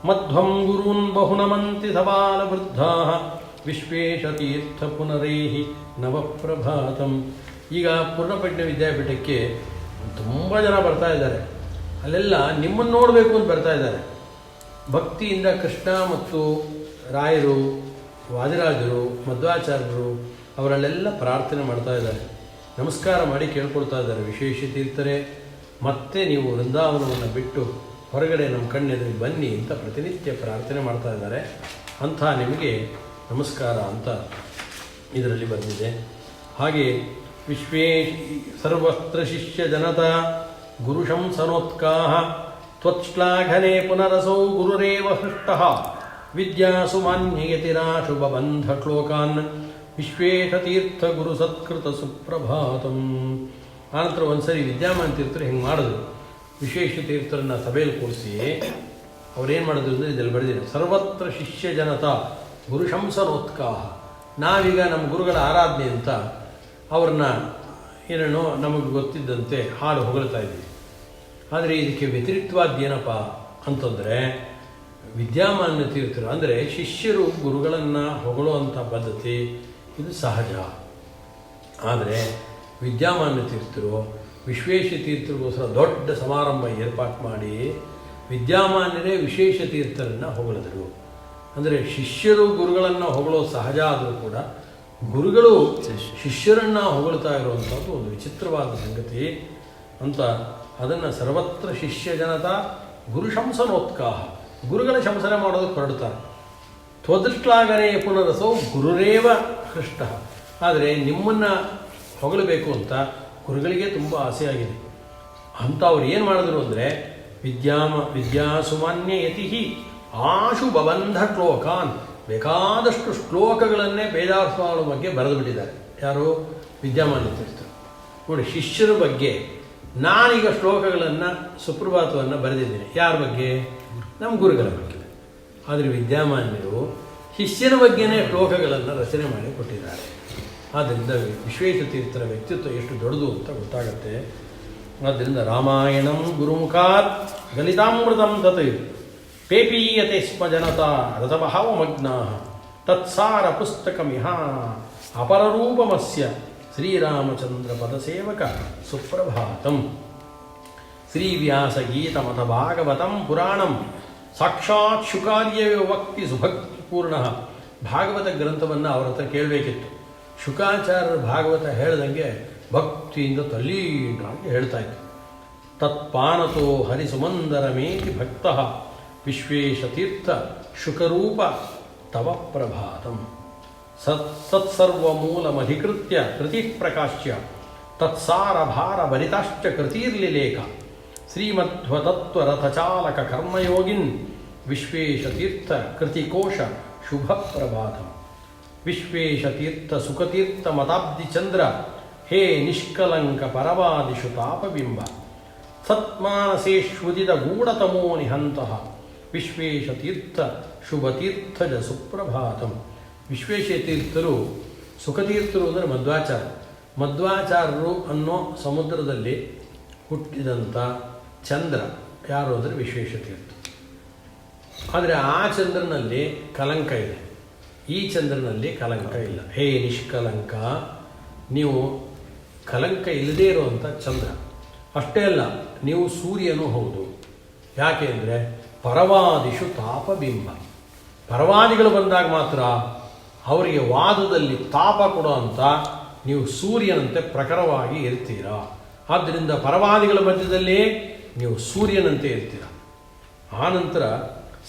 ಮಧ್ವಂ ಗುರೂನ್ ಬಹುನಮಂತಿ ಸಬಾಲ ವೃದ್ಧಾಃ ವಿಶ್ವೇಶತೀರ್ಥ ಪುನರೈಹಿ ನವಪ್ರಭಾತಂ. ಈಗ ಪೂರ್ಣಪ್ರಜ್ಞ ವಿದ್ಯಾಪೀಠಕ್ಕೆ ತುಂಬ ಜನ ಬರ್ತಾ ಇದ್ದಾರೆ. ಅಲ್ಲೆಲ್ಲ ನಿಮ್ಮನ್ನು ನೋಡಬೇಕು ಅಂತ ಬರ್ತಾ ಇದ್ದಾರೆ. ಭಕ್ತಿಯಿಂದ ಕೃಷ್ಣ ಮತ್ತು ರಾಯರು, ವಾದಿರಾಜರು, ಮಧ್ವಾಚಾರ್ಯರು ಅವರಲ್ಲೆಲ್ಲ ಪ್ರಾರ್ಥನೆ ಮಾಡ್ತಾ ಇದ್ದಾರೆ. ನಮಸ್ಕಾರ ಮಾಡಿ ಕೇಳ್ಕೊಳ್ತಾ ಇದ್ದಾರೆ, ವಿಶೇಷ ತೀರ್ಥರೇ ಮತ್ತೆ ನೀವು ವೃಂದಾವನವನ್ನು ಬಿಟ್ಟು ಹೊರಗಡೆ ನಮ್ಮ ಕಣ್ಣೆದುರಿಗೆ ಬನ್ನಿ ಅಂತ ಪ್ರತಿನಿತ್ಯ ಪ್ರಾರ್ಥನೆ ಮಾಡ್ತಾ ಇದ್ದಾರೆ. ಅಂಥ ನಿಮಗೆ ನಮಸ್ಕಾರ ಅಂತ ಇದರಲ್ಲಿ ಬಂದಿದೆ. ಹಾಗೆ ವಿಶ್ವೇ ಸರ್ವತ್ರ ಶಿಷ್ಯ ಜನತಾ ಗುರುಶಂಸನೋತ್ಕಾಹ ತ್ವತ್ಶ್ಲಾಘನೆ ಪುನರಸೌ ಗುರುರೇವ ಹೃಷ್ಟಃ ವಿದ್ಯಾಸು ಮಾನ್ಯಯತಿರಾ ಶುಭಬಂಧ ಶ್ಲೋಕಾನ್ ವಿಶ್ವೇಶತೀರ್ಥ ಗುರು ಸತ್ಕೃತ ಸುಪ್ರಭಾತಂ. ಆನಂತರ ಒಂದ್ಸರಿ ವಿದ್ಯಾಮಾನ ತೀರ್ಥರು ಹಿಂಗೆ ಮಾಡಿದ್ರು. ವಿಶ್ವೇಶ ತೀರ್ಥರನ್ನ ಸಭೆಯಲ್ಲಿ ಕೂರಿಸಿ ಅವ್ರೇನು ಮಾಡಿದ್ರು ಅಂದರೆ ಇದರಲ್ಲಿ ಬರೆದಿದ್ದಾರೆ, ಸರ್ವತ್ರ ಶಿಷ್ಯ ಜನತಾ ಗುರುಶಂಸನೋತ್ಕಾಹ. ನಾವೀಗ ನಮ್ಮ ಗುರುಗಳ ಆರಾಧನೆ ಅಂತ ಅವ್ರನ್ನ ಏನೇನೋ ನಮಗೆ ಗೊತ್ತಿದ್ದಂತೆ ಹಾಡು ಹೊಗಳ್ತಾ ಇದ್ದೀವಿ. ಆದರೆ ಇದಕ್ಕೆ ವ್ಯತಿರಿಕ್ತವಾದ್ದೇನಪ್ಪ ಅಂತಂದರೆ, ವಿದ್ಯಾಮಾನ್ಯ ತೀರ್ಥರು ಅಂದರೆ ಶಿಷ್ಯರು ಗುರುಗಳನ್ನು ಹೊಗಳುವಂಥ ಪದ್ಧತಿ ಇದು ಸಹಜ. ಆದರೆ ವಿದ್ಯಾಮಾನ್ಯ ತೀರ್ಥರು ವಿಶ್ವೇಶ ತೀರ್ಥರಿಗೋಸ್ಕರ ದೊಡ್ಡ ಸಮಾರಂಭ ಏರ್ಪಾటు ಮಾಡಿ ವಿದ್ಯಾಮಾನ್ಯರೇ ವಿಶೇಷ ತೀರ್ಥರನ್ನು ಹೊಗಳಿದರು. ಅಂದರೆ ಶಿಷ್ಯರು ಗುರುಗಳನ್ನು ಹೊಗಳೋ ಸಹಜ ಆದರೂ ಕೂಡ ಗುರುಗಳು ಶಿಷ್ಯರನ್ನು ಹೊಗಳ್ತಾ ಇರುವಂಥದ್ದು ಒಂದು ವಿಚಿತ್ರವಾದ ಸಂಗತಿ ಅಂತ ಅದನ್ನು ಸರ್ವತ್ರ ಶಿಷ್ಯ ಜನತಾ ಗುರು ಶಂಸನೋತ್ಕಾಹ, ಗುರುಗಳ ಶಂಸನೆ ಮಾಡೋದಕ್ಕೆ ಹೊರಡ್ತಾರೆ. ತ್ವದೃಷ್ಟ್ಲಾಗನೇ ಪುನರಸೌ ಗುರುರೇವ ಹೃಷ್ಟ. ಆದರೆ ನಿಮ್ಮನ್ನು ಹೊಗಳಬೇಕು ಅಂತ ಗುರುಗಳಿಗೆ ತುಂಬ ಆಸೆಯಾಗಿದೆ ಅಂತ ಅವ್ರು ಏನು ಮಾಡಿದ್ರು ಅಂದರೆ ವಿದ್ಯಾಸುಮಾನ್ಯ ಯತಿ ಆಶು ಬಬಂಧ ಶ್ಲೋಕಾನ್, ಬೇಕಾದಷ್ಟು ಶ್ಲೋಕಗಳನ್ನೇ ಬೇದಾಸ್ವಾಮಿಗಳ ಬಗ್ಗೆ ಬರೆದು ಬಿಟ್ಟಿದ್ದಾರೆ. ಯಾರು? ವಿದ್ಯಾಮಾನ್ಯ ತೀರ್ಥರು. ನೋಡಿ, ಶಿಷ್ಯರ ಬಗ್ಗೆ ನಾನೀಗ ಶ್ಲೋಕಗಳನ್ನು ಸುಪ್ರಭಾತವನ್ನು ಬರೆದಿದ್ದೇನೆ. ಯಾರ ಬಗ್ಗೆ? ನಮ್ಮ ಗುರುಗಳ ಬಗ್ಗೆ. ಆದರೆ ವಿದ್ಯಾಮಾನ್ಯರು ಶಿಷ್ಯನ ಬಗ್ಗೆನೇ ಶ್ಲೋಕಗಳನ್ನು ರಚನೆ ಮಾಡಿ ಕೊಟ್ಟಿದ್ದಾರೆ. ಆದ್ದರಿಂದ ವಿಶ್ವೇಶ ತೀರ್ಥರ ವ್ಯಕ್ತಿತ್ವ ಎಷ್ಟು ದೊಡ್ಡದು ಅಂತ ಗೊತ್ತಾಗುತ್ತೆ. ಆದ್ದರಿಂದ ರಾಮಾಯಣಂ ಗುರುಮುಖಾತ್ ಗಲಿತಾಮೃತಂ ತತ್ ಪೇಪೀಯತೆ ಸ್ಮ ಜನತಾ ರಥಭಾವಮಗ್ನಾ ತತ್ಸಾರ ಪುಸ್ತಕಮಿಹ ಅಪರರೂಪಮಸ್ಯ ಶ್ರೀರಾಮಚಂದ್ರ ಪದಸೇವಕ ಸುಪ್ರಭಾತಂ. ಶ್ರೀವ್ಯಾಸಗೀತಮಥ ಭಾಗವತಂ ಪುರಾಣಂ ಸಾಕ್ಷಾತ್ ಶುಕಾರ್ಯವೇ ವಕ್ತಿ ಸುಭಕ್ತಿಪೂರ್ಣ. ಭಾಗವತ ಗ್ರಂಥವನ್ನು ಅವರ ಹತ್ರ ಕೇಳಬೇಕಿತ್ತು. ಶುಕಾಚಾರ್ಯರ ಭಾಗವತ ಹೇಳ್ದಂಗೆ ಭಕ್ತಿಯಿಂದ ತಲ್ಲೀನಾಗಿ ಹೇಳ್ತಾ ಇತ್ತು. ತತ್ಪಾನತೋ ಹರಿಸುಮಂದರಮೇತಿ ಭಕ್ತಃ ವಿಶ್ವೇಶತೀರ್ಥ ಶುಕರೂಪ ತವ ಪ್ರಭಾತಂ. ಸತ್ಸರ್ವಮೂಲಮಧಿಕೃತ್ಯ ಕೃತಿಪ್ರಕಾಶ್ಯ ತತ್ಸಾರಭಾರಭರಿತಾಶ್ಚ ಕೃತಿರ್ಲಿಲೇಖ ಶ್ರೀಮಧ್ವತತ್ವರಥಚಾಲಕ ಕರ್ಮಯೋಗಿನ್ ವಿಶ್ವೇಶತೀರ್ಥ ಕೃತಿಕೋಶ ಶುಭ ಪ್ರಭಾತಂ. ವಿಶ್ವೇಶತೀರ್ಥ ಸುಖತೀರ್ಥ ಮತಾಬ್ದಿಚಂದ್ರ ಹೇ ನಿಷ್ಕಲಂಕ ಪರವಾದಿಷು ತಾಪಬಿಂಬ ಸತ್ಮಾನಸೇಶ್ವುದಿದ ಗೂಢತಮೋ ನಿಹಂತಃ ವಿಶ್ವೇಶತೀರ್ಥ ಶುಭತೀರ್ಥಜ ಸುಪ್ರಭಾತಂ. ವಿಶ್ವೇಶತೀರ್ಥರು ಸುಖತೀರ್ಥರು ಅಂದರೆ ಮಧ್ವಾಚಾರ್ಯರು ಅನ್ನೋ ಸಮುದ್ರದಲ್ಲಿ ಹುಟ್ಟಿದಂಥ ಚಂದ್ರ ಯಾರು ಅಂದರೆ ವಿಶ್ವೇಶತೀರ್ಥ. ಆದರೆ ಆ ಚಂದ್ರನಲ್ಲಿ ಕಲಂಕ ಇದೆ, ಈ ಚಂದ್ರನಲ್ಲಿ ಕಲಂಕ ಇಲ್ಲ. ಹೇ ನಿಷ್ಕಲಂಕ, ನೀವು ಕಲಂಕ ಇಲ್ಲದೇ ಇರುವಂಥ ಚಂದ್ರ. ಅಷ್ಟೇ ಅಲ್ಲ, ನೀವು ಸೂರ್ಯನೂ ಹೌದು. ಯಾಕೆ ಅಂದರೆ ಪರವಾದಿಷು ತಾಪಬಿಂಬ. ಪರವಾದಿಗಳು ಬಂದಾಗ ಮಾತ್ರ ಅವರಿಗೆ ವಾದದಲ್ಲಿ ತಾಪ ಕೊಡೋ ಅಂತ ನೀವು ಸೂರ್ಯನಂತೆ ಪ್ರಖರವಾಗಿ ಇರ್ತೀರಾ. ಆದ್ದರಿಂದ ಪರವಾದಿಗಳ ಮಧ್ಯದಲ್ಲಿ ನೀವು ಸೂರ್ಯನಂತೆ ಇರ್ತೀರ. ಆನಂತರ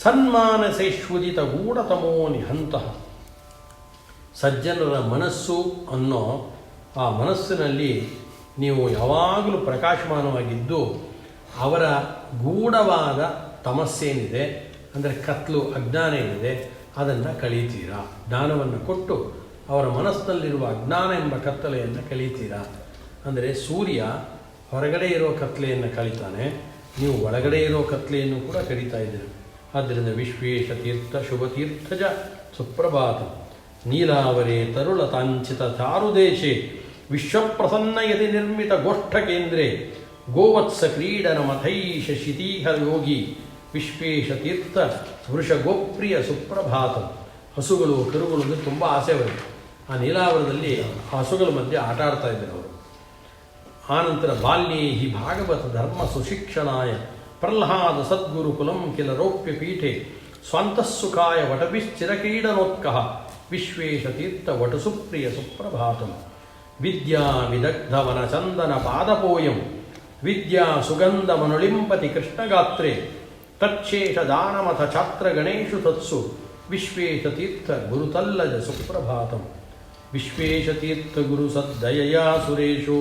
ಸನ್ಮಾನಸೇಶ್ವುದಿತ ಗೂಢತಮೋ ನಿಹಂತಃ. ಸಜ್ಜನರ ಮನಸ್ಸು ಅನ್ನೋ ಆ ಮನಸ್ಸಿನಲ್ಲಿ ನೀವು ಯಾವಾಗಲೂ ಪ್ರಕಾಶಮಾನವಾಗಿದ್ದು ಅವರ ಗೂಢವಾದ ತಮಸ್ಸೇನಿದೆ ಅಂದರೆ ಕತ್ಲು ಅಜ್ಞಾನ ಏನಿದೆ ಅದನ್ನು ಕಳೀತೀರಾ. ಜ್ಞಾನವನ್ನು ಕೊಟ್ಟು ಅವರ ಮನಸ್ಸಿನಲ್ಲಿರುವ ಅಜ್ಞಾನ ಎಂಬ ಕತ್ತಲೆಯನ್ನು ಕಳೀತೀರಾ. ಅಂದರೆ ಸೂರ್ಯ ಹೊರಗಡೆ ಇರೋ ಕತ್ತಲೆಯನ್ನು ಕಳೀತಾನೆ, ನೀವು ಒಳಗಡೆ ಇರೋ ಕತ್ತಲೆಯನ್ನು ಕೂಡ ಕಳೀತಾ ಇದ್ದೀರಿ. ಆದ್ದರಿಂದ ವಿಶ್ವೇಶತೀರ್ಥ ಶುಭತೀರ್ಥಜ ಸುಪ್ರಭಾತ. ನೀಲಾವರೇ ತರುಳತಾಂಚಿತ ಚಾರುದೇಶೆ ವಿಶ್ವಪ್ರಸನ್ನಯತಿ ನಿರ್ಮಿತ ಗೋಷ್ಠ ಕೇಂದ್ರೇ ಗೋವತ್ಸ ಕ್ರೀಡನ ಮಥೈಷ ಶಿತೀಹ ಯೋಗಿ ವಿಶ್ವೇಶತೀರ್ಥ ವೃಷಗೋಪ್ರಿಯ ಸುಪ್ರಭಾತ. ಹಸುಗಳು ಕರುಗಳು ಅಂದರೆ ತುಂಬ ಆಸೆ ಬರುತ್ತೆ. ಆ ನೀಲಾವರದಲ್ಲಿ ಹಸುಗಳ ಮಧ್ಯೆ ಆಟ ಆಡ್ತಾ ಇದ್ದರು ಅವರು. ಆನಂತರ ಬಾಲ್ಯೇ ಹಿ ಭಾಗವತ ಧರ್ಮ ಸುಶಿಕ್ಷಣಾಯ ಪ್ರಹ್ಲಾದ ಸದ್ಗುರುಕುಲಂ ಕಿಲ ರೌಪ್ಯ ಪೀಠೆ ಸ್ವಂತಃಸುಖಾಯ ವಟಭಿಶ್ಚಿರಕ್ರೀಡನೋತ್ಕಃ ವಿಶ್ವೇಶತೀರ್ಥ ವಟು ಸುಪ್ರಿಯ ಸುಪ್ರಭಾತಂ ವಿದ್ಯಾ ವಿದಗ್ಧವನ ಚಂದನ ಪಾದಪೋಯಂ ವಿದ್ಯಾ ಸುಗಂಧಮನುಳಿಂಪತಿ ಕೃಷ್ಣಗಾತ್ರೆ ತಚ್ಛೇಷ ದಾನಮಥ ಛಾತ್ರ ಗಣೇಶು ತತ್ಸು ವಿಶ್ವೇಶತೀರ್ಥ ಗುರುತಲ್ಲಜ ಸುಪ್ರಭಾತಂ ವಿಶ್ವೇಶತೀರ್ಥ ಗುರು ಸದ್ದಯಯಾ ಸುರೇಶು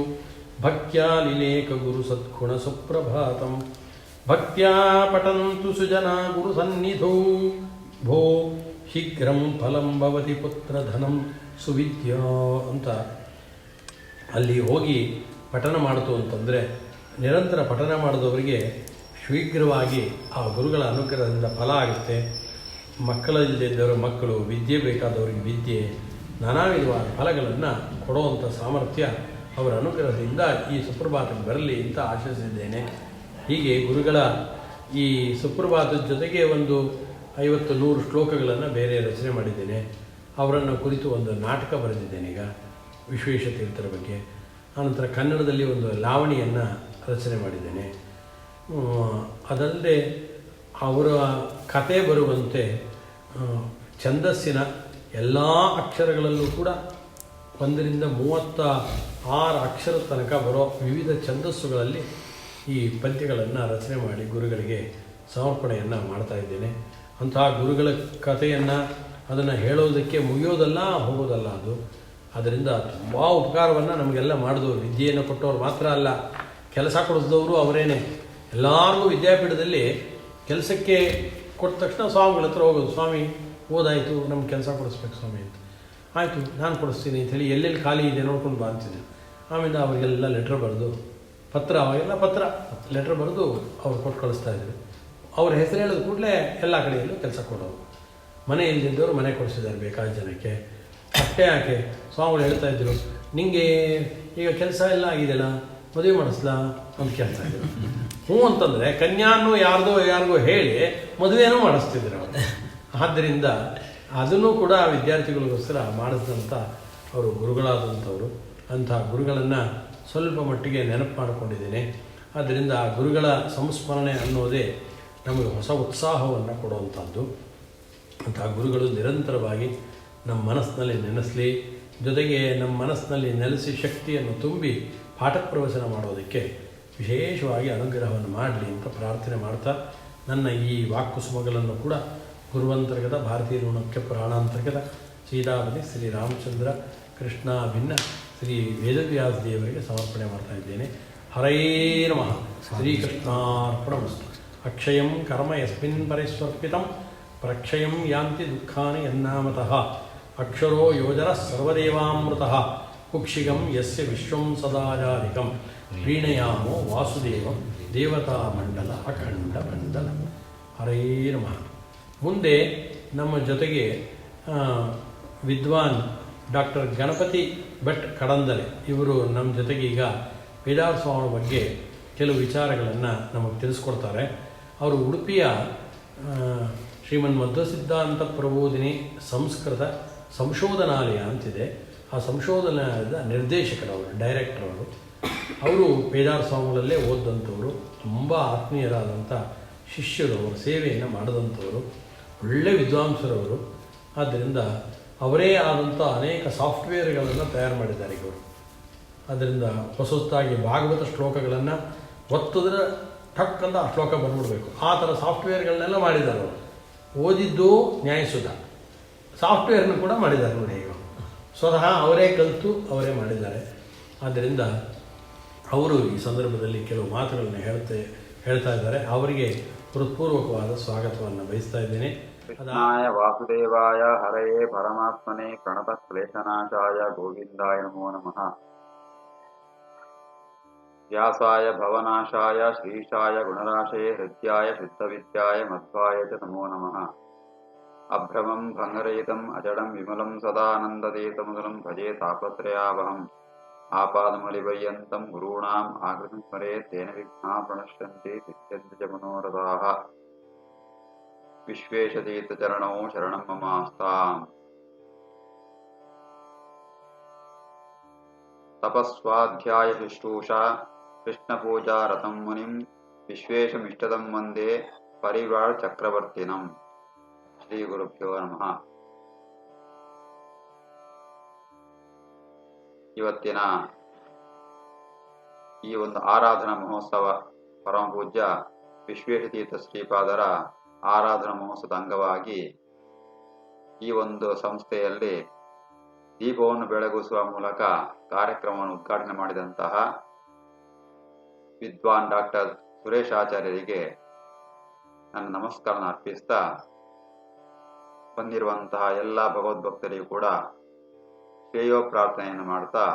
ಭಕ್ತ್ಯಾ ಲಿಲೇಕ ಗುರು ಸದ್ಗುಣ ಸುಪ್ರಭಾತಂ ಭಕ್ತ್ಯಾ ಪಠಂತು ಸುಜನಾ ಗುರು ಸನ್ನಿಧೌ ಭೋ ಶೀಘ್ರಂ ಫಲಂ ಭವತಿ ಪುತ್ರಧನಂ ಸುವಿದ್ಯಾ ಅಂತ ಅಲ್ಲಿ ಹೋಗಿ ಪಠನ ಮಾಡಿತು ಅಂತಂದರೆ ನಿರಂತರ ಪಠನ ಮಾಡಿದವರಿಗೆ ಶೀಘ್ರವಾಗಿ ಆ ಗುರುಗಳ ಅನುಗ್ರಹದಿಂದ ಫಲ ಆಗುತ್ತೆ. ಮಕ್ಕಳಿಲ್ಲದಿದ್ದವರು ಮಕ್ಕಳು, ವಿದ್ಯೆ ಬೇಕಾದವರಿಗೆ ವಿದ್ಯೆ, ನಾನಾ ವಿಧವಾದ ಫಲಗಳನ್ನು ಕೊಡುವಂಥ ಸಾಮರ್ಥ್ಯ ಅವರ ಅನುಗ್ರಹದಿಂದ ಈ ಸುಪ್ರಭಾತಕ್ಕೆ ಬರಲಿ ಅಂತ ಆಶಿಸಿದ್ದೇನೆ. ಹೀಗೆ ಗುರುಗಳ ಈ ಸುಪ್ರಭಾತದ ಜೊತೆಗೆ ಒಂದು 50-100 ಶ್ಲೋಕಗಳನ್ನು ಬೇರೆ ರಚನೆ ಮಾಡಿದ್ದೇನೆ. ಅವರನ್ನು ಕುರಿತು ಒಂದು ನಾಟಕ ಬರೆದಿದ್ದೇನೆ ಈಗ ವಿಶ್ವೇಶತೀರ್ಥರ ಬಗ್ಗೆ. ಆನಂತರ ಕನ್ನಡದಲ್ಲಿ ಒಂದು ಲಾವಣಿಯನ್ನು ರಚನೆ ಮಾಡಿದ್ದೇನೆ. ಅದಲ್ಲದೆ ಅವರ ಕತೆ ಬರುವಂತೆ ಛಂದಸ್ಸಿನ ಎಲ್ಲ ಅಕ್ಷರಗಳಲ್ಲೂ ಕೂಡ 1ರಿಂದ 36 ಅಕ್ಷರ ತನಕ ಬರೋ ವಿವಿಧ ಛಂದಸ್ಸುಗಳಲ್ಲಿ ಈ ಪದ್ಯಗಳನ್ನು ರಚನೆ ಮಾಡಿ ಗುರುಗಳಿಗೆ ಸಮರ್ಪಣೆಯನ್ನು ಮಾಡ್ತಾ ಇದ್ದೇನೆ. ಅಂತಹ ಗುರುಗಳ ಕಥೆಯನ್ನು ಅದನ್ನು ಹೇಳೋದಕ್ಕೆ ಮುಗಿಯೋದಲ್ಲ, ಹೋಗೋದಲ್ಲ ಅದು. ಅದರಿಂದ ತುಂಬ ಉಪಕಾರವನ್ನು ನಮಗೆಲ್ಲ ಮಾಡಿದವರು, ವಿದ್ಯೆಯನ್ನು ಕೊಟ್ಟವರು ಮಾತ್ರ ಅಲ್ಲ, ಕೆಲಸ ಕೊಡಿಸಿದವರು ಅವರೇನೆ. ಎಲ್ಲರಿಗೂ ವಿದ್ಯಾಪೀಠದಲ್ಲಿ ಕೆಲಸಕ್ಕೆ ಕೊಟ್ಟ ತಕ್ಷಣ ಸ್ವಾಮಿಗಳ ಹತ್ರ ಹೋಗೋದು, ಸ್ವಾಮಿ ಓದಾಯಿತು, ನಮ್ಗೆ ಕೆಲಸ ಕೊಡಿಸ್ಬೇಕು ಸ್ವಾಮಿ ಅಂತ. ಆಯಿತು, ನಾನು ಕೊಡಿಸ್ತೀನಿ ಅಂಥೇಳಿ ಎಲ್ಲೆಲ್ಲಿ ಖಾಲಿ ಇದೆ ನೋಡ್ಕೊಂಡು ಬಾ ಅಂತಿದ್ದೆ. ಆಮೇಲೆ ಅವರಿಗೆಲ್ಲ ಲೆಟ್ರ್ ಬರೆದು ಅವಾಗೆಲ್ಲ ಲೆಟ್ರ್ ಬರೆದು ಅವ್ರು ಕೊಟ್ಟು ಕಳಿಸ್ತಾಯಿದ್ರು. ಅವ್ರ ಹೆಸರು ಹೇಳಿದ ಕೂಡಲೇ ಎಲ್ಲ ಕಡೆಯಲ್ಲೂ ಕೆಲಸ ಕೊಡೋರು. ಮನೆ ಇಲ್ದಿದ್ದವರು ಮನೆ ಕೊಡಿಸಿದ್ದಾರೆ ಬೇಕಾದ ಜನಕ್ಕೆ. ಅಷ್ಟೇ ಯಾಕೆ, ಸ್ವಾಮಿಗಳು ಹೇಳ್ತಾಯಿದ್ರು, ನಿಮಗೆ ಈಗ ಕೆಲಸ ಎಲ್ಲ ಆಗಿದೆಯಲ್ಲ, ಮದುವೆ ಮಾಡಿಸ್ಲಾ ಅಂತ ಕೇಳ್ತಾ ಇದ್ರು. ಹ್ಞೂ ಅಂತಂದರೆ ಕನ್ಯಾನು ಯಾರಿಗೋ ಹೇಳಿ ಮದುವೆನೂ ಮಾಡಿಸ್ತಿದ್ರು ಅವರು. ಆದ್ದರಿಂದ ಅದನ್ನು ಕೂಡ ವಿದ್ಯಾರ್ಥಿಗಳಿಗೋಸ್ಕರ ಮಾಡಿಸಿದಂಥ ಅವರು ಗುರುಗಳಾದಂಥವರು. ಅಂಥ ಗುರುಗಳನ್ನು ಸ್ವಲ್ಪ ಮಟ್ಟಿಗೆ ನೆನಪು ಮಾಡಿಕೊಂಡಿದ್ದೇನೆ. ಆದ್ದರಿಂದ ಆ ಗುರುಗಳ ಸಂಸ್ಮರಣೆ ಅನ್ನೋದೇ ನಮಗೆ ಹೊಸ ಉತ್ಸಾಹವನ್ನು ಕೊಡುವಂಥದ್ದು. ಅಂತಹ ಗುರುಗಳು ನಿರಂತರವಾಗಿ ನಮ್ಮ ಮನಸ್ಸಿನಲ್ಲಿ ನೆನೆಸಲಿ, ಜೊತೆಗೆ ನಮ್ಮ ಮನಸ್ಸಿನಲ್ಲಿ ನೆಲೆಸಿ ಶಕ್ತಿಯನ್ನು ತುಂಬಿ ಪಾಠ ಪ್ರವಚನ ಮಾಡೋದಕ್ಕೆ ವಿಶೇಷವಾಗಿ ಅನುಗ್ರಹವನ್ನು ಮಾಡಲಿ ಅಂತ ಪ್ರಾರ್ಥನೆ ಮಾಡ್ತಾ, ನನ್ನ ಈ ವಾಕ್ಕುಸುಮಗಳನ್ನು ಕೂಡ ಗುರುವಂತರ್ಗತ ಭಾರತೀಯ ಋಣಕ್ಕೆ ಪ್ರಾಣಾಂತರ್ಗತ ಸೀತಾಪತಿ ಶ್ರೀ ರಾಮಚಂದ್ರ ಕೃಷ್ಣ ಭಿನ್ನ ಶ್ರೀ ವೇದವ್ಯಾಸ ದೇವರಿಗೆ ಸಮರ್ಪಣೆ ಮಾಡ್ತಾ ಇದ್ದೇನೆ. ಹರೇ ನಮಃ. ಶ್ರೀಕೃಷ್ಣಾರ್ಪಣಮಸ್ತು. ಅಕ್ಷಯಂ ಕರ್ಮ ಯಸ್ಮಿನ್ ಪರಿಸ್ವರ್ಪಿತಂ ಪ್ರಕ್ಷಯಂ ಯಾಂತಿ ದುಃಖಾನಿ ಯನ್ನಾಮತಃ ಅಕ್ಷರೋ ಯೋಜನ ಸರ್ವದೇವಾಮೃತಃ ಕುಕ್ಷಿಗಂ ಯಸ್ಯ ವಿಶ್ವಂ ಸದಾಜಾಧಿಕಂ ಪ್ರೀಣಯಾಮೋ ವಾಸುದೇವಂ ದೇವತಾ ಮಂಡಲ ಅಖಂಡ ಮಂಡಲ. ಹರೇ ನಮಃ. ಮುಂದೆ ನಮ್ಮ ಜೊತೆಗೆ ವಿದ್ವಾನ್ ಡಾಕ್ಟರ್ ಗಣಪತಿ ಭಟ್ ಕಡಂದಲೆ ಇವರು ನಮ್ಮ ಜೊತೆಗೆ ಈಗ ವೇದಾಂತ ಸ್ವಾಮಿ ಬಗ್ಗೆ ಕೆಲವು ವಿಚಾರಗಳನ್ನು ನಮಗೆ ತಿಳಿಸ್ಕೊಡ್ತಾರೆ. ಅವರು ಉಡುಪಿಯ ಶ್ರೀಮನ್ ಮಧ್ವ ಸಿದ್ಧಾಂತ ಪ್ರಬೋಧಿನಿ ಸಂಸ್ಕೃತ ಸಂಶೋಧನಾಲಯ ಅಂತಿದೆ, ಆ ಸಂಶೋಧನಾಲಯದ ನಿರ್ದೇಶಕರವರು, ಡೈರೆಕ್ಟರ್ ಅವರು ವೇದಾಂತ ಸ್ವಾಮಿಗಳಲ್ಲೇ ಓದಿದಂಥವರು, ತುಂಬ ಆತ್ಮೀಯರಾದಂಥ ಶಿಷ್ಯರು, ಅವರ ಸೇವೆಯನ್ನು ಮಾಡಿದಂಥವರು, ಒಳ್ಳೆ ವಿದ್ವಾಂಸರವರು. ಆದ್ದರಿಂದ ಅವರೇ ಆದಂಥ ಅನೇಕ ಸಾಫ್ಟ್ವೇರ್ಗಳನ್ನು ತಯಾರು ಮಾಡಿದ್ದಾರೆ ಇವರು. ಅದರಿಂದ ಹೊಸದಾಗಿ ಭಾಗವತ ಶ್ಲೋಕಗಳನ್ನು ಒತ್ತಿದ್ರೆ ಠಕ್ ಅಂತ ಆ ಶ್ಲೋಕ ಬಂದ್ಬಿಡ್ಬೇಕು, ಆ ಥರ ಸಾಫ್ಟ್ವೇರ್ಗಳನ್ನೆಲ್ಲ ಮಾಡಿದ್ದಾರೆ ಅವರು. ಓದಿದ್ದು ನ್ಯಾಯಸುಧ, ಸಾಫ್ಟ್ವೇರ್ನು ಕೂಡ ಮಾಡಿದ್ದಾರೆ ನೋಡಿ. ಈಗ ಸ್ವತಃ ಅವರೇ ಕಲಿತು ಅವರೇ ಮಾಡಿದ್ದಾರೆ. ಆದ್ದರಿಂದ ಅವರು ಈ ಸಂದರ್ಭದಲ್ಲಿ ಕೆಲವು ಮಾತುಗಳನ್ನು ಹೇಳ್ತಾ ಇದ್ದಾರೆ. ಅವರಿಗೆ ಹೃತ್ಪೂರ್ವಕವಾದ ಸ್ವಾಗತವನ್ನು ಬಯಸ್ತಾ ಇದ್ದೇನೆ. ಕೃಷ್ಣಾಯ ವಾಸುದೇವಾಯ ಹರಯೇ ಪರಮಾತ್ಮನೇ ಪ್ರಣತ ಕ್ಲೇಶನಾಶಾಯ ಗೋವಿಂದಾಯ ನಮೋ ನಮಃ. ವ್ಯಾಸಾಯ ಭವನಾಶಾಯ ಶ್ರೀಶಾಯ ಗುಣರಾಶಯೇ ಹೃದ್ಯಾಯ ಶುದ್ಧವಿದ್ಯಾಯ ಮಧ್ವಾಯ ಚ ನಮೋ ನಮಃ. ಅಭ್ರಮಂ ಭಂಗರಹಿತಂ ಅಜಡಂ ವಿಮಲಂ ಸದಾನಂದದೇತಮುದಲಂ ಭಜೆ ತಾಪತ್ರಯಾವಹಂ. ಆಪಾದಮೌಲಿಪರ್ಯಂತಂ ಗುರುಣಾಂ ಆಕೃತಿಂ ಸ್ಮರೇತ್ ತೇನ ವಿಘ್ನಾಃ ಪ್ರಣಶ್ಯಂತಿ ಸಿದ್ಧ್ಯಂತಿ ಚ ಮನೋರಥಾಃ. ವಿಶ್ವೇಶತೀರ್ಥಚರಣೌ ಶರಣಂ ಮಮಾಸ್ತಾಂ. ತಪಸ್ವಾಧ್ಯಾಯ ಶುಶ್ರೂಷಾ ಕೃಷ್ಣಪೂಜಾ ರತಂ ಮುನಿಂ ವಿಶ್ವೇಶಮಿಷ್ಟದಂ ವಂದೇ ಪರಿವಾರ ಚಕ್ರವರ್ತಿನಂ. ಶ್ರೀ ಗುರುಭ್ಯೋ ನಮಃ. ಇವತ್ತಿನ ಈ ಒಂದು ಆರಾಧನಾ ಮಹೋತ್ಸವ ಪರಮ ಪೂಜ್ಯ ವಿಶ್ವೇಶತೀರ್ಥ ಶ್ರೀಪಾದರ ಆರಾಧನಾ ಮಹೋತ್ಸವದ ಅಂಗವಾಗಿ ಈ ಒಂದು ಸಂಸ್ಥೆಯಲ್ಲಿ ದೀಪವನ್ನು ಬೆಳಗಿಸುವ ಮೂಲಕ ಕಾರ್ಯಕ್ರಮವನ್ನು ಉದ್ಘಾಟನೆ ಮಾಡಿದಂತಹ ವಿದ್ವಾನ್ ಡಾಕ್ಟರ್ ಸುರೇಶ್ ಆಚಾರ್ಯರಿಗೆ ನನ್ನ ನಮಸ್ಕಾರ ಅರ್ಪಿಸ್ತಾ, ಬಂದಿರುವಂತಹ ಎಲ್ಲ ಭಗವದ್ಭಕ್ತರಿಗೂ ಕೂಡ ಶ್ರೇಯೋ ಪ್ರಾರ್ಥನೆಯನ್ನು ಮಾಡ್ತಾ,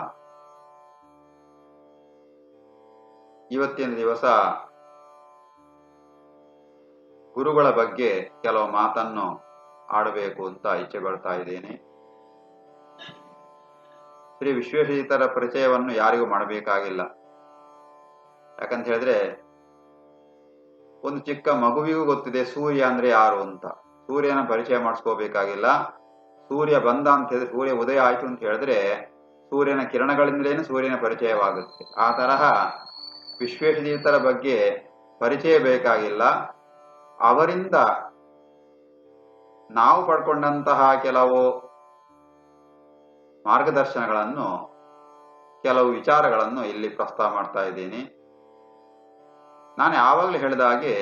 ಇವತ್ತಿನ ದಿವಸ ಗುರುಗಳ ಬಗ್ಗೆ ಕೆಲವು ಮಾತನ್ನು ಆಡಬೇಕು ಅಂತ ಇಚ್ಛೆ ಪಡ್ತಾ ಇದ್ದೇನೆ. ಶ್ರೀ ವಿಶ್ವೇಶತೀರ್ಥರ ಪರಿಚಯವನ್ನು ಯಾರಿಗೂ ಮಾಡಬೇಕಾಗಿಲ್ಲ. ಯಾಕಂತ ಹೇಳಿದ್ರೆ ಒಂದು ಚಿಕ್ಕ ಮಗುವಿಗೂ ಗೊತ್ತಿದೆ ಸೂರ್ಯ ಅಂದ್ರೆ ಯಾರು ಅಂತ. ಸೂರ್ಯನ ಪರಿಚಯ ಮಾಡಿಸ್ಕೋಬೇಕಾಗಿಲ್ಲ. ಸೂರ್ಯ ಬಂದ ಅಂತ ಹೇಳಿದ್ರೆ, ಸೂರ್ಯ ಉದಯ ಆಯ್ತು ಅಂತ ಹೇಳಿದ್ರೆ ಸೂರ್ಯನ ಕಿರಣಗಳಿಂದಲೇನು ಸೂರ್ಯನ ಪರಿಚಯವಾಗುತ್ತೆ. ಆ ತರಹ ವಿಶ್ವೇಶತೀರ್ಥರ ಬಗ್ಗೆ ಪರಿಚಯ ಬೇಕಾಗಿಲ್ಲ. ಅವರಿಂದ ನಾವು ಪಡ್ಕೊಂಡಂತಹ ಕೆಲವು ಮಾರ್ಗದರ್ಶನಗಳನ್ನು, ಕೆಲವು ವಿಚಾರಗಳನ್ನು ಇಲ್ಲಿ ಪ್ರಸ್ತಾವ ಮಾಡ್ತಾ ಇದ್ದೀನಿ. ನಾನು ಯಾವಾಗಲೂ ಹೇಳಿದ ಹಾಗೆ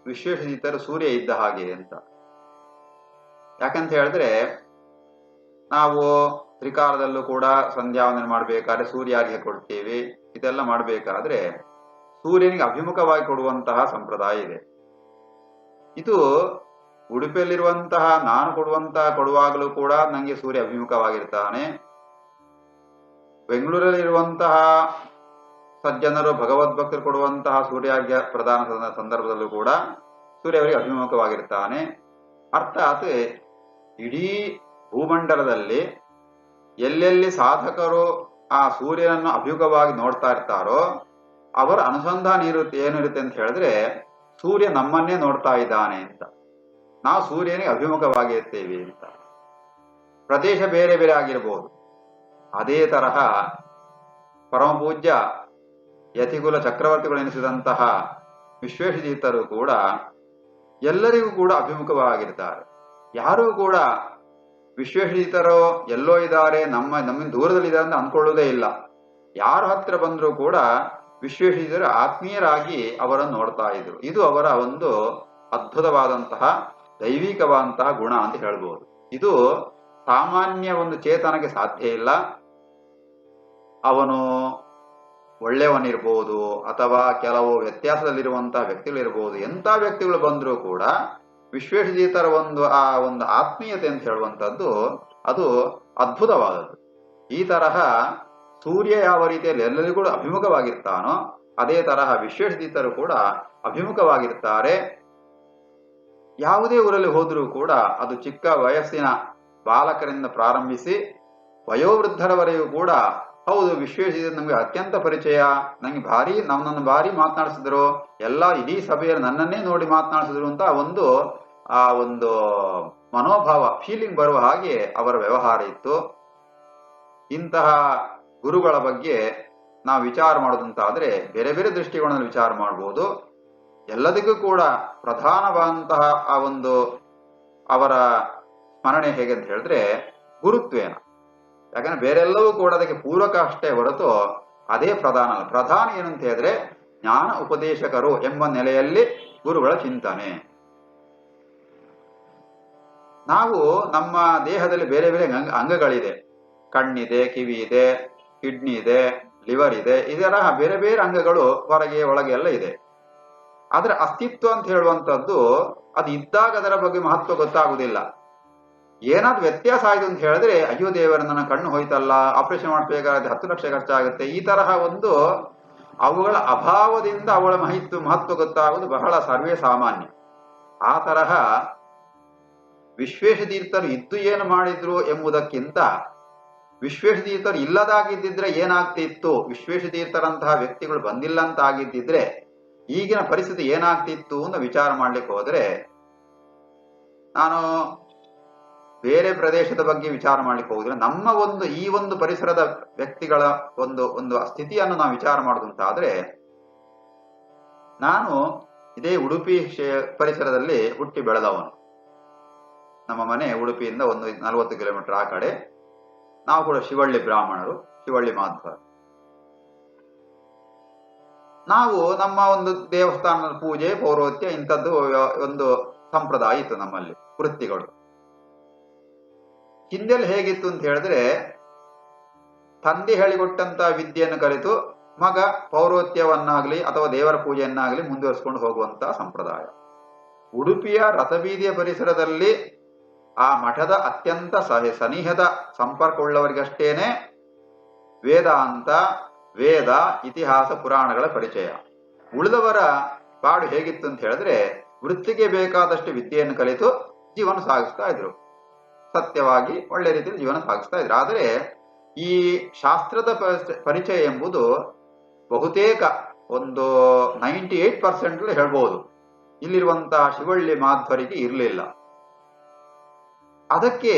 ವಿಶ್ವೇಶತೀರ್ಥರು ಸೂರ್ಯ ಇದ್ದ ಹಾಗೆ ಅಂತ. ಯಾಕಂತ ಹೇಳಿದ್ರೆ ನಾವು ತ್ರಿಕಾಲದಲ್ಲೂ ಕೂಡ ಸಂಧ್ಯಾವಂದನೆ ಮಾಡಬೇಕಾದ್ರೆ ಸೂರ್ಯಾರ್ಘ್ಯ ಕೊಡ್ತೀವಿ. ಇದೆಲ್ಲ ಮಾಡಬೇಕಾದ್ರೆ ಸೂರ್ಯನಿಗೆ ಅಭಿಮುಖವಾಗಿ ಕೊಡುವಂತಹ ಸಂಪ್ರದಾಯ ಇದೆ. ಇದು ಉಡುಪಿಯಲ್ಲಿರುವಂತಹ ನಾನು ಕೊಡುವಾಗಲೂ ಕೂಡ ನನಗೆ ಸೂರ್ಯ ಅಭಿಮುಖವಾಗಿರ್ತಾನೆ. ಬೆಂಗಳೂರಲ್ಲಿರುವಂತಹ ಸಜ್ಜನರು ಭಗವದ್ಭಕ್ತರು ಕೊಡುವಂತಹ ಸೂರ್ಯಾರ್ಘ್ಯ ಪ್ರದಾನ ಸಂದರ್ಭದಲ್ಲೂ ಕೂಡ ಸೂರ್ಯ ಅವರಿಗೆ ಅಭಿಮುಖವಾಗಿರ್ತಾನೆ. ಅರ್ಥಾತ್ ಇಡೀ ಭೂಮಂಡಲದಲ್ಲಿ ಎಲ್ಲೆಲ್ಲಿ ಸಾಧಕರು ಆ ಸೂರ್ಯನನ್ನು ಅಭಿಮುಖವಾಗಿ ನೋಡ್ತಾ ಇರ್ತಾರೋ ಅವರ ಅನುಸಂಧಾನ ಏನಿರುತ್ತೆ ಅಂತ ಹೇಳಿದ್ರೆ ಸೂರ್ಯ ನಮ್ಮನ್ನೇ ನೋಡ್ತಾ ಇದ್ದಾನೆ ಅಂತ. ನಾವು ಸೂರ್ಯನಿಗೆ ಅಭಿಮುಖವಾಗಿರ್ತೇವೆ ಅಂತ. ಪ್ರದೇಶ ಬೇರೆ ಬೇರೆ ಆಗಿರ್ಬೋದು. ಅದೇ ತರಹ ಪರಮ ಪೂಜ್ಯ ಯತಿಕುಲ ಚಕ್ರವರ್ತಿಗಳೆನಿಸಿದಂತಹ ವಿಶ್ವೇಶತೀರ್ಥರು ಕೂಡ ಎಲ್ಲರಿಗೂ ಕೂಡ ಅಭಿಮುಖವಾಗಿರ್ತಾರೆ. ಯಾರೂ ಕೂಡ ವಿಶ್ವೇಶತೀರ್ಥರು ಎಲ್ಲೋ ಇದ್ದಾರೆ, ನಮ್ಮಿಂದ ದೂರದಲ್ಲಿದ್ದಾರೆ ಅಂತ ಅಂದ್ಕೊಳ್ಳೋದೇ ಇಲ್ಲ. ಯಾರು ಹತ್ರ ಬಂದರೂ ಕೂಡ ವಿಶ್ವೇಶತೀರ್ಥರು ಆತ್ಮೀಯರಾಗಿ ಅವರನ್ನು ನೋಡ್ತಾ ಇದ್ರು. ಇದು ಅವರ ಒಂದು ಅದ್ಭುತವಾದಂತಹ ದೈವಿಕವಾದಂತಹ ಗುಣ ಅಂತ ಹೇಳ್ಬೋದು. ಇದು ಸಾಮಾನ್ಯ ಒಂದು ಚೇತನಕ್ಕೆ ಸಾಧ್ಯ ಇಲ್ಲ. ಅವನು ಒಳ್ಳೆಯವನಿರ್ಬೋದು ಅಥವಾ ಕೆಲವು ವ್ಯತ್ಯಾಸದಲ್ಲಿರುವಂತಹ ವ್ಯಕ್ತಿಗಳಿರ್ಬೋದು. ಎಂಥ ವ್ಯಕ್ತಿಗಳು ಬಂದರೂ ಕೂಡ ವಿಶ್ವೇಶತೀರ್ಥರ ಆ ಒಂದು ಆತ್ಮೀಯತೆ ಅಂತ ಹೇಳುವಂಥದ್ದು ಅದು ಅದ್ಭುತವಾದದ್ದು. ಈ ತರಹ ಸೂರ್ಯ ಯಾವ ರೀತಿಯಲ್ಲಿ ಎಲ್ಲರಿಗೂ ಕೂಡ ಅಭಿಮುಖವಾಗಿರ್ತಾನೋ ಅದೇ ತರಹ ವಿಶ್ವೇಶತೀರ್ಥರು ಕೂಡ ಅಭಿಮುಖವಾಗಿರ್ತಾರೆ. ಯಾವುದೇ ಊರಲ್ಲಿ ಹೋದರೂ ಕೂಡ ಅದು ಚಿಕ್ಕ ವಯಸ್ಸಿನ ಬಾಲಕರಿಂದ ಪ್ರಾರಂಭಿಸಿ ವಯೋವೃದ್ಧರವರೆಗೂ ಕೂಡ ಹೌದು ವಿಶ್ವೇಶತೀರ್ಥರು ನಮಗೆ ಅತ್ಯಂತ ಪರಿಚಯ, ನನ್ನನ್ನು ಭಾರಿ ಮಾತನಾಡಿಸಿದ್ರು, ಎಲ್ಲ ಇಡೀ ಸಭೆಯಲ್ಲಿ ನನ್ನನ್ನೇ ನೋಡಿ ಮಾತನಾಡಿಸಿದ್ರು ಅಂತ ಒಂದು ಮನೋಭಾವ ಫೀಲಿಂಗ್ ಬರುವ ಹಾಗೆ ಅವರ ವ್ಯವಹಾರ ಇತ್ತು. ಇಂತಹ ಗುರುಗಳ ಬಗ್ಗೆ ನಾವು ವಿಚಾರ ಮಾಡೋದಂತಾದ್ರೆ ಬೇರೆ ಬೇರೆ ದೃಷ್ಟಿಕೋನದಲ್ಲಿ ವಿಚಾರ ಮಾಡಬಹುದು. ಎಲ್ಲದಕ್ಕೂ ಕೂಡ ಪ್ರಧಾನವಾದಂತಹ ಅವರ ಸ್ಮರಣೆ ಹೇಗೆ ಅಂತ ಹೇಳಿದ್ರೆ ಗುರುತ್ವೇನ. ಯಾಕಂದ್ರೆ ಬೇರೆಲ್ಲವೂ ಕೂಡ ಅದಕ್ಕೆ ಪೂರಕ ಅಷ್ಟೇ ಹೊರತು ಅದೇ ಪ್ರಧಾನ ಅಲ್ಲ. ಪ್ರಧಾನ ಏನಂತ ಹೇಳಿದ್ರೆ ಜ್ಞಾನ ಉಪದೇಶಕರು ಎಂಬ ನೆಲೆಯಲ್ಲಿ ಗುರುಗಳ ಚಿಂತನೆ. ನಾವು ನಮ್ಮ ದೇಹದಲ್ಲಿ ಬೇರೆ ಬೇರೆ ಅಂಗಗಳಿದೆ. ಕಣ್ಣಿದೆ, ಕಿವಿ ಇದೆ, ಕಿಡ್ನಿ ಇದೆ, ಲಿವರ್ ಇದೆ. ಇದರ ಬೇರೆ ಬೇರೆ ಅಂಗಗಳು ಹೊರಗೆ ಒಳಗೆ ಎಲ್ಲ ಇದೆ. ಅದರ ಅಸ್ತಿತ್ವ ಅಂತ ಹೇಳುವಂಥದ್ದು ಅದು ಇದ್ದಾಗ ಅದರ ಬಗ್ಗೆ ಮಹತ್ವ ಗೊತ್ತಾಗುವುದಿಲ್ಲ. ಏನಾದ್ರು ವ್ಯತ್ಯಾಸ ಆಯ್ತು ಅಂತ ಹೇಳಿದ್ರೆ ಅಯ್ಯೋ ದೇವರ ನನ್ನ ಕಣ್ಣು ಹೋಯ್ತಲ್ಲ, ಆಪರೇಷನ್ ಮಾಡಬೇಕಾದ್ರೆ 10 ಲಕ್ಷ ಖರ್ಚಾಗುತ್ತೆ. ಈ ತರಹ ಅವುಗಳ ಅಭಾವದಿಂದ ಅವಳ ಮಹತ್ವ ಗೊತ್ತಾಗುವುದು ಬಹಳ ಸರ್ವೇ ಸಾಮಾನ್ಯ. ಆ ತರಹ ವಿಶ್ವೇಶತೀರ್ಥರು ಇದ್ದು ಏನು ಮಾಡಿದ್ರು ಎಂಬುದಕ್ಕಿಂತ ವಿಶ್ವೇಶತೀರ್ಥರು ಇಲ್ಲದಾಗಿದ್ದಿದ್ರೆ ಏನಾಗ್ತಿತ್ತು, ವಿಶ್ವೇಶತೀರ್ಥರಂತಹ ವ್ಯಕ್ತಿಗಳು ಬಂದಿಲ್ಲ ಅಂತ ಆಗಿದ್ದಿದ್ರೆ ಈಗಿನ ಪರಿಸ್ಥಿತಿ ಏನಾಗ್ತಿತ್ತು ಅಂತ ವಿಚಾರ ಮಾಡ್ಲಿಕ್ಕೆ ಹೋದ್ರೆ, ನಾನು ಬೇರೆ ಪ್ರದೇಶದ ಬಗ್ಗೆ ವಿಚಾರ ಮಾಡ್ಲಿಕ್ಕೆ ಹೋಗುದಿಲ್ಲ. ನಮ್ಮ ಈ ಒಂದು ಪರಿಸರದ ವ್ಯಕ್ತಿಗಳ ಒಂದು ಸ್ಥಿತಿಯನ್ನು ನಾವು ವಿಚಾರ ಮಾಡುದಂತಾದ್ರೆ ನಾನು ಇದೇ ಉಡುಪಿ ಪರಿಸರದಲ್ಲಿ ಹುಟ್ಟಿ ಬೆಳೆದವನು. ನಮ್ಮ ಮನೆ ಉಡುಪಿಯಿಂದ ಒಂದು 40 ಕಿಲೋಮೀಟರ್ ಆ ಕಡೆ. ನಾವು ಕೂಡ ಶಿವಳ್ಳಿ ಬ್ರಾಹ್ಮಣರು, ಶಿವಳ್ಳಿ ಮಾಧ್ವರು. ನಾವು ನಮ್ಮ ಒಂದು ದೇವಸ್ಥಾನದ ಪೂಜೆ, ಪೌರೋಹಿತ್ಯ ಇಂಥದ್ದು ಒಂದು ಸಂಪ್ರದಾಯ ಇತ್ತು ನಮ್ಮಲ್ಲಿ, ವೃತ್ತಿಗಳು. ಹಿಂದೆಲ್ಲ ಹೇಗಿತ್ತು ಅಂತ ಹೇಳಿದ್ರೆ, ತಂದೆ ಹೇಳಿಕೊಟ್ಟಂತ ವಿದ್ಯೆಯನ್ನು ಕಲಿತು ಮಗ ಪೌರೋಹಿತ್ಯವನ್ನಾಗ್ಲಿ ಅಥವಾ ದೇವರ ಪೂಜೆಯನ್ನಾಗ್ಲಿ ಮುಂದುವರಿಸಿಕೊಂಡು ಹೋಗುವಂತಹ ಸಂಪ್ರದಾಯ. ಉಡುಪಿಯ ರಥಬೀದಿಯ ಪರಿಸರದಲ್ಲಿ ಆ ಮಠದ ಅತ್ಯಂತ ಸನಿಹದ ಸಂಪರ್ಕವುಳ್ಳವರಿಗಷ್ಟೇನೆ ವೇದಾಂತ, ವೇದ, ಇತಿಹಾಸ, ಪುರಾಣಗಳ ಪರಿಚಯ. ಉಳಿದವರ ಪಾಡು ಹೇಗಿತ್ತು ಅಂತ ಹೇಳಿದ್ರೆ, ವೃತ್ತಿಗೆ ಬೇಕಾದಷ್ಟು ವಿದ್ಯೆಯನ್ನು ಕಲಿತು ಜೀವನ ಸಾಗಿಸ್ತಾ ಇದ್ರು, ಸತ್ಯವಾಗಿ ಒಳ್ಳೆ ರೀತಿಯಲ್ಲಿ ಜೀವನ ಸಾಗಿಸ್ತಾ ಇದ್ರು. ಆದರೆ ಈ ಶಾಸ್ತ್ರದ ಪರಿಚಯ ಎಂಬುದು ಬಹುತೇಕ ಒಂದು 98% ಹೇಳ್ಬೋದು ಇಲ್ಲಿರುವಂತಹ ಶಿವಳ್ಳಿ ಮಾಧ್ವರಿಗೆ ಇರಲಿಲ್ಲ. ಅದಕ್ಕೆ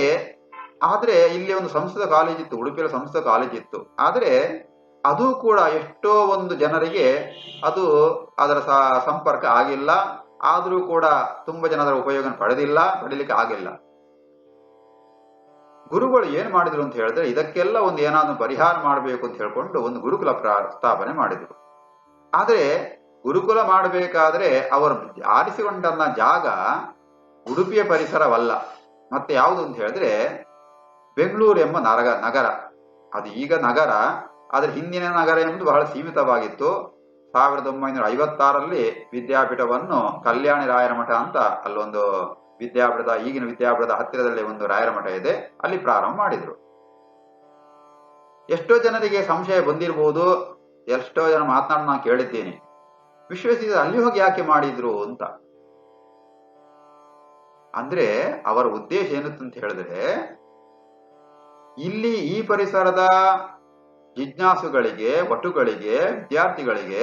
ಆದ್ರೆ ಇಲ್ಲಿ ಒಂದು ಸಂಸ್ಕೃತ ಕಾಲೇಜ್ ಇತ್ತು, ಉಡುಪಿಯ ಸಂಸ್ಕೃತ ಕಾಲೇಜ್ ಇತ್ತು. ಆದ್ರೆ ಅದು ಕೂಡ ಎಷ್ಟೋ ಒಂದು ಜನರಿಗೆ ಅದು ಅದರ ಸಂಪರ್ಕ ಆಗಿಲ್ಲ. ಆದ್ರೂ ಕೂಡ ತುಂಬಾ ಜನ ಅದರ ಉಪಯೋಗ ಪಡೀಲಿಕ್ಕೆ ಆಗಿಲ್ಲ. ಗುರುಗಳು ಏನ್ ಮಾಡಿದ್ರು ಅಂತ ಹೇಳಿದ್ರೆ, ಇದಕ್ಕೆಲ್ಲ ಒಂದು ಏನಾದ್ರು ಪರಿಹಾರ ಮಾಡಬೇಕು ಅಂತ ಹೇಳ್ಕೊಂಡು ಒಂದು ಗುರುಕುಲ ಸ್ಥಾಪನೆ ಮಾಡಿದ್ರು. ಆದ್ರೆ ಗುರುಕುಲ ಮಾಡಬೇಕಾದ್ರೆ ಅವರು ಆರಿಸಿಕೊಂಡನ್ನ ಜಾಗ ಉಡುಪಿಯ ಪರಿಸರವಲ್ಲ, ಮತ್ತೆ ಯಾವುದು ಅಂತ ಹೇಳಿದ್ರೆ ಬೆಂಗಳೂರು ಎಂಬ ನಗರ. ಅದು ಈಗ ನಗರ, ಆದ್ರೆ ಹಿಂದಿನ ನಗರ ಎಂಬುದು ಬಹಳ ಸೀಮಿತವಾಗಿತ್ತು. 1956ರಲ್ಲಿ ವಿದ್ಯಾಪೀಠವನ್ನು ಕಲ್ಯಾಣಿ ರಾಯರ ಮಠ ಅಂತ ಅಲ್ಲೊಂದು ವಿದ್ಯಾಪೀಠದ, ಈಗಿನ ವಿದ್ಯಾಪೀಠದ ಹತ್ತಿರದಲ್ಲಿ ಒಂದು ರಾಯರ ಮಠ ಇದೆ, ಅಲ್ಲಿ ಪ್ರಾರಂಭ ಮಾಡಿದ್ರು. ಎಷ್ಟೋ ಜನರಿಗೆ ಸಂಶಯ ಬಂದಿರಬಹುದು, ಎಷ್ಟೋ ಜನ ಮಾತನಾಡಿ ನಾನು ಕೇಳಿದ್ದೀನಿ, ವಿಶ್ವೇಶ್ವರಯ್ಯ ಅಲ್ಲಿ ಹೋಗಿ ಯಾಕೆ ಮಾಡಿದ್ರು ಅಂತ. ಅಂದ್ರೆ ಅವರ ಉದ್ದೇಶ ಏನಿತ್ತು ಅಂತ ಹೇಳಿದ್ರೆ, ಇಲ್ಲಿ ಈ ಪರಿಸರದ ಜಿಜ್ಞಾಸುಗಳಿಗೆ, ವಟುಗಳಿಗೆ, ವಿದ್ಯಾರ್ಥಿಗಳಿಗೆ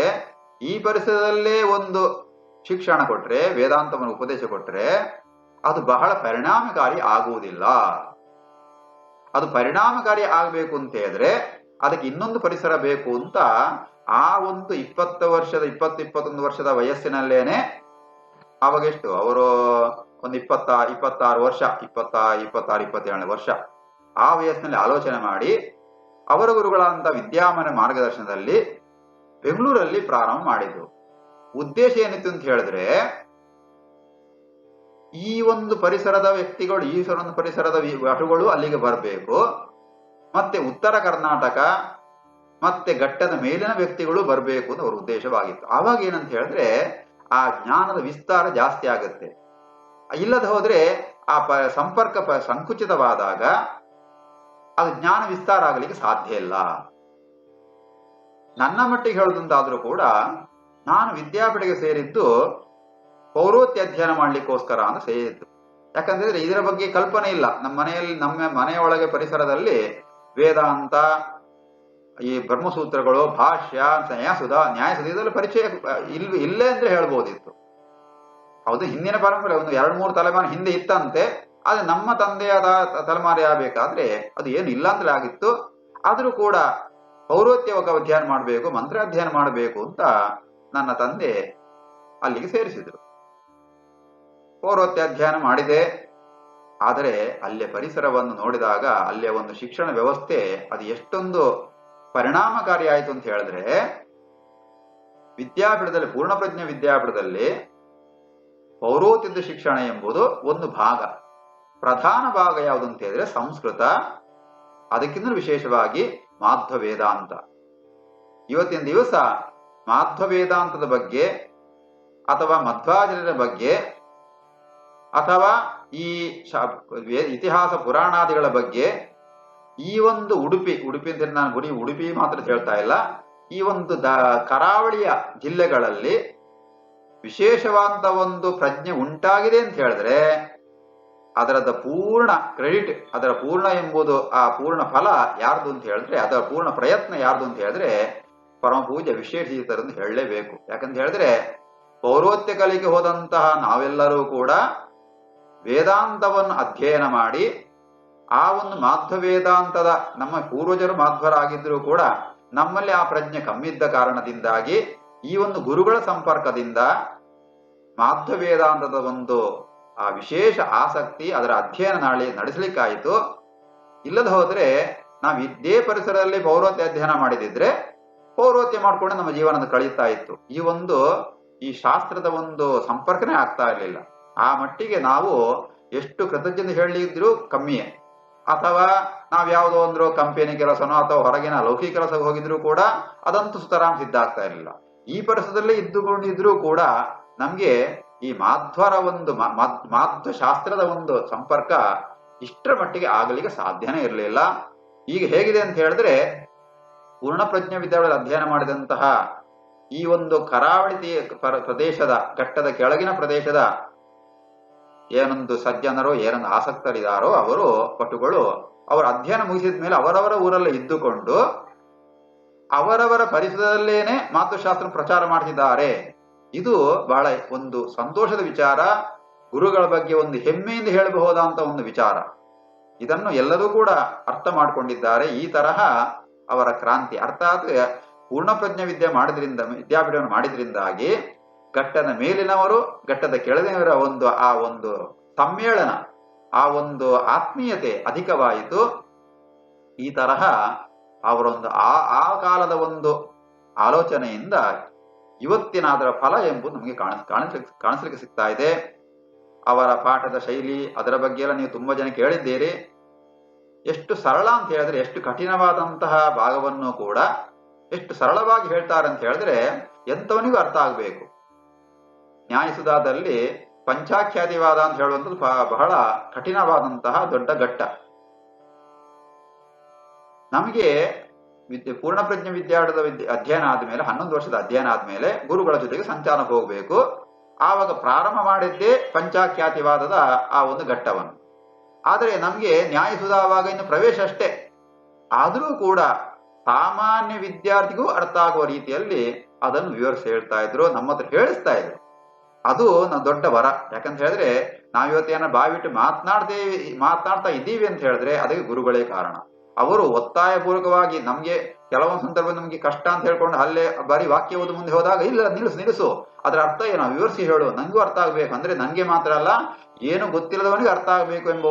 ಈ ಪರಿಸರದಲ್ಲೇ ಒಂದು ಶಿಕ್ಷಣ ಕೊಟ್ರೆ, ವೇದಾಂತವನ್ನು ಉಪದೇಶ ಕೊಟ್ರೆ ಅದು ಬಹಳ ಪರಿಣಾಮಕಾರಿ ಆಗುವುದಿಲ್ಲ. ಅದು ಪರಿಣಾಮಕಾರಿ ಆಗಬೇಕು ಅಂತ ಹೇಳಿದ್ರೆ ಅದಕ್ಕೆ ಇನ್ನೊಂದು ಪರಿಸರ ಬೇಕು ಅಂತ ಆ ಒಂದು 21 ವರ್ಷದ ವಯಸ್ಸಿನಲ್ಲೇನೆ, ಅವಾಗ ಎಷ್ಟು ಅವರು ಒಂದು 26 ವರ್ಷ, 27ನೇ ವರ್ಷ, ಆ ವಯಸ್ಸಿನಲ್ಲಿ ಆಲೋಚನೆ ಮಾಡಿ ಅವರ ಗುರುಗಳಾದಂಥ ವಿದ್ಯಾಮನ ಮಾರ್ಗದರ್ಶನದಲ್ಲಿ ಬೆಂಗಳೂರಲ್ಲಿ ಪ್ರಾರಂಭ ಮಾಡಿದ್ರು. ಉದ್ದೇಶ ಏನಿತ್ತು ಅಂತ ಹೇಳಿದ್ರೆ, ಈ ಒಂದು ಪರಿಸರದ ವ್ಯಕ್ತಿಗಳು, ಈ ಒಂದು ಪರಿಸರದ ವಟುಗಳು ಅಲ್ಲಿಗೆ ಬರಬೇಕು, ಮತ್ತೆ ಉತ್ತರ ಕರ್ನಾಟಕ ಮತ್ತೆ ಘಟ್ಟದ ಮೇಲಿನ ವ್ಯಕ್ತಿಗಳು ಬರಬೇಕು ಅಂತ ಅವರ ಉದ್ದೇಶವಾಗಿತ್ತು. ಆವಾಗ ಏನಂತ ಹೇಳಿದ್ರೆ, ಆ ಜ್ಞಾನದ ವಿಸ್ತಾರ ಜಾಸ್ತಿ ಆಗುತ್ತೆ. ಇಲ್ಲದ ಹೋದ್ರೆ ಆ ಸಂಪರ್ಕ ಸಂಕುಚಿತವಾದಾಗ ಅದು ಜ್ಞಾನ ವಿಸ್ತಾರ ಆಗಲಿಕ್ಕೆ ಸಾಧ್ಯ ಇಲ್ಲ. ನನ್ನ ಮಟ್ಟಿಗೆ ಹೇಳುದಂತಾದ್ರೂ ಕೂಡ ನಾನು ವಿದ್ಯಾಪೀಠಕ್ಕೆ ಸೇರಿದ್ದು ಪೌರೋಹಿತ್ಯ ಅಧ್ಯಯನ ಮಾಡ್ಲಿಕ್ಕೋಸ್ಕರ ಅಂತ ಸೇರಿದ್ದು. ಯಾಕಂದ್ರೆ ಇದರ ಬಗ್ಗೆ ಕಲ್ಪನೆ ಇಲ್ಲ ನಮ್ಮ ಮನೆಯ ಒಳಗೆ ಪರಿಸರದಲ್ಲಿ ವೇದಾಂತ, ಈ ಬ್ರಹ್ಮಸೂತ್ರಗಳು, ಭಾಷ್ಯ, ನ್ಯಾಯಸುಧ ಇದೆಲ್ಲ ಪರಿಚಯ ಇಲ್ಲೇ ಅಂದ್ರೆ ಹೇಳ್ಬೋದಿತ್ತು. ಹೌದು, ಹಿಂದಿನ ಪರಂಪರೆ ಒಂದು 2-3 ತಲೆಮಾರು ಹಿಂದೆ ಇತ್ತಂತೆ. ಆದ್ರೆ ನಮ್ಮ ತಂದೆಯಾದ ತಲೆಮಾರಿ ಆಗಬೇಕಾದ್ರೆ ಅದು ಏನು ಇಲ್ಲ ಅಂತಲೇ ಆಗಿತ್ತು. ಆದ್ರೂ ಕೂಡ ಪೌರೋಹಿತ್ಯ ಅಧ್ಯಯನ ಮಾಡಬೇಕು, ಮಂತ್ರ ಅಧ್ಯಯನ ಮಾಡಬೇಕು ಅಂತ ನನ್ನ ತಂದೆ ಅಲ್ಲಿಗೆ ಸೇರಿಸಿದ್ರು. ಪೌರೋಹಿತ್ಯ ಅಧ್ಯಯನ ಮಾಡಿದೆ. ಆದರೆ ಅಲ್ಲಿಯ ಪರಿಸರವನ್ನು ನೋಡಿದಾಗ ಅಲ್ಲಿಯ ಒಂದು ಶಿಕ್ಷಣ ವ್ಯವಸ್ಥೆ ಅದು ಎಷ್ಟೊಂದು ಪರಿಣಾಮಕಾರಿ ಆಯಿತು ಅಂತ ಹೇಳಿದ್ರೆ, ವಿದ್ಯಾಪೀಠದಲ್ಲಿ, ಪೂರ್ಣಪ್ರಜ್ಞ ವಿದ್ಯಾಪೀಠದಲ್ಲಿ ಪೌರೋಹಿತ್ಯದ ಶಿಕ್ಷಣ ಎಂಬುದು ಒಂದು ಭಾಗ. ಪ್ರಧಾನ ಭಾಗ ಯಾವುದು ಅಂತ ಹೇಳಿದ್ರೆ ಸಂಸ್ಕೃತ, ಅದಕ್ಕಿಂತ ವಿಶೇಷವಾಗಿ ಮಾಧ್ವ ವೇದಾಂತ. ಇವತ್ತಿನ ದಿವಸ ಮಾಧ್ವ ವೇದಾಂತದ ಬಗ್ಗೆ ಅಥವಾ ಮಧ್ವಾಚಾರ್ಯರ ಬಗ್ಗೆ ಅಥವಾ ಈ ಇತಿಹಾಸ ಪುರಾಣಾದಿಗಳ ಬಗ್ಗೆ ಈ ಒಂದು ಉಡುಪಿ ಅಂತ ನಾನು ಗುರಿ ಉಡುಪಿ ಮಾತ್ರ ಹೇಳ್ತಾ ಇಲ್ಲ, ಈ ಒಂದು ಕರಾವಳಿಯ ಜಿಲ್ಲೆಗಳಲ್ಲಿ ವಿಶೇಷವಾದ ಒಂದು ಪ್ರಜ್ಞೆ ಉಂಟಾಗಿದೆ ಅಂತ ಹೇಳಿದ್ರೆ ಅದರದ ಪೂರ್ಣ ಕ್ರೆಡಿಟ್, ಅದರ ಪೂರ್ಣ ಎಂಬುದು, ಆ ಪೂರ್ಣ ಫಲ ಯಾರ್ದು ಅಂತ ಹೇಳಿದ್ರೆ, ಅದರ ಪೂರ್ಣ ಪ್ರಯತ್ನ ಯಾರ್ದು ಅಂತ ಹೇಳಿದ್ರೆ ಪರಮ ಪೂಜ್ಯ ವಿಶ್ವೇಶ್ವರಯ್ಯರಂದು ಹೇಳಲೇಬೇಕು. ಯಾಕಂತ ಹೇಳಿದ್ರೆ ಪೌರೋಹಿತ್ಯ ಕಲಿಗೆ ಹೋದಂತಹ ನಾವೆಲ್ಲರೂ ಕೂಡ ವೇದಾಂತವನ್ನು ಅಧ್ಯಯನ ಮಾಡಿ ಆ ಒಂದು ಮಾಧ್ವ ವೇದಾಂತದ, ನಮ್ಮ ಪೂರ್ವಜರು ಮಾಧ್ವರಾಗಿದ್ದರೂ ಕೂಡ ನಮ್ಮಲ್ಲಿ ಆ ಪ್ರಜ್ಞೆ ಕಮ್ಮಿದ್ದ ಕಾರಣದಿಂದಾಗಿ ಈ ಒಂದು ಗುರುಗಳ ಸಂಪರ್ಕದಿಂದ ಮಾಧ್ವ ವೇದಾಂತದ ಒಂದು ಆ ವಿಶೇಷ ಆಸಕ್ತಿ, ಅದರ ಅಧ್ಯಯನ ನಡೆಸಲಿಕ್ಕಾಯಿತು. ಇಲ್ಲದ ಹೋದ್ರೆ ನಾವು ಇದೇ ಪರಿಸರದಲ್ಲಿ ಪೌರೋಹಿತ್ಯ ಅಧ್ಯಯನ ಮಾಡಿದಿದ್ರೆ ಪೌರೋಹಿತ್ಯ ಮಾಡ್ಕೊಂಡು ನಮ್ಮ ಜೀವನದ ಕಳೀತಾ ಇತ್ತು. ಈ ಶಾಸ್ತ್ರದ ಒಂದು ಸಂಪರ್ಕನೇ ಆಗ್ತಾ ಇರಲಿಲ್ಲ. ಆ ಮಟ್ಟಿಗೆ ನಾವು ಎಷ್ಟು ಕೃತಜ್ಞತೆ ಹೇಳಲಿದ್ರು ಕಮ್ಮಿಯೇ. ಅಥವಾ ನಾವ್ ಯಾವುದೋ ಒಂದು ಕಂಪನಿ ಕೆಲಸನೋ ಅಥವಾ ಹೊರಗಿನ ಲೌಕಿಕ ಕೆಲಸಕ್ಕೆ ಹೋಗಿದ್ರು ಕೂಡ ಅದಂತೂ ಸುತರಾಂ ಸಿದ್ಧ ಆಗ್ತಾ ಇರಲಿಲ್ಲ. ಈ ಪರಿಸರದಲ್ಲಿ ಇದ್ದುಕೊಂಡಿದ್ರು ಕೂಡ ನಮ್ಗೆ ಈ ಮಾಧ್ವ ಶಾಸ್ತ್ರದ ಒಂದು ಸಂಪರ್ಕ ಇಷ್ಟರ ಮಟ್ಟಿಗೆ ಆಗಲಿಕ್ಕೆ ಸಾಧ್ಯನೇ ಇರಲಿಲ್ಲ. ಈಗ ಹೇಗಿದೆ ಅಂತ ಹೇಳಿದ್ರೆ, ಪೂರ್ಣಪ್ರಜ್ಞ ವಿದ್ಯಾಲಯದಲ್ಲಿ ಅಧ್ಯಯನ ಮಾಡಿದಂತಹ ಈ ಒಂದು ಕರಾವಳಿ ಪ್ರದೇಶದ ಘಟ್ಟದ ಕೆಳಗಿನ ಪ್ರದೇಶದ ಏನೊಂದು ಸಜ್ಜನರು ಏನೊಂದು ಆಸಕ್ತರಿದ್ದಾರೋ ಅವರು ಪಟುಗಳು ಅವರ ಅಧ್ಯಯನ ಮುಗಿಸಿದ ಮೇಲೆ ಅವರವರ ಊರಲ್ಲೇ ಇದ್ದುಕೊಂಡು ಅವರವರ ಪರಿಸರದಲ್ಲೇನೆ ಮಾತೃಶಾಸ್ತ್ರ ಪ್ರಚಾರ ಮಾಡ್ತಿದ್ದಾರೆ. ಇದು ಬಹಳ ಒಂದು ಸಂತೋಷದ ವಿಚಾರ, ಗುರುಗಳ ಬಗ್ಗೆ ಒಂದು ಹೆಮ್ಮೆಯಿಂದ ಹೇಳಬಹುದಾದಂತ ಒಂದು ವಿಚಾರ. ಇದನ್ನು ಎಲ್ಲರೂ ಕೂಡ ಅರ್ಥ ಮಾಡಿಕೊಂಡಿದ್ದಾರೆ. ಈ ತರಹ ಅವರ ಕ್ರಾಂತಿ, ಅರ್ಥಾತ್ ಪೂರ್ಣಪ್ರಜ್ಞ ವಿದ್ಯಾಪೀಠವನ್ನು ಮಾಡಿದ್ರಿಂದಾಗಿ ಘಟ್ಟದ ಮೇಲಿನವರು ಘಟ್ಟದ ಕೆಳಗಿನವರ ಆ ಒಂದು ಸಮ್ಮೇಳನ, ಆ ಒಂದು ಆತ್ಮೀಯತೆ ಅಧಿಕವಾಯಿತು. ಈ ತರಹ ಅವರೊಂದು ಆ ಕಾಲದ ಒಂದು ಆಲೋಚನೆಯಿಂದ ಇವತ್ತಿನ ಅದರ ಫಲ ಎಂಬುದು ನಮಗೆ ಕಾಣಿಸ್ಲಿಕ್ಕೆ ಸಿಗ್ತಾ ಇದೆ. ಅವರ ಪಾಠದ ಶೈಲಿ, ಅದರ ಬಗ್ಗೆ ಎಲ್ಲ ನೀವು ತುಂಬಾ ಜನ ಕೇಳಿದ್ದೀರಿ. ಎಷ್ಟು ಸರಳ ಅಂತ ಹೇಳಿದ್ರೆ, ಎಷ್ಟು ಕಠಿಣವಾದಂತಹ ಭಾಗವನ್ನು ಕೂಡ ಎಷ್ಟು ಸರಳವಾಗಿ ಹೇಳ್ತಾರೆ ಅಂತ ಹೇಳಿದ್ರೆ ಎಂಥವನಿಗೂ ಅರ್ಥ ಆಗ್ಬೇಕು. ನ್ಯಾಯಸುಧಾದಲ್ಲಿ ಪಂಚಾಖ್ಯಾತಿವಾದ ಅಂತ ಹೇಳುವಂಥದ್ದು ಬಹಳ ಕಠಿಣವಾದಂತಹ ದೊಡ್ಡ ಘಟ್ಟ. ನಮಗೆ ಪೂರ್ಣಪ್ರಜ್ಞ ವಿದ್ಯಾರ್ಥದ ಅಧ್ಯಯನ ಆದ್ಮೇಲೆ, 11 ವರ್ಷದ ಅಧ್ಯಯನ ಆದ್ಮೇಲೆ ಗುರುಗಳ ಜೊತೆಗೆ ಸಂಚಾರಕ್ಕೆ ಹೋಗ್ಬೇಕು. ಆವಾಗ ಪ್ರಾರಂಭ ಮಾಡಿದ್ದೇ ಪಂಚಾಖ್ಯಾತಿವಾದದ ಆ ಒಂದು ಘಟ್ಟವನ್ನು. ಆದರೆ ನಮ್ಗೆ ನ್ಯಾಯಸುಧಾವಾಗ ಇನ್ನು ಪ್ರವೇಶ ಅಷ್ಟೇ. ಆದರೂ ಕೂಡ ಸಾಮಾನ್ಯ ವಿದ್ಯಾರ್ಥಿಗೂ ಅರ್ಥ ಆಗುವ ರೀತಿಯಲ್ಲಿ ಅದನ್ನು ವಿವರಿಸಿ ಹೇಳ್ತಾ ಇದ್ರು, ನಮ್ಮ ಹತ್ರ ಹೇಳಿಸ್ತಾ ಇದ್ರು. ಅದು ನಾವು ದೊಡ್ಡ ವರ. ಯಾಕಂತ ಹೇಳಿದ್ರೆ ನಾವಿವತ್ತೇನ ಬಾವಿಟ್ಟು ಮಾತನಾಡ್ತಾ ಇದ್ದೀವಿ ಅಂತ ಹೇಳಿದ್ರೆ ಅದಕ್ಕೆ ಗುರುಗಳೇ ಕಾರಣ. ಅವರು ಒತ್ತಾಯ ಪೂರ್ವಕವಾಗಿ ನಮ್ಗೆ ಕೆಲವೊಂದು ಸಂದರ್ಭ ನಮ್ಗೆ ಕಷ್ಟ ಅಂತ ಹೇಳ್ಕೊಂಡು ಅಲ್ಲೇ ಬರೀ ವಾಕ್ಯ ಓದು ಮುಂದೆ ಹೋದಾಗ ಇಲ್ಲ ನಿಲ್ಲಿಸು ಅದರ ಅರ್ಥ ಏನೋ ವಿವರಿಸಿ ಹೇಳು, ನಂಗೂ ಅರ್ಥ ಆಗ್ಬೇಕು. ಅಂದ್ರೆ ನಂಗೆ ಮಾತ್ರ ಅಲ್ಲ, ಏನು ಗೊತ್ತಿಲ್ಲದವನಿಗೆ ಅರ್ಥ ಆಗ್ಬೇಕು ಎಂಬ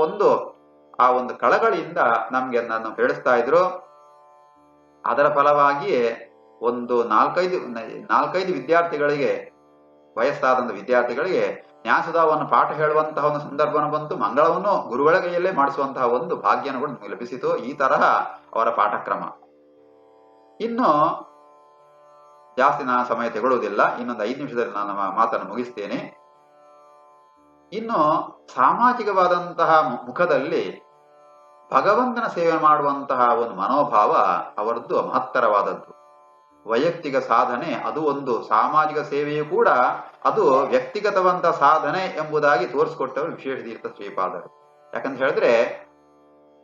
ಆ ಒಂದು ಕಳಕಳಿಯಿಂದ ನಮ್ಗೆ ನಾನು ಹೇಳಿಸ್ತಾ ಇದ್ರು. ಅದರ ಫಲವಾಗಿಯೇ ಒಂದು ನಾಲ್ಕೈದು ವಿದ್ಯಾರ್ಥಿಗಳಿಗೆ, ವಯಸ್ಸಾದಂತ ವಿದ್ಯಾರ್ಥಿಗಳಿಗೆ ನ್ಯಾಸದಾವನ್ನು ಪಾಠ ಹೇಳುವಂತಹ ಒಂದು ಸಂದರ್ಭವನ್ನು ಬಂತು. ಮಂಗಳವನ್ನು ಗುರುಗಳ ಕೈಯಲ್ಲೇ ಮಾಡಿಸುವಂತಹ ಒಂದು ಭಾಗ್ಯನ ಕೂಡ ನಮಗೆ ಲಭಿಸಿತು. ಈ ತರಹ ಅವರ ಪಾಠಕ್ರಮ. ಇನ್ನು ಜಾಸ್ತಿ ನಾನು ಸಮಯ ತಗೊಳ್ಳುವುದಿಲ್ಲ, ಇನ್ನೊಂದು 5 ನಿಮಿಷದಲ್ಲಿ ನಾನು ಮಾತನ್ನು ಮುಗಿಸ್ತೇನೆ. ಇನ್ನು ಸಾಮಾಜಿಕವಾದಂತಹ ಮುಖದಲ್ಲಿ ಭಗವಂತನ ಸೇವೆ ಮಾಡುವಂತಹ ಒಂದು ಮನೋಭಾವ ಅವರದ್ದು ಮಹತ್ತರವಾದದ್ದು. ವೈಯಕ್ತಿಕ ಸಾಧನೆ ಅದು ಒಂದು, ಸಾಮಾಜಿಕ ಸೇವೆಯೂ ಕೂಡ ಅದು ವ್ಯಕ್ತಿಗತವಂತ ಸಾಧನೆ ಎಂಬುದಾಗಿ ತೋರಿಸಿಕೊಟ್ಟವರು ವಿಶ್ವೇಶತೀರ್ಥ ಶ್ರೀಪಾದರು. ಯಾಕಂತ ಹೇಳಿದ್ರೆ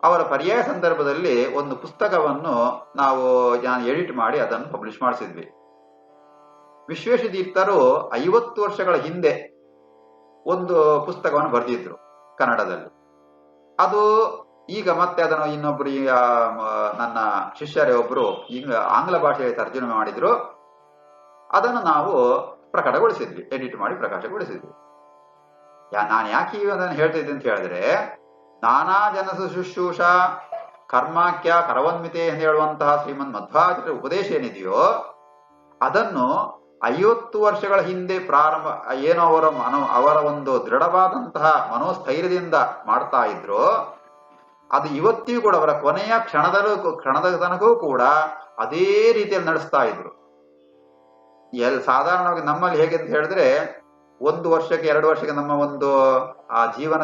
ಅವರ ಪರ್ಯಾಯ ಸಂದರ್ಭದಲ್ಲಿ ಒಂದು ಪುಸ್ತಕವನ್ನು ನಾನು ಎಡಿಟ್ ಮಾಡಿ ಅದನ್ನು ಪಬ್ಲಿಷ್ ಮಾಡಿಸಿದ್ವಿ. ವಿಶ್ವೇಶತೀರ್ಥರು 50 ವರ್ಷಗಳ ಹಿಂದೆ ಒಂದು ಪುಸ್ತಕವನ್ನು ಬರೆದಿದ್ರು ಕನ್ನಡದಲ್ಲಿ. ಅದು ಈಗ ಮತ್ತೆ ಅದನ್ನು ಇನ್ನೊಬ್ರು ನನ್ನ ಶಿಷ್ಯರೇ ಒಬ್ರು ಈಗ ಆಂಗ್ಲ ಭಾಷೆಯಲ್ಲಿ ತರ್ಜುಮೆ ಮಾಡಿದ್ರು. ಅದನ್ನು ನಾವು ಪ್ರಕಟಗೊಳಿಸಿದ್ವಿ, ಎಡಿಟ್ ಮಾಡಿ ಪ್ರಕಾಶಗೊಳಿಸಿದ್ವಿ. ನಾನು ಯಾಕೆ ಅದನ್ನು ಹೇಳ್ತಿದ್ದೆ ಅಂತ ಹೇಳಿದ್ರೆ, ನಾನಾ ಜನಸ ಶುಶ್ರೂಷ ಕರ್ಮಾಖ್ಯ ಕರವನ್ಮಿತೆ ಎಂದು ಹೇಳುವಂತಹ ಶ್ರೀಮನ್ ಮಧ್ವಾಚಾರ್ಯರ ಉಪದೇಶ ಏನಿದೆಯೋ ಅದನ್ನು 50 ವರ್ಷಗಳ ಹಿಂದೆ ಪ್ರಾರಂಭ ಏನೋ ಅವರ ಒಂದು ದೃಢವಾದಂತಹ ಮನೋಸ್ಥೈರ್ಯದಿಂದ ಮಾಡ್ತಾ ಇದ್ರು. ಅದು ಇವತ್ತಿಗೂ ಕೂಡ ಅವರ ಕೊನೆಯ ಕ್ಷಣದ ತನಕವೂ ಕೂಡ ಅದೇ ರೀತಿಯಲ್ಲಿ ನಡೆಸ್ತಾ ಇದ್ರು. ಸಾಧಾರಣವಾಗಿ ನಮ್ಮಲ್ಲಿ ಹೇಗೆ ಅಂತ ಹೇಳಿದ್ರೆ 1 ವರ್ಷಕ್ಕೆ 2 ವರ್ಷಕ್ಕೆ ನಮ್ಮ ಒಂದು ಆ ಜೀವನ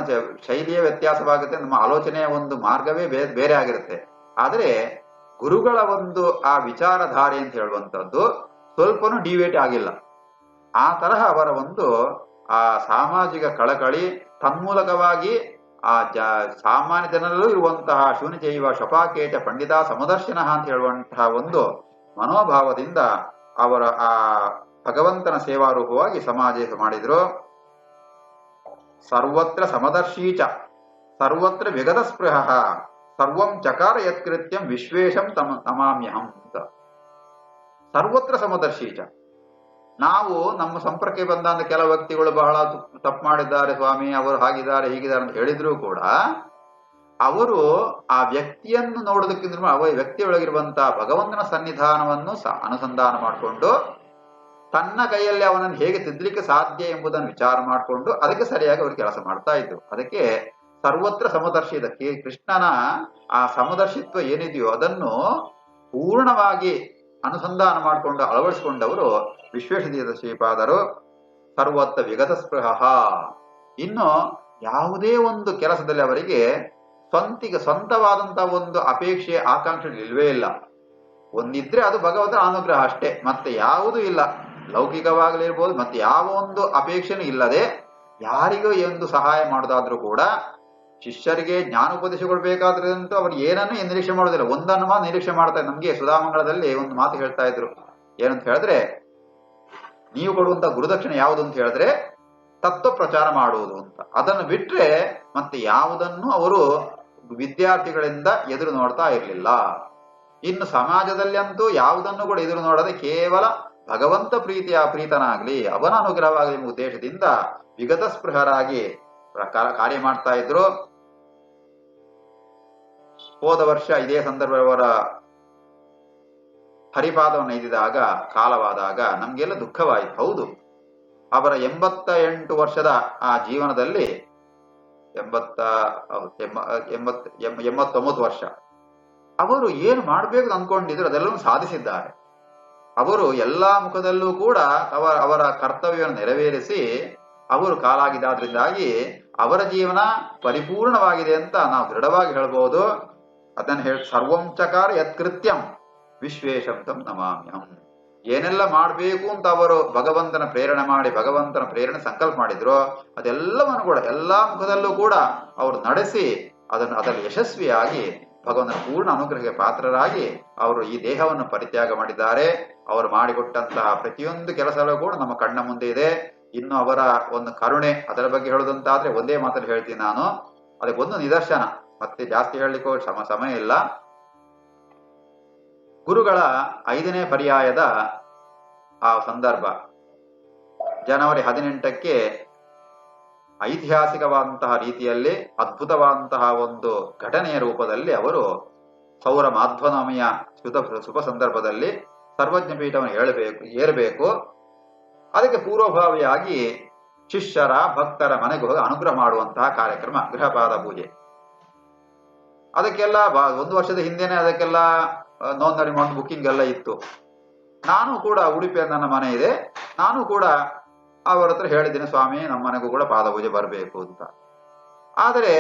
ಶೈಲಿಯ ವ್ಯತ್ಯಾಸವಾಗುತ್ತೆ, ನಮ್ಮ ಆಲೋಚನೆಯ ಒಂದು ಮಾರ್ಗವೇ ಬೇರೆ ಆಗಿರುತ್ತೆ. ಆದರೆ ಗುರುಗಳ ಒಂದು ಆ ವಿಚಾರಧಾರೆ ಅಂತ ಹೇಳುವಂಥದ್ದು ಸ್ವಲ್ಪನೂ ಡಿವೇಟ್ ಆಗಿಲ್ಲ. ಆ ತರಹ ಅವರ ಒಂದು ಆ ಸಾಮಾಜಿಕ ಕಳಕಳಿ ತನ್ಮೂಲಕವಾಗಿ ಆ ಸಾಮಾನ್ಯ ಜನರಲ್ಲೂ ಇರುವಂತಹ ಶೂನ್ಯಚೈವ ಶಪಾಕೇಚ ಪಂಡಿತ ಸಮದರ್ಶನ ಅಂತ ಹೇಳುವಂತಹ ಒಂದು ಮನೋಭಾವದಿಂದ ಅವರ ಆ ಭಗವಂತನ ಸೇವಾರೂಪವಾಗಿ ಸಮಾಜ ಮಾಡಿದ್ರು. ಸರ್ವತ್ರ ಸಮದರ್ಶೀಚ ಸರ್ವತ್ರ ವಿಗತ ಸ್ಪೃಹ ಸರ್ವಂ ಚಕಾರ ಯತ್ಕೃತ್ಯಂ ವಿಶ್ವೇಶಂ ತಮಾಮ್ಯಹಂ ಅಂತ. ಸರ್ವತ್ರ ಸಮದರ್ಶೀಚ, ನಾವು ನಮ್ಮ ಸಂಪರ್ಕಕ್ಕೆ ಬಂದ ಕೆಲವು ವ್ಯಕ್ತಿಗಳು ಬಹಳ ತಪ್ಪು ಮಾಡಿದ್ದಾರೆ ಸ್ವಾಮಿ, ಅವರು ಹಾಗಿದ್ದಾರೆ ಹೀಗಿದ್ದಾರೆ ಅಂತ ಹೇಳಿದ್ರು ಕೂಡ ಅವರು ಆ ವ್ಯಕ್ತಿಯನ್ನು ನೋಡೋದಕ್ಕಿಂತ ಅವ ವ್ಯಕ್ತಿಯೊಳಗಿರುವಂತಹ ಭಗವಂತನ ಸನ್ನಿಧಾನವನ್ನು ಅನುಸಂಧಾನ ಮಾಡಿಕೊಂಡು ತನ್ನ ಕೈಯಲ್ಲಿ ಅವನನ್ನು ಹೇಗೆ ತಿದ್ದಲಿಕ್ಕೆ ಸಾಧ್ಯ ಎಂಬುದನ್ನು ವಿಚಾರ ಮಾಡಿಕೊಂಡು ಅದಕ್ಕೆ ಸರಿಯಾಗಿ ಅವರು ಕೆಲಸ ಮಾಡ್ತಾ ಇದ್ರು. ಅದಕ್ಕೆ ಸರ್ವತ್ರ ಸಮದರ್ಶಿ. ಇದಕ್ಕೆ ಕೃಷ್ಣನ ಆ ಸಮದರ್ಶಿತ್ವ ಏನಿದೆಯೋ ಅದನ್ನು ಪೂರ್ಣವಾಗಿ ಅನುಸಂಧಾನ ಮಾಡಿಕೊಂಡು ಅಳವಡಿಸಿಕೊಂಡವರು ವಿಶ್ವೇಶತೀರ್ಥ ಶ್ರೀಪಾದರು. ಸರ್ವತ್ರ ವಿಗತ ಸ್ಪೃಹ. ಇನ್ನು ಯಾವುದೇ ಒಂದು ಕೆಲಸದಲ್ಲಿ ಅವರಿಗೆ ಸ್ವಂತವಾದಂತಹ ಒಂದು ಅಪೇಕ್ಷೆ ಆಕಾಂಕ್ಷೆ ಇಲ್ವೇ ಇಲ್ಲ. ಒಂದಿದ್ರೆ ಅದು ಭಗವಂತನ ಅನುಗ್ರಹ ಅಷ್ಟೇ, ಮತ್ತೆ ಯಾವುದೂ ಇಲ್ಲ. ಲೌಕಿಕವಾಗಲಿರ್ಬೋದು, ಮತ್ತೆ ಯಾವ ಒಂದು ಅಪೇಕ್ಷೆನೂ ಇಲ್ಲದೆ ಯಾರಿಗೂ ಒಂದು ಸಹಾಯ ಮಾಡೋದಾದ್ರೂ ಕೂಡ ಶಿಷ್ಯರಿಗೆ ಜ್ಞಾನೋಪದೇಶಗೊಳ್ಬೇಕಾದ್ರಂತೂ ಅವರು ಏನನ್ನು ನಿರೀಕ್ಷೆ ಮಾಡೋದಿಲ್ಲ, ಒಂದನ್ನು ಮಾತ್ರ ನಿರೀಕ್ಷೆ ಮಾಡ್ತಾರೆ. ನಮ್ಗೆ ಸುಧಾಮಂಗಳದಲ್ಲಿ ಒಂದು ಮಾತು ಹೇಳ್ತಾ ಇದ್ರು. ಏನಂತ ಹೇಳಿದ್ರೆ, ನೀವು ಕೊಡುವಂತ ಗುರುದಕ್ಷಿಣೆ ಯಾವುದು ಅಂತ ಹೇಳಿದ್ರೆ ತತ್ವ ಪ್ರಚಾರ ಮಾಡುವುದು ಅಂತ. ಅದನ್ನು ಬಿಟ್ರೆ ಮತ್ತೆ ಯಾವುದನ್ನು ಅವರು ವಿದ್ಯಾರ್ಥಿಗಳಿಂದ ಎದುರು ನೋಡ್ತಾ ಇರಲಿಲ್ಲ. ಇನ್ನು ಸಮಾಜದಲ್ಲಿ ಅಂತೂ ಯಾವುದನ್ನು ಕೂಡ ಎದುರು ನೋಡದೆ ಕೇವಲ ಭಗವಂತ ಪ್ರೀತನಾಗ್ಲಿ, ಅವನ ಅನುಗ್ರಹವಾಗಲಿ ಎಂಬ ಉದ್ದೇಶದಿಂದ ವಿಗತ ಸ್ಪೃಹರಾಗಿ ಕಾರ್ಯ ಮಾಡ್ತಾ ಇದ್ರು. ಹೋದ ವರ್ಷ ಇದೇ ಸಂದರ್ಭವರ ಹರಿಪಾದವನ್ನು ಎಯ್ದಿದಾಗ ಕಾಲವಾದಾಗ ನಮ್ಗೆಲ್ಲ ದುಃಖವಾಯಿತು. ಹೌದು, ಅವರ 88 ವರ್ಷದ ಆ ಜೀವನದಲ್ಲಿ 89 ವರ್ಷ ಅವರು ಏನು ಮಾಡಬೇಕು ಅಂದ್ಕೊಂಡಿದ್ರು ಅದೆಲ್ಲವೂ ಸಾಧಿಸಿದ್ದಾರೆ. ಅವರು ಎಲ್ಲಾ ಮುಖದಲ್ಲೂ ಕೂಡ ಅವರ ಕರ್ತವ್ಯವನ್ನು ನೆರವೇರಿಸಿ ಅವರು ಕಾಲಾಗಿದ್ದಾದ್ರಿಂದಾಗಿ ಅವರ ಜೀವನ ಪರಿಪೂರ್ಣವಾಗಿದೆ ಅಂತ ನಾವು ದೃಢವಾಗಿ ಹೇಳ್ಬೋದು. ಅದನ್ನು ಹೇಳಿ ಸರ್ವಂ ಚಕಾರ ಯತ್ಕೃತ್ಯಂ ವಿಶ್ವೇಶಂತಂ ನಮಾಮ್ಯಹಂ. ಏನೆಲ್ಲ ಮಾಡಬೇಕು ಅಂತ ಅವರು ಭಗವಂತನ ಪ್ರೇರಣೆ ಮಾಡಿ ಭಗವಂತನ ಪ್ರೇರಣೆ ಸಂಕಲ್ಪ ಮಾಡಿದ್ರು ಅದೆಲ್ಲವನ್ನು ಕೂಡ ಎಲ್ಲಾ ಮುಖದಲ್ಲೂ ಕೂಡ ಅವರು ನಡೆಸಿ ಅದರಲ್ಲಿ ಯಶಸ್ವಿಯಾಗಿ ಭಗವಂತನ ಪೂರ್ಣ ಅನುಗ್ರಹಕ್ಕೆ ಪಾತ್ರರಾಗಿ ಅವರು ಈ ದೇಹವನ್ನು ಪರಿತ್ಯಾಗ ಮಾಡಿದ್ದಾರೆ. ಅವರು ಮಾಡಿಕೊಟ್ಟಂತಹ ಪ್ರತಿಯೊಂದು ಕೆಲಸಗಳು ಕೂಡ ನಮ್ಮ ಕಣ್ಣ ಮುಂದೆ ಇದೆ. ಇನ್ನು ಅವರ ಒಂದು ಕರುಣೆ, ಅದರ ಬಗ್ಗೆ ಹೇಳುದಂತಾದ್ರೆ ಒಂದೇ ಮಾತಲ್ಲಿ ಹೇಳ್ತೀನಿ ನಾನು. ಅದಕ್ಕೆ ಒಂದು ನಿದರ್ಶನ, ಮತ್ತೆ ಜಾಸ್ತಿ ಹೇಳಲಿಕ್ಕೂ ಸಮಯ ಇಲ್ಲ. ಗುರುಗಳ 5ನೇ ಪರ್ಯಾಯದ ಆ ಸಂದರ್ಭ ಜನವರಿ 18ಕ್ಕೆ ಐತಿಹಾಸಿಕವಾದಂತಹ ರೀತಿಯಲ್ಲಿ ಅದ್ಭುತವಾದಂತಹ ಒಂದು ಘಟನೆಯ ರೂಪದಲ್ಲಿ ಅವರು ಸೌರ ಮಾಧ್ವನಮಿಯ ಶುಭ ಸಂದರ್ಭದಲ್ಲಿ ಸರ್ವಜ್ಞ ಪೀಠವನ್ನು ಏರಬೇಕು. ಅದಕ್ಕೆ ಪೂರ್ವಭಾವಿಯಾಗಿ ಶಿಷ್ಯರ ಭಕ್ತರ ಮನೆಗೆ ಹೋಗಿ ಅನುಗ್ರಹ ಮಾಡುವಂತಹ ಕಾರ್ಯಕ್ರಮ, ಗೃಹಪಾದ ಪೂಜೆ. ಅದಕ್ಕೆಲ್ಲ 1 ವರ್ಷದ ಹಿಂದೆನೆ ಅದಕ್ಕೆಲ್ಲ ನೋಂದಣಿ ಮಾಡಿ ಬುಕ್ಕಿಂಗ್ ಎಲ್ಲ ಇತ್ತು. ನಾನು ಕೂಡ ಉಡುಪಿಯಲ್ಲಿ ನನ್ನ ಮನೆ ಇದೆ, ನಾನು ಕೂಡ ಅವರ ಹತ್ರ ಹೇಳಿದ್ದೇನೆ, ಸ್ವಾಮಿ ನಮ್ಮ ಮನೆಗೂ ಕೂಡ ಪಾದಪೂಜೆ ಬರಬೇಕು ಅಂತ. ಆದರೆ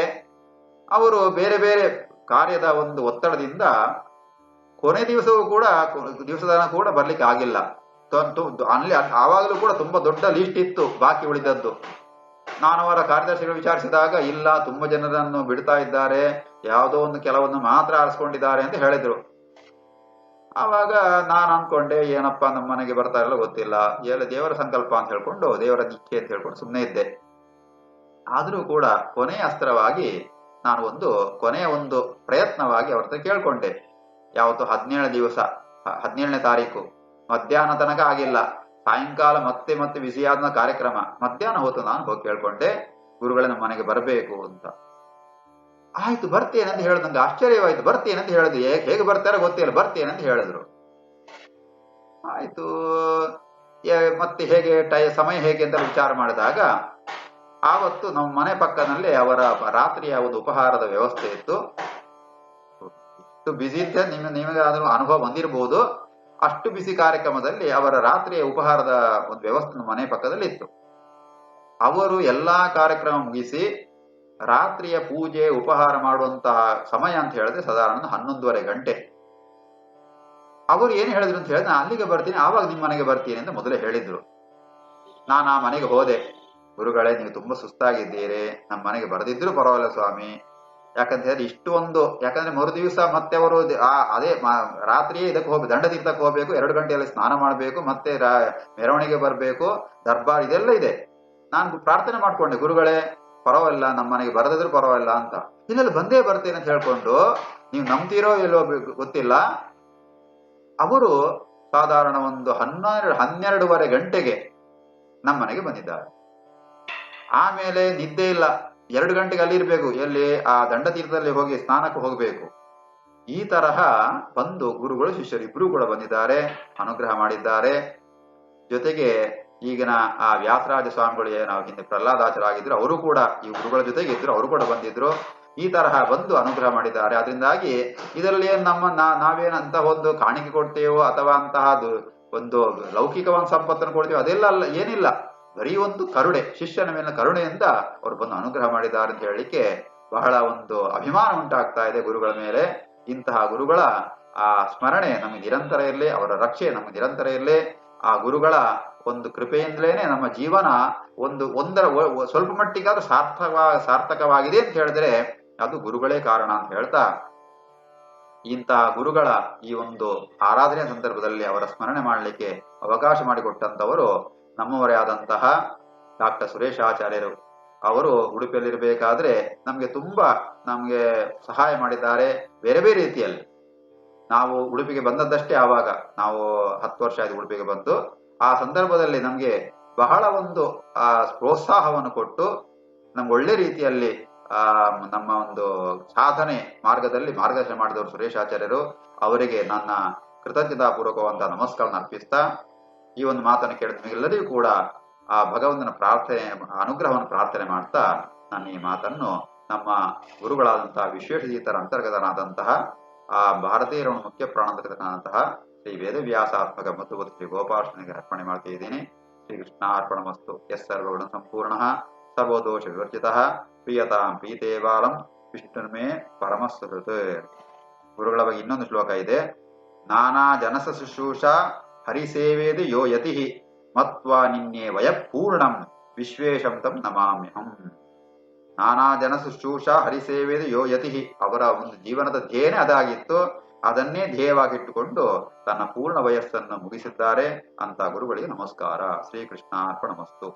ಅವರು ಬೇರೆ ಬೇರೆ ಕಾರ್ಯದ ಒಂದು ಒತ್ತಡದಿಂದ ಕೊನೆ ದಿವಸದ ಕೂಡ ಬರ್ಲಿಕ್ಕೆ ಆಗಿಲ್ಲ. ಅಲ್ಲಿ ಆವಾಗಲೂ ಕೂಡ ತುಂಬಾ ದೊಡ್ಡ ಲಿಸ್ಟ್ ಇತ್ತು ಬಾಕಿ ಉಳಿದದ್ದು. ನಾನು ಅವರ ಕಾರ್ಯದರ್ಶಿಗಳು ವಿಚಾರಿಸಿದಾಗ ಇಲ್ಲ, ತುಂಬಾ ಜನರನ್ನು ಬಿಡ್ತಾ ಇದ್ದಾರೆ, ಯಾವುದೋ ಒಂದು ಕೆಲವನ್ನು ಮಾತ್ರ ಆರಿಸ್ಕೊಂಡಿದ್ದಾರೆ ಅಂತ ಹೇಳಿದ್ರು. ಆವಾಗ ನಾನು ಅನ್ಕೊಂಡೆ, ಏನಪ್ಪಾ ನಮ್ಮ ಮನೆಗೆ ಬರ್ತಾ ಇರಲ್ಲ ಗೊತ್ತಿಲ್ಲ, ಎಲ್ಲ ದೇವರ ಸಂಕಲ್ಪ ಅಂತ ಹೇಳ್ಕೊಂಡು ದೇವರ ನಿಶ್ಚಯ ಅಂತ ಹೇಳ್ಕೊಂಡು ಸುಮ್ಮನೆ ಇದ್ದೆ. ಆದ್ರೂ ಕೂಡ ಕೊನೆಯ ಅಸ್ತ್ರವಾಗಿ ನಾನು ಕೊನೆಯ ಒಂದು ಪ್ರಯತ್ನವಾಗಿ ಅವ್ರ ಹತ್ರ ಕೇಳ್ಕೊಂಡೆ. ಯಾವತ್ತು 17ನೇ ತಾರೀಕು ಮಧ್ಯಾಹ್ನ ತನಕ ಆಗಿಲ್ಲ, ಸಾಯಂಕಾಲ ಮತ್ತೆ ಬಿಸಿಯಾದ ಕಾರ್ಯಕ್ರಮ, ಮಧ್ಯಾಹ್ನ ಹೊತ್ತು ನಾನು ಹೋಗಿ ಕೇಳ್ಕೊಂಡೆ, ಗುರುಗಳೇ ನಮ್ಮ ಮನೆಗೆ ಬರಬೇಕು ಅಂತ. ಆಯ್ತು ಬರ್ತೇನೆ ಅಂತ ಹೇಳಿದ್. ನಂಗೆ ಆಶ್ಚರ್ಯವಾಯ್ತು. ಬರ್ತೇನೆ ಅಂತ ಹೇಳಿದ್ರು, ಹೇಗೆ ಬರ್ತಾರೋ ಗೊತ್ತಿಲ್ಲ, ಬರ್ತೇನೆ ಅಂತ ಹೇಳಿದ್ರು. ಆಯ್ತು, ಮತ್ತೆ ಹೇಗೆ ಸಮಯ ಹೇಗೆ ಅಂತ ವಿಚಾರ ಮಾಡಿದಾಗ ಆವತ್ತು ನಮ್ಮ ಮನೆ ಪಕ್ಕದಲ್ಲಿ ಅವರ ರಾತ್ರಿಯ ಒಂದು ಉಪಹಾರದ ವ್ಯವಸ್ಥೆ ಇತ್ತು. ಇಷ್ಟು ಬಿಸಿ ಇದ್ದ ನಿಮಗೆ ಆದ್ರೂ ಅನುಭವ ಬಂದಿರಬಹುದು. ಅಷ್ಟು ಬಿಸಿ ಕಾರ್ಯಕ್ರಮದಲ್ಲಿ ಅವರ ರಾತ್ರಿಯ ಉಪಹಾರದ ಒಂದು ವ್ಯವಸ್ಥೆ ನಮ್ಮ ಮನೆ ಪಕ್ಕದಲ್ಲಿ ಇತ್ತು. ಅವರು ಎಲ್ಲಾ ಕಾರ್ಯಕ್ರಮ ಮುಗಿಸಿ ರಾತ್ರಿಯ ಪೂಜೆ ಉಪಹಾರ ಮಾಡುವಂತಹ ಸಮಯ ಅಂತ ಹೇಳಿದ್ರೆ ಸಾಧಾರಣ 11:30 ಗಂಟೆ. ಅವರು ಏನು ಹೇಳಿದ್ರು ಅಂತ ಹೇಳಿದ್ರೆ, ನಾನು ಅಲ್ಲಿಗೆ ಬರ್ತೀನಿ, ಆವಾಗ ನಿಮ್ಮ ಮನೆಗೆ ಬರ್ತೀನಿ ಅಂತ ಮೊದಲೇ ಹೇಳಿದ್ರು. ನಾನು ಆ ಮನೆಗೆ ಹೋದೆ. ಗುರುಗಳೇ, ನೀವು ತುಂಬಾ ಸುಸ್ತಾಗಿದ್ದೀರಿ, ನಮ್ಮ ಮನೆಗೆ ಬರದಿದ್ರು ಪರವಾಗಿಲ್ಲ ಸ್ವಾಮಿ, ಯಾಕಂತ ಹೇಳಿದ್ರೆ ಯಾಕಂದ್ರೆ ಮರು ದಿವಸ ಮತ್ತೆ ಅವರು ಅದೇ ರಾತ್ರಿಯೇ ಇದಕ್ಕೆ ದಂಡತೀರ್ಥಕ್ಕೆ ಹೋಗ್ಬೇಕು, 2 ಗಂಟೆಯಲ್ಲಿ ಸ್ನಾನ ಮಾಡಬೇಕು, ಮತ್ತೆ ಮೆರವಣಿಗೆ ಬರಬೇಕು, ದರ್ಬಾರ್ ಇದೆಲ್ಲ ಇದೆ. ನಾನು ಪ್ರಾರ್ಥನೆ ಮಾಡ್ಕೊಂಡೆ, ಗುರುಗಳೇ ಪರವಾಗಿಲ್ಲ, ನಮ್ಮ ಮನೆಗೆ ಬರದಿದ್ರು ಪರವಾಗಿಲ್ಲ ಅಂತ. ಇನ್ನೆಲ್ಲ ಬಂದೇ ಬರ್ತೇನೆ ಅಂತ ಹೇಳ್ಕೊಂಡು, ನೀವು ನಂಬ್ತೀರೋ ಇಲ್ವೋ ಗೊತ್ತಿಲ್ಲ, ಅವರು ಸಾಧಾರಣ ಒಂದು 12 ಗಂಟೆಗೆ ನಮ್ಮ ಮನೆಗೆ ಬಂದಿದ್ದಾರೆ. ಆಮೇಲೆ ನಿದ್ದೆ ಇಲ್ಲ, 2 ಗಂಟೆಗೆ ಅಲ್ಲಿರ್ಬೇಕು, ಎಲ್ಲಿ ಆ ದಂಡತೀರ್ಥದಲ್ಲಿ ಹೋಗಿ ಸ್ನಾನಕ್ಕೆ ಹೋಗಬೇಕು. ಈ ತರಹ ಬಂದು ಗುರುಗಳು ಶಿಷ್ಯರು ಇಬ್ರು ಕೂಡ ಬಂದಿದ್ದಾರೆ, ಅನುಗ್ರಹ ಮಾಡಿದ್ದಾರೆ. ಜೊತೆಗೆ ಈಗಿನ ಆ ವ್ಯಾಸರಾಜ ಸ್ವಾಮಿಗಳು ನಾವು ಹಿಂದೆ ಪ್ರಹ್ಲಾದಾಚರಾಗಿದ್ರು, ಅವರು ಕೂಡ ಈ ಗುರುಗಳ ಜೊತೆಗೆ ಇದ್ರು, ಅವರು ಕೂಡ ಬಂದಿದ್ರು. ಈ ತರಹ ಬಂದು ಅನುಗ್ರಹ ಮಾಡಿದ್ದಾರೆ. ಅದರಿಂದಾಗಿ ಇದರಲ್ಲಿ ನಾವೇನು ಅಂತಹ ಒಂದು ಕಾಣಿಕೆ ಕೊಡ್ತೇವೋ ಅಥವಾ ಅಂತಹದ್ದು ಒಂದು ಲೌಕಿಕ ಒಂದು ಸಂಪತ್ತನ್ನು ಕೊಡ್ತೇವೋ ಅದೆಲ್ಲ ಅಲ್ಲ, ಏನಿಲ್ಲ. ಬರೀ ಒಂದು ಕರುಣೆ, ಶಿಷ್ಯನ ಮೇಲಿನ ಕರುಣೆಯಿಂದ ಅವರು ಬಂದು ಅನುಗ್ರಹ ಮಾಡಿದ್ದಾರೆ ಅಂತ ಹೇಳಲಿಕ್ಕೆ ಬಹಳ ಒಂದು ಅಭಿಮಾನ ಉಂಟಾಗ್ತಾ ಇದೆ ಗುರುಗಳ ಮೇಲೆ. ಇಂತಹ ಗುರುಗಳ ಆ ಸ್ಮರಣೆ ನಮಗೆ ನಿರಂತರ ಇರಲಿ, ಅವರ ರಕ್ಷೆ ನಮಗೆ ನಿರಂತರ ಇರಲಿ. ಆ ಗುರುಗಳ ಒಂದು ಕೃಪೆಯಿಂದಲೇನೆ ನಮ್ಮ ಜೀವನ ಸ್ವಲ್ಪ ಮಟ್ಟಿಗಾದ್ರೂ ಸಾರ್ಥಕವಾಗಿದೆ ಅಂತ ಹೇಳಿದ್ರೆ ಅದು ಗುರುಗಳೇ ಕಾರಣ ಅಂತ ಹೇಳ್ತಾ, ಇಂತಹ ಗುರುಗಳ ಈ ಒಂದು ಆರಾಧನೆಯ ಸಂದರ್ಭದಲ್ಲಿ ಅವರ ಸ್ಮರಣೆ ಮಾಡಲಿಕ್ಕೆ ಅವಕಾಶ ಮಾಡಿಕೊಟ್ಟಂತವರು ನಮ್ಮವರೇ ಆದಂತಹ ಡಾಕ್ಟರ್ ಸುರೇಶಾಚಾರ್ಯರು. ಅವರು ಉಡುಪಿಯಲ್ಲಿರಬೇಕಾದ್ರೆ ನಮಗೆ ಸಹಾಯ ಮಾಡಿದ್ದಾರೆ ಬೇರೆ ಬೇರೆ ರೀತಿಯಲ್ಲಿ. ನಾವು ಉಡುಪಿಗೆ ಬಂದದ್ದಷ್ಟೇ, ಆವಾಗ ನಾವು 10 ವರ್ಷ ಆಯ್ತು ಉಡುಪಿಗೆ ಬಂದು. ಆ ಸಂದರ್ಭದಲ್ಲಿ ನಮಗೆ ಬಹಳ ಒಂದು ಪ್ರೋತ್ಸಾಹವನ್ನು ಕೊಟ್ಟು ನಮ್ಗೆ ಒಳ್ಳೆ ರೀತಿಯಲ್ಲಿ ನಮ್ಮ ಒಂದು ಸಾಧನೆ ಮಾರ್ಗದಲ್ಲಿ ಮಾರ್ಗದರ್ಶನ ಮಾಡಿದವರು ಸುರೇಶಾಚಾರ್ಯರು. ಅವರಿಗೆ ನನ್ನ ಕೃತಜ್ಞತಾಪೂರ್ವಕವಂತ ನಮಸ್ಕಾರವನ್ನು ಅರ್ಪಿಸ್ತಾ, ಈ ಒಂದು ಮಾತನ್ನು ಕೇಳಿದ ನಿಮಗೆಲ್ಲರಿಗೂ ಕೂಡ ಆ ಭಗವಂತನ ಅನುಗ್ರಹವನ್ನು ಪ್ರಾರ್ಥನೆ ಮಾಡ್ತಾ ನಾನು ಈ ಮಾತನ್ನು ನಮ್ಮ ಗುರುಗಳಾದಂತಹ ವಿಶ್ವೇಶತೀರ್ಥರ ಅಂತರ್ಗತನಾದಂತಹ ಆ ಭಾರತೀಯರ ಮುಖ್ಯ ಪ್ರಾಣಾಂತರ್ಗತನಾದಂತಹ ಶ್ರೀ ವೇದವ್ಯಾಸಾತ್ಮಕ ಮತ್ತು ಶ್ರೀ ಗೋಪಾಲಕೃಷ್ಣನಿಗೆ ಅರ್ಪಣೆ ಮಾಡ್ತಾ ಇದ್ದೀನಿ. ಶ್ರೀಕೃಷ್ಣಾರ್ಪಣಮಸ್ತು. ಯಸ್ ಸರ್ವಗುಣ ಸಂಪೂರ್ಣ ಸರ್ವದೋಷ ವಿವರ್ಜಿತ ಪ್ರಿಯತಾಂ ಪ್ರೀತೇವಾಲಂ ವಿಷ್ಣುರ್ಮೇ ಪರಮಸ್ಸುಹೃತ್. ಗುರುಗಳ ಬಗ್ಗೆ ಇನ್ನೊಂದು ಶ್ಲೋಕ ಇದೆ. ನಾನಾ ಜನಸ ಶುಶ್ರೂಷಾ ಹರಿಸೇವೇದು ಯೋ ಯತಿ ಮತ್ವಾ ನಿನ್ನೆ ವಯ ಪೂರ್ಣಂ ವಿಶ್ವೇಶಂ ತಂ ನಮಾಮ್ಯಹಂ. ನಾನಾ ಜನ ಶುಶ್ರೂಷಾ ಹರಿಸೇವೇದು ಯೋ ಯತಿ, ಅವರ ಒಂದು ಜೀವನದ ಧ್ಯೇಯನೇ ಅದಾಗಿತ್ತು. ಅದನ್ನೇ ಧ್ಯೇಯವಾಗಿಟ್ಟುಕೊಂಡು ತನ್ನ ಪೂರ್ಣ ವಯಸ್ಸನ್ನು ಮುಗಿಸಿದ್ದಾರೆ ಅಂತ ಗುರುಗಳಿಗೆ ನಮಸ್ಕಾರ. ಶ್ರೀಕೃಷ್ಣ ಅರ್ಪಣಮಸ್ತು.